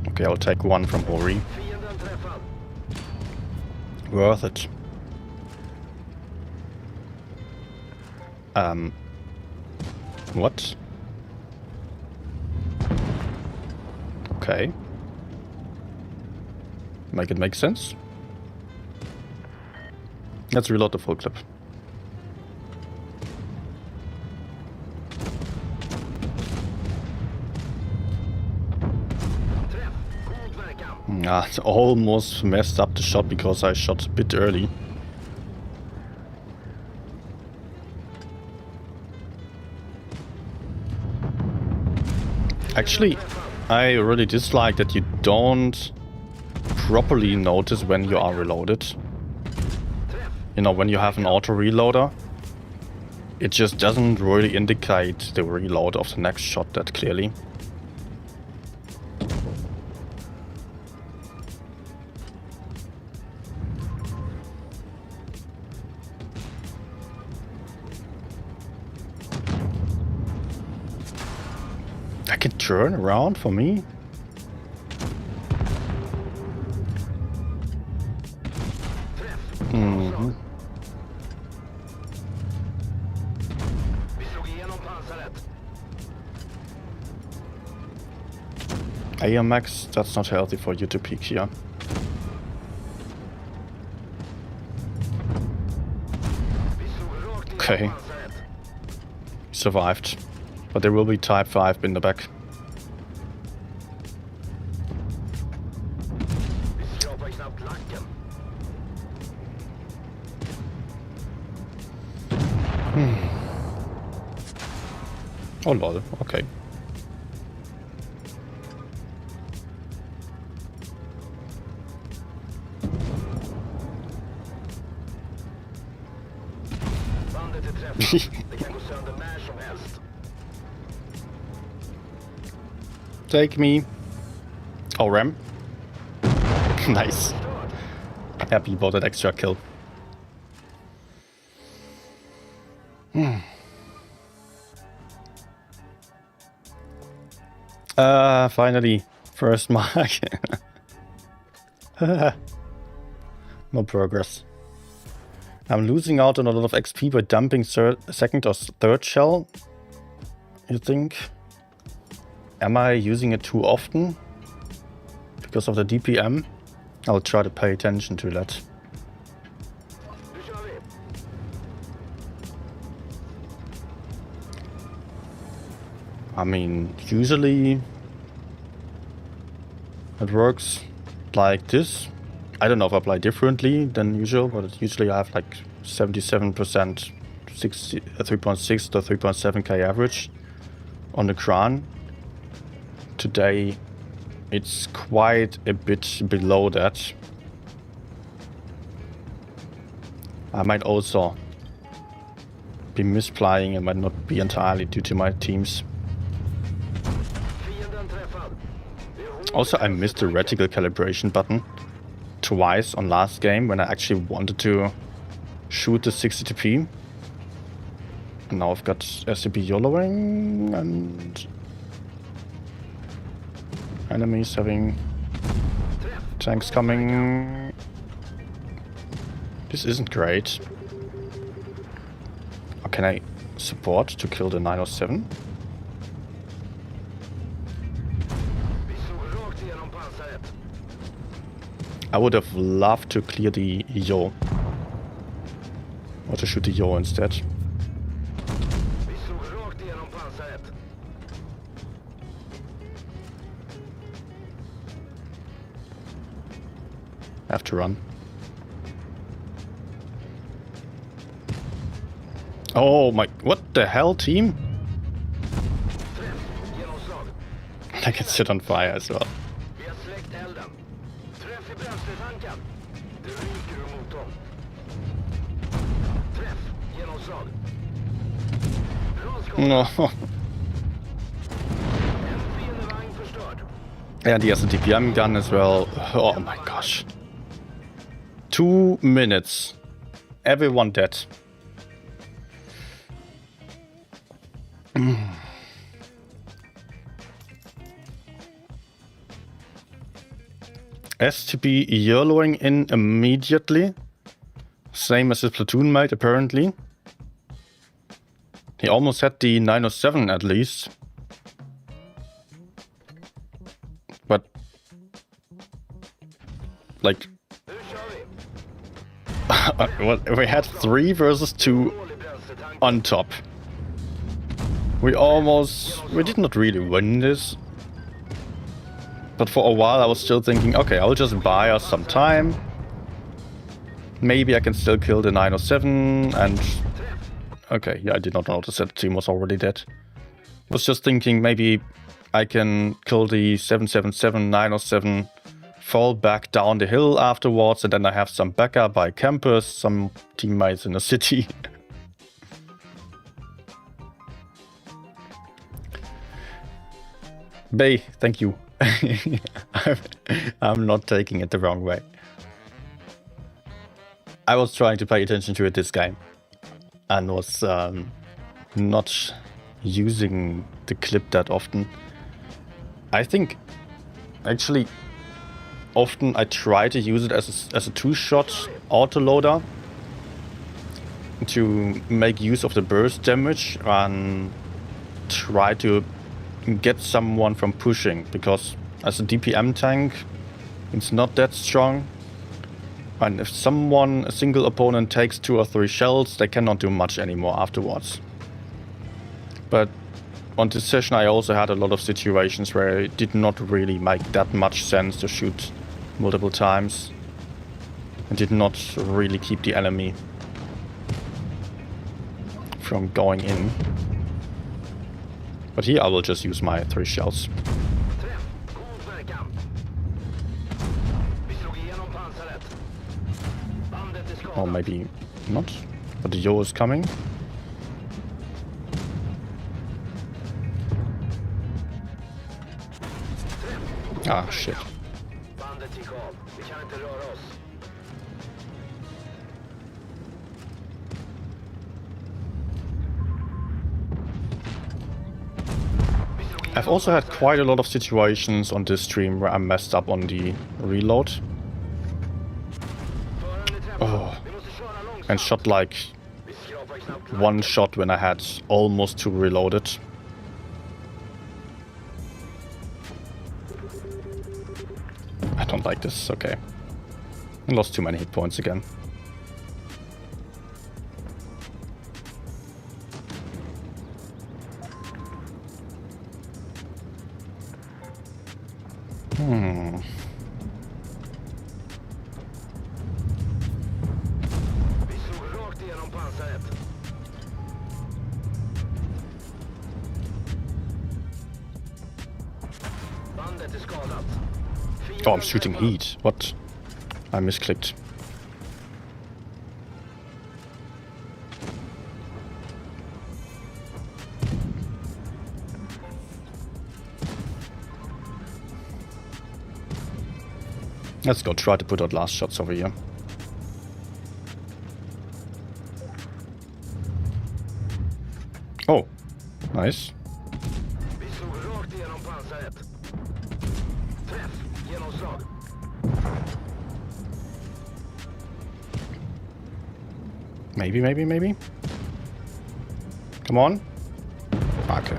Speaker 1: Okay, I'll take one from Ori. Worth it. What? Okay. Make it make sense. Let's reload the full clip. Ah, it almost messed up the shot because I shot a bit early. Actually, I really dislike that you don't properly notice when you are reloaded. You know, when you have an auto reloader, it just doesn't really indicate the reload of the next shot that clearly. I can turn around for me? Mm-hmm. AMX, that's not healthy for you to peek here. Okay. Survived. But there will be Type 5 in the back. Oh lol, okay. Take me. Oh, Ram. Nice. Happy about that extra kill. Finally. First mark. No progress. I'm losing out on a lot of XP by dumping second or third shell. You think? Am I using it too often? Because of the DPM? I'll try to pay attention to that. I mean, usually it works like this. I don't know if I play differently than usual, but usually I have like 77%, 3.6 to 3.7k average on the Kran. Today it's quite a bit below that. I might also be misplaying and might not be entirely due to my teams. Also, I missed the reticle calibration button twice on last game when I actually wanted to shoot the 60TP. And now I've got SCP YOLOing and enemies having tanks coming. This isn't great. Or can I support to kill the 907? I would have loved to clear the Yo. Or to shoot the Yo instead. I have to run. Oh my, what the hell, team? I can sit on fire as well.
Speaker 2: Genomslag. Bra skott.
Speaker 1: No.
Speaker 2: En fiendevagn förstörd.
Speaker 1: And he has a DPM gun as well. Oh my gosh. 2 minutes. Everyone dead. STB YOLOing in immediately. Same as his platoon mate, apparently. He almost had the 907 at least. But... like...
Speaker 2: Nu kör vi.
Speaker 1: Well, we had 3 versus 2 on top. We did not really win this. But for a while I was still thinking, okay, I'll just buy us some time. Maybe I can still kill the 907 and... Okay, yeah, I did not notice that the team was already dead. Was just thinking maybe I can kill the 777, 907, fall back down the hill afterwards, and then I have some backup by campers, some teammates in the city. Bay, thank you. I'm not taking it the wrong way. I was trying to pay attention to it this game and was not using the clip that often. I think actually often I try to use it as a 2-shot autoloader to make use of the burst damage and try to get someone from pushing, because as a DPM tank it's not that strong, and if a single opponent takes 2 or 3 shells, they cannot do much anymore afterwards. But on this session I also had a lot of situations where it did not really make that much sense to shoot multiple times and did not really keep the enemy from going in. But here I will just use my 3 shells.
Speaker 2: Träff. God verkan. Vi slog igenom pansaret. Bandet är skadat.
Speaker 1: Or maybe not. But the Yo is coming. Ah, shit.
Speaker 2: Bandet gick av. Vi kan inte röra oss.
Speaker 1: I've also had quite a lot of situations on this stream where I messed up on the reload. Oh. And shot like
Speaker 2: Vi skrapar knappt.
Speaker 1: 1 shot when I had almost 2 reloaded. I don't like this, okay. I lost too many hit points again.
Speaker 2: Vi slog rakt igenom pansaret. Bandet är skadat.
Speaker 1: Oh, I'm shooting heat. What? I misclicked. Let's go try to put out last shots over here. Oh, nice.
Speaker 2: Vi slog rakt igenom pansaret. Träff. Genomslag.
Speaker 1: Maybe. Come on. Okay.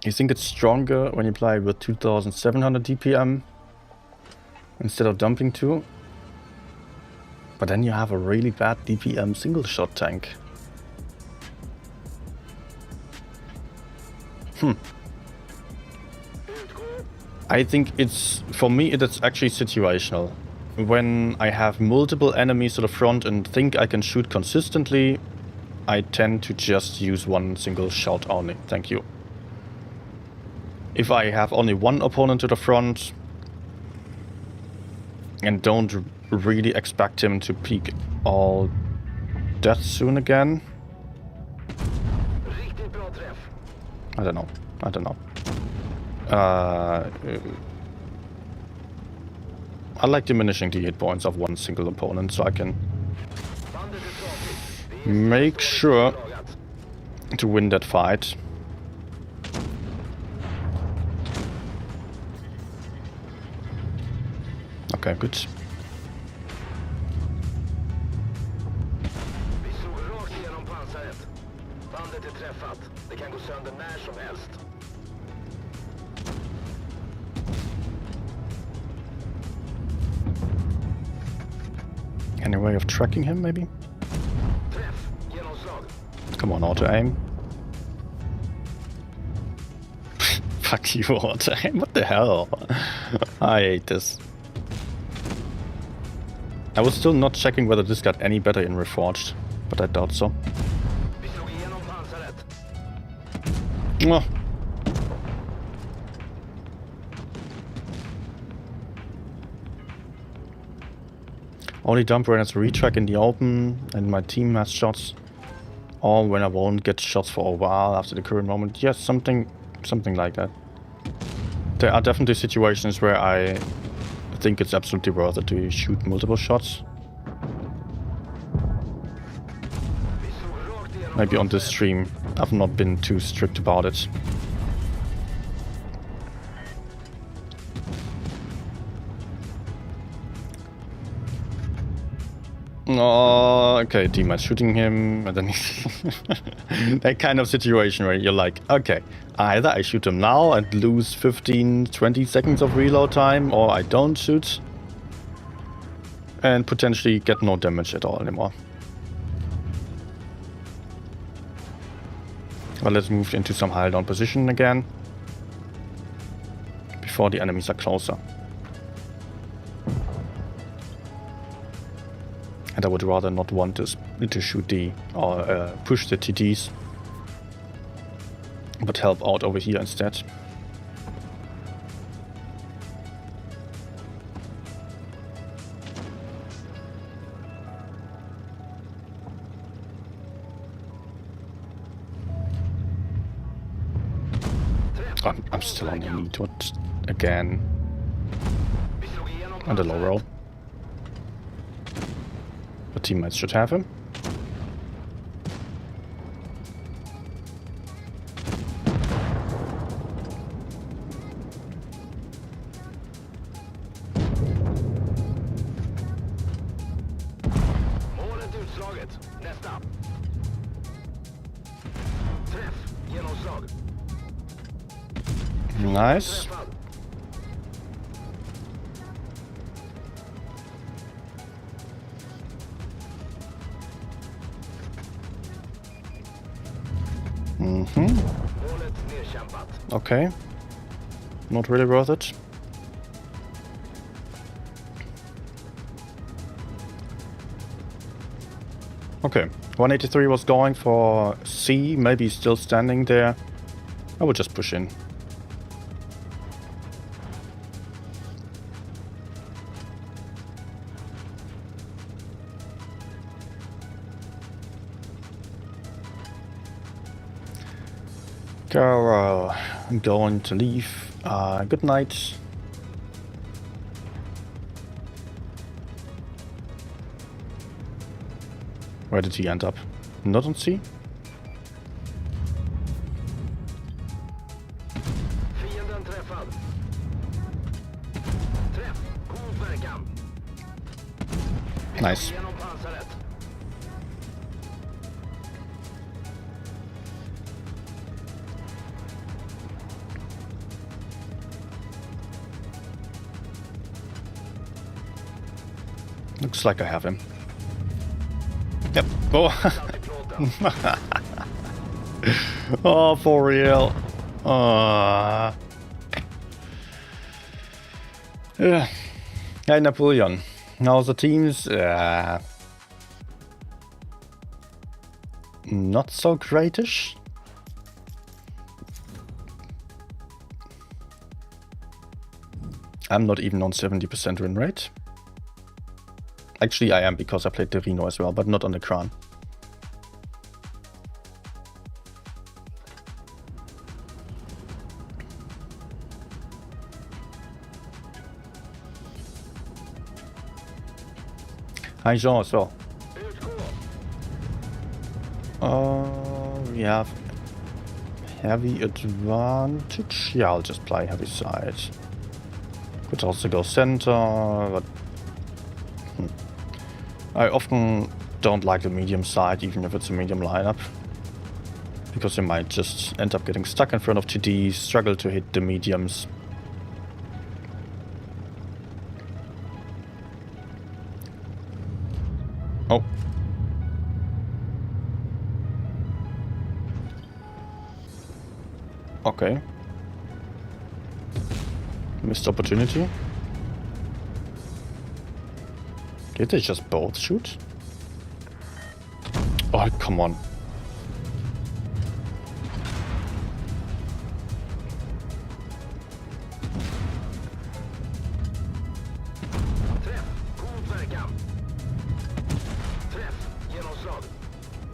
Speaker 1: You think it's stronger when you play with 2700 DPM instead of dumping 2? But then you have a really bad DPM single shot tank. I think it's, for me, it's actually situational. When I have multiple enemies to the front and think I can shoot consistently, I tend to just use one single shot only. Thank you. If I have only one opponent to the front and don't really expect him to peek all that soon again.
Speaker 2: Riktigt bra träff.
Speaker 1: I don't know. I like diminishing the hit points of one single opponent so I can
Speaker 2: Bandet är trasigt. Vi är
Speaker 1: make sure
Speaker 2: slagat.
Speaker 1: to win that fight. Okay, good.
Speaker 2: Vi såg rakt igenom pansaret. Bandet är träffat. Det kan gå sönder när som helst.
Speaker 1: Any way of tracking him, maybe?
Speaker 2: Träff. Genomslag.
Speaker 1: Come on, auto-aim. Fuck you, auto-aim. What the hell? I hate this. I was still not checking whether this got any better in Reforged, but I doubt so.
Speaker 2: Vi slog igenom pansaret.
Speaker 1: Mwah. Only dump when it's retrack in the open and my team has shots, or when I won't get shots for a while after the current moment. Yes, something like that. There are definitely situations where I think it's absolutely worth it to shoot multiple shots.
Speaker 2: Vi såg rakt igenom
Speaker 1: Maybe on this
Speaker 2: pansaret.
Speaker 1: stream I've not been too strict about it. Oh, okay, teammate's shooting him, and then that kind of situation where you're like, okay, either I shoot him now and lose 15-20 seconds of reload time, or I don't shoot and potentially get no damage at all anymore. Well, let's move into some high down position again before the enemies are closer. And I would rather not want to shoot the or push the TTs, but help out over here instead. I'm still on the meat. What again?
Speaker 2: Vi slog igenom
Speaker 1: On the low roll. The teammates should have him.
Speaker 2: Målet utslaget. Nästa. Träff. Genomslag.
Speaker 1: Nice.
Speaker 2: Träffad. Målet nedkämpat.
Speaker 1: Okay. Not really worth it. Okay. 183 was going for C, maybe still standing there. I would just push in. Girl, I'm going to leave. Good night. Where did he end up? Not on C?
Speaker 2: Fienden träffad. Träff. God verkan.
Speaker 1: Nice.
Speaker 2: Genom pansaret.
Speaker 1: Looks like I have him. Yep. Oh,
Speaker 2: Satt i plåten.
Speaker 1: oh for real. Yeah. Hey, Napoleon. How's the teams? not so greatish. I'm not even on 70% win rate. Actually, I am because I played the Rhino as well, but not on the Kran. Hi Jean as well. We have heavy advantage. Yeah, I'll just play heavy side. Could also go center, but I often don't like the medium side, even if it's a medium lineup, because you might just end up getting stuck in front of TD, struggle to hit the mediums. Oh. Okay. Missed opportunity. Did they just both shoot? Oh, come on.
Speaker 2: Träff. God verkan. Träff. Genomslag.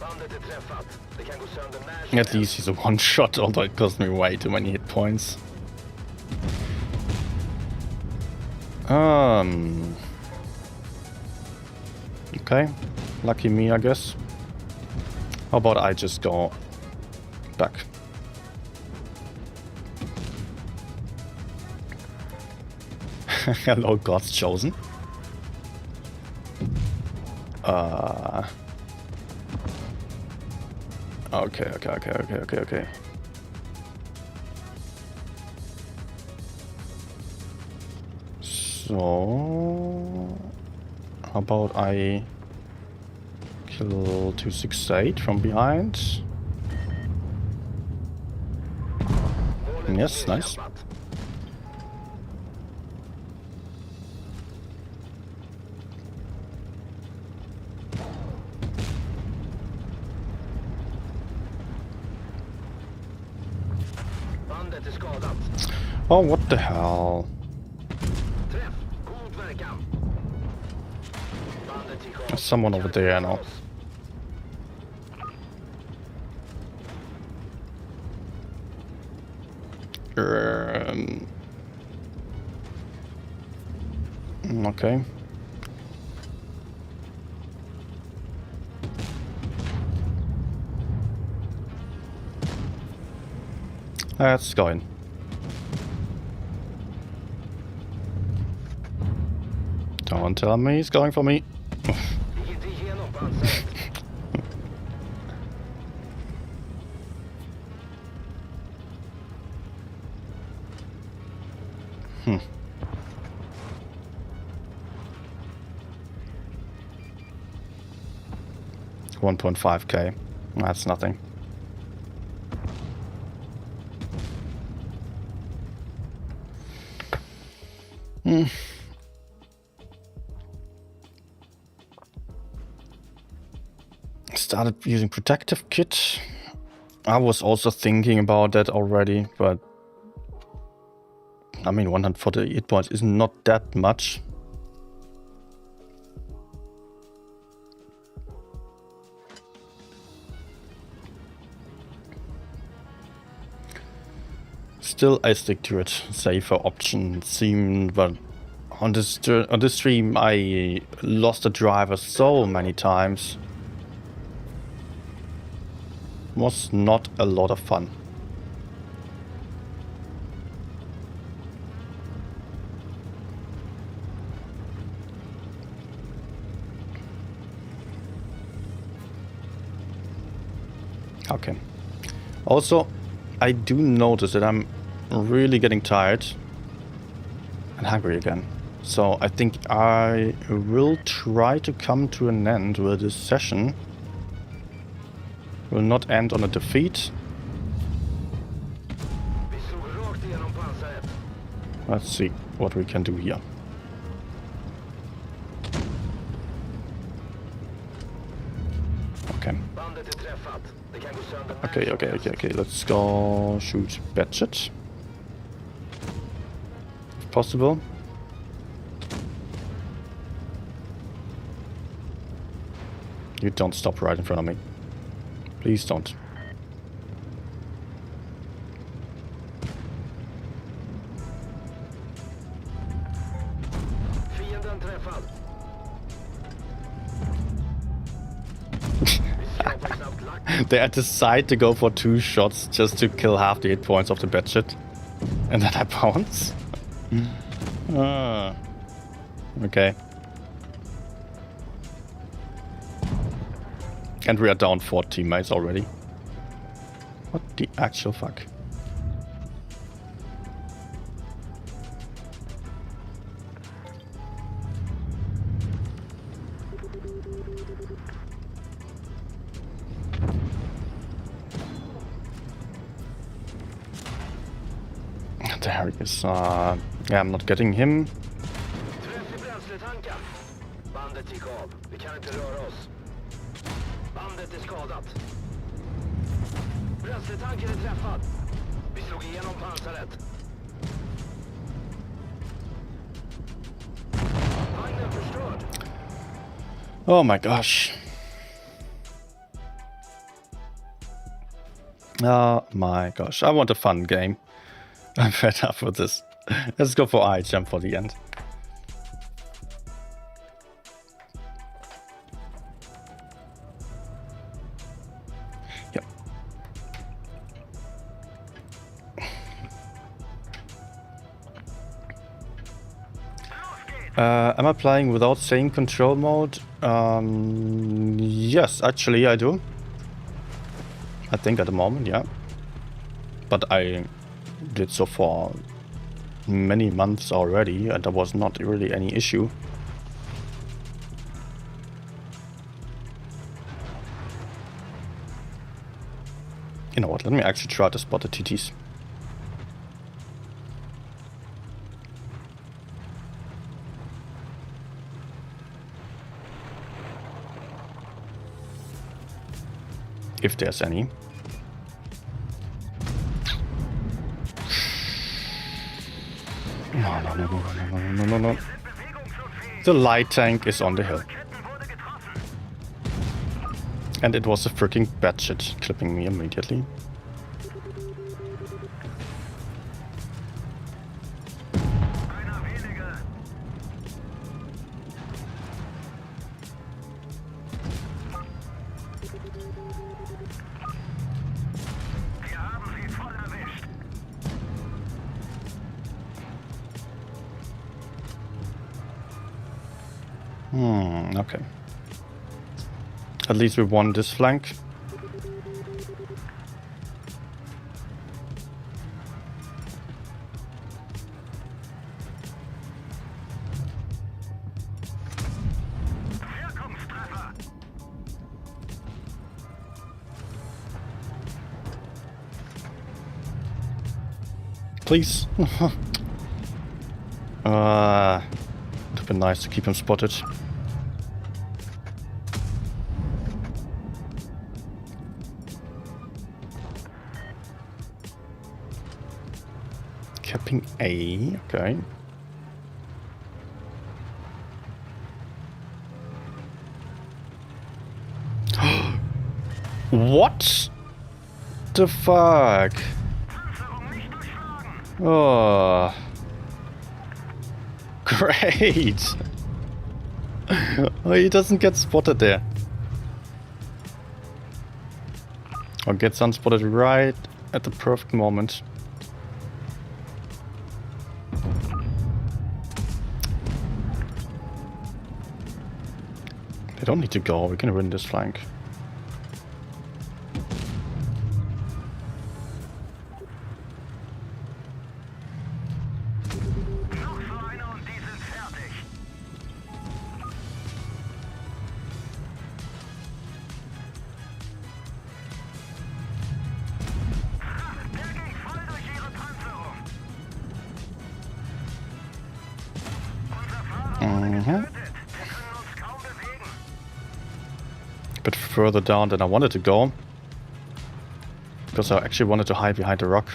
Speaker 2: Bandet är träffat. Det kan gå sönder när som
Speaker 1: At least he's a one shot, although it cost me way too many hit points. Okay, lucky me, I guess. How about I just go back? Hello, God's chosen. Okay. So, how about I kill 268 from behind? Yes, nice.
Speaker 2: Bandet är skadat.
Speaker 1: Oh, what the hell?
Speaker 2: Träff. God verkan. Bandet gick av.
Speaker 1: There's someone over there now. Okay. Let's go in. Don't tell me he's going for me.
Speaker 2: Gick inte igenom pansaret.
Speaker 1: 1.5k. That's nothing. Started using protective kit. I was also thinking about that already, but I mean 148 points is not that much. Still, I stick to it. Safer option seemed, but on this stream I lost the driver so many times. Was not a lot of fun. Okay. Also, I do notice that I'm really getting tired and hungry again. So I think I will try to come to an end with this session. Will not end on a defeat.
Speaker 2: Vi slog rakt igenom pansaret.
Speaker 1: Let's see what we can do here. Okay.
Speaker 2: Bandet är träffat.
Speaker 1: Okay. Let's go shoot Batchet. If possible. You don't stop right in front of me. Please don't.
Speaker 2: Fienden träffad.
Speaker 1: They decide to go for 2 shots just to kill half the hit points of the Batchet. And then I bounce. Okay. And we are down 4 teammates already. What the actual fuck? There he is. Yeah, I'm not getting him.
Speaker 2: Träff i bränsletanken. Bandet gick av. Vi kan inte röra oss. Bandet är skadat. Bränsletanken är träffad. Vi slog igenom pansaret. Vagnen förstörd.
Speaker 1: Oh my gosh. Oh my gosh. I want a fun game. I'm fed up with this. Let's go for iGem for the end. Yep. Am I playing without same control mode? Yes, actually I do. I think at the moment, yeah. But I did so for many months already, and there was not really any issue. You know what, let me actually try to spot the TTs. If there's any. No. The light tank is on the hill. And it was a freaking Batchet clipping me immediately. Okay. At least we won this flank. Please. Would have been nice to keep him spotted. Capping A, okay. What the fuck? Oh, great. Oh, he doesn't get spotted there. Or gets unspotted right at the perfect moment. They don't need to go, we can win this flank. A bit further down than I wanted to go. Because I actually wanted to hide behind the rock.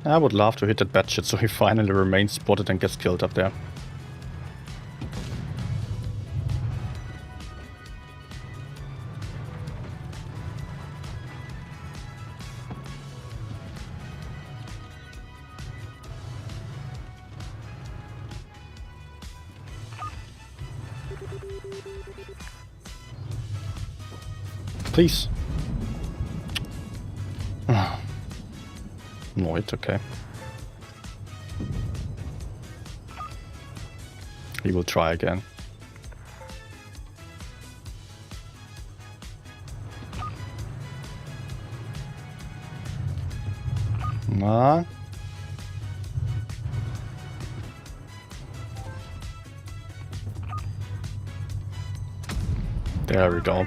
Speaker 1: I would love to hit that bad shit so he finally remains spotted and gets killed up there. Please. No, it's okay. He will try again. Nah. There we go.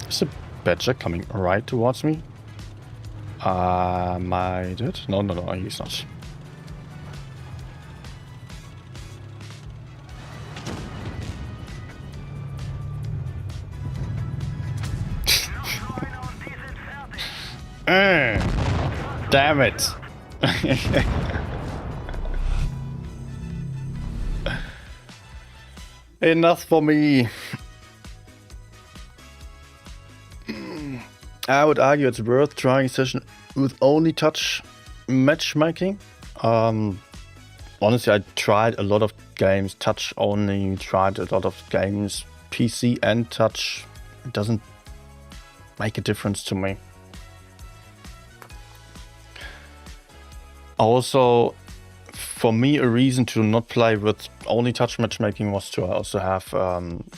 Speaker 1: Is a badger coming right towards me? Might it? No, he's not. Damn it! Enough for me. I would argue it's worth trying a session with only touch matchmaking. Honestly, I tried a lot of games touch only, tried a lot of games PC and touch. It doesn't make a difference to me. Also, for me, a reason to not play with only touch matchmaking was to also have,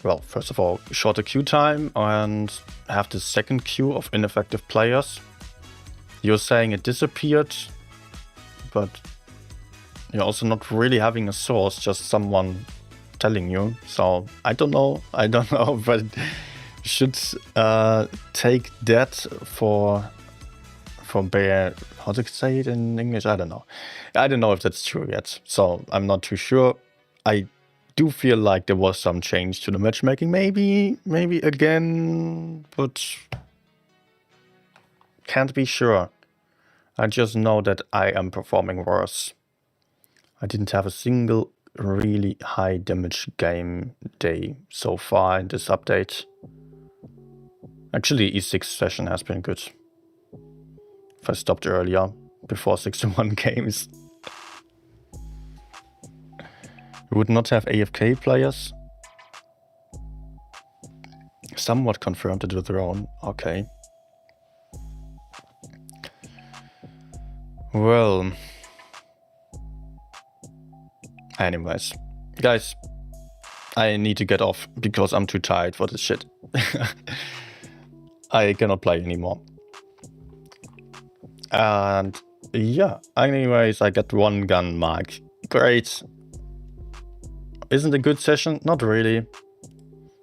Speaker 1: well, first of all, shorter queue time and have the second queue of ineffective players. You're saying it disappeared, but you're also not really having a source, just someone telling you. So I don't know, but you should take that for bear. How to say it in English? I don't know. I don't know if that's true yet, so I'm not too sure. I do feel like there was some change to the matchmaking, maybe again, but can't be sure. I just know that I am performing worse. I didn't have a single really high damage game day so far in this update. Actually, E6 session has been good. If I stopped earlier, before 61 games. We would not have AFK players. Somewhat confirmed it with their own. Okay. Well. Anyways. Guys, I need to get off because I'm too tired for this shit. I cannot play anymore. And yeah, anyways, I got 1 gun mark. Great. Isn't a good session? Not really.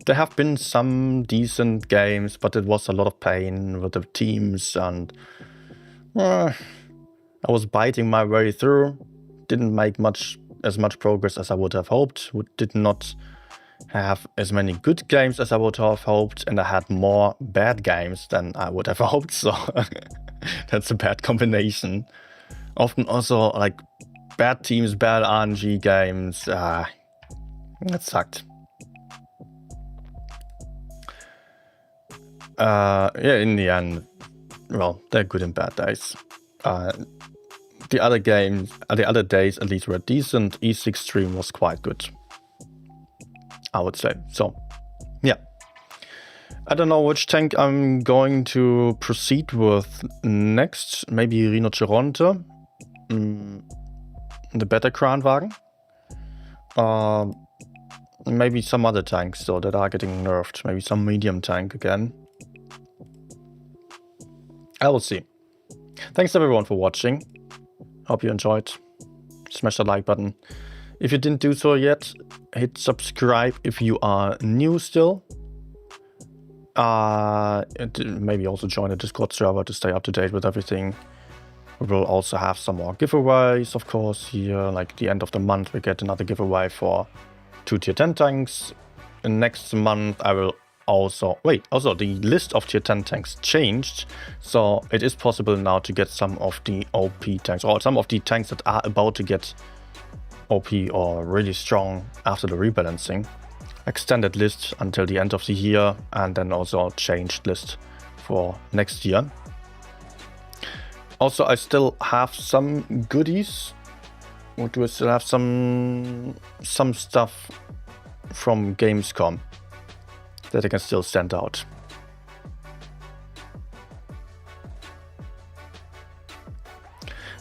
Speaker 1: There have been some decent games, but it was a lot of pain with the teams and I was biting my way through. Didn't make as much progress as I would have hoped. Did not have as many good games as I would have hoped, and I had more bad games than I would have hoped, so that's a bad combination. Often also like bad teams, bad RNG games. That sucked. Yeah, in the end, well, they're good and bad days. The other games, the other days at least were decent. E6 stream was quite good, I would say. So, yeah. I don't know which tank I'm going to proceed with next. Maybe Rhinoceronte. The better Kranvagn. Maybe some other tanks though that are getting nerfed. Maybe some medium tank again. I will see. Thanks everyone for watching. Hope you enjoyed. Smash the like button. If you didn't do so yet, hit subscribe if you are new still. Maybe also join the Discord server to stay up to date with everything. We will also have some more giveaways, of course, here. Like the end of the month, we get another giveaway for 2 tier 10 tanks. And next month, I will also... Wait, also the list of tier 10 tanks changed. So it is possible now to get some of the OP tanks, or some of the tanks that are about to get OP or really strong after the rebalancing. Extended list until the end of the year, and then also changed list for next year. Also, I still have some goodies. What do I still have? Some stuff from Gamescom that I can still send out.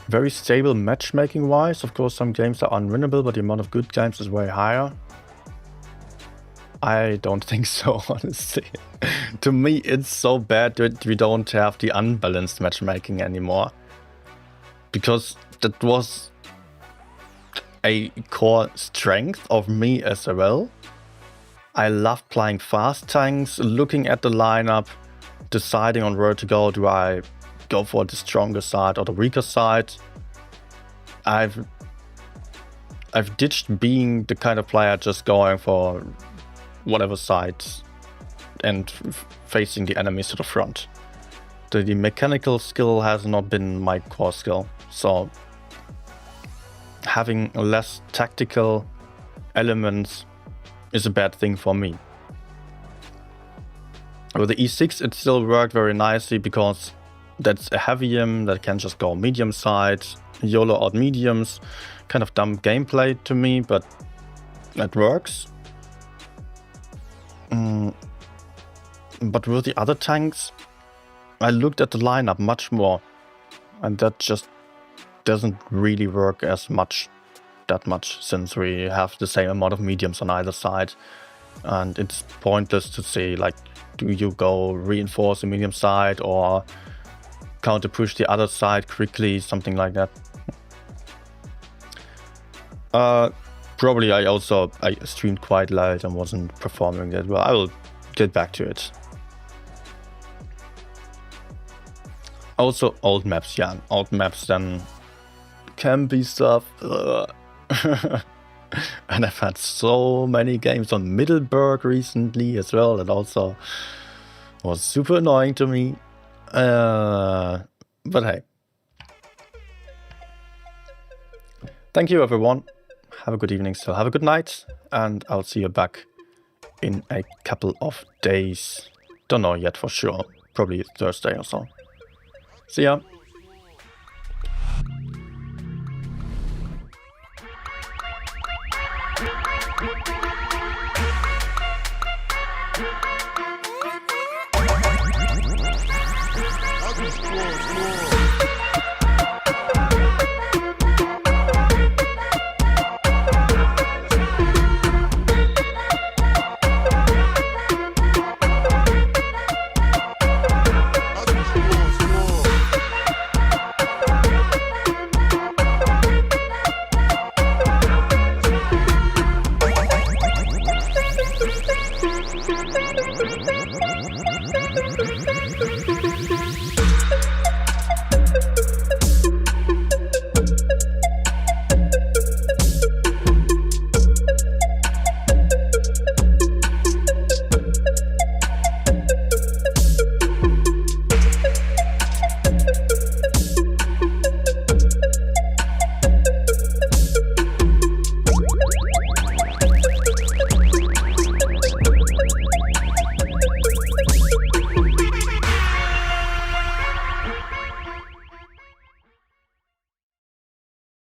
Speaker 1: Very stable matchmaking wise. Of course, some games are unwinnable, but the amount of good games is way higher. I don't think so, honestly. To me, it's so bad that we don't have the unbalanced matchmaking anymore. Because that was a core strength of me as well. I love playing fast tanks, looking at the lineup, deciding on where to go. Do I go for the stronger side or the weaker side? I've ditched being the kind of player just going for whatever side and facing the enemies to the front. The mechanical skill has not been my core skill, so having less tactical elements is a bad thing for me. With the E6 it still worked very nicely because that's a heavium that can just go medium side, YOLO out mediums. Kind of dumb gameplay to me, but it works. But with the other tanks, I looked at the lineup much more, and that just doesn't really work that much since we have the same amount of mediums on either side. And it's pointless to say, like, do you go reinforce the medium side or counter push the other side quickly, something like that. Probably I streamed quite late and wasn't performing that well. I will get back to it. Also old maps, yeah. Old maps then can be stuff. And I've had so many games on Middleburg recently as well. That also was super annoying to me. But hey. Thank you everyone. Have a good evening still. Have a good night. And I'll see you back in a couple of days. Don't know yet for sure. Probably Thursday or so. See ya.
Speaker 6: I'll destroy more.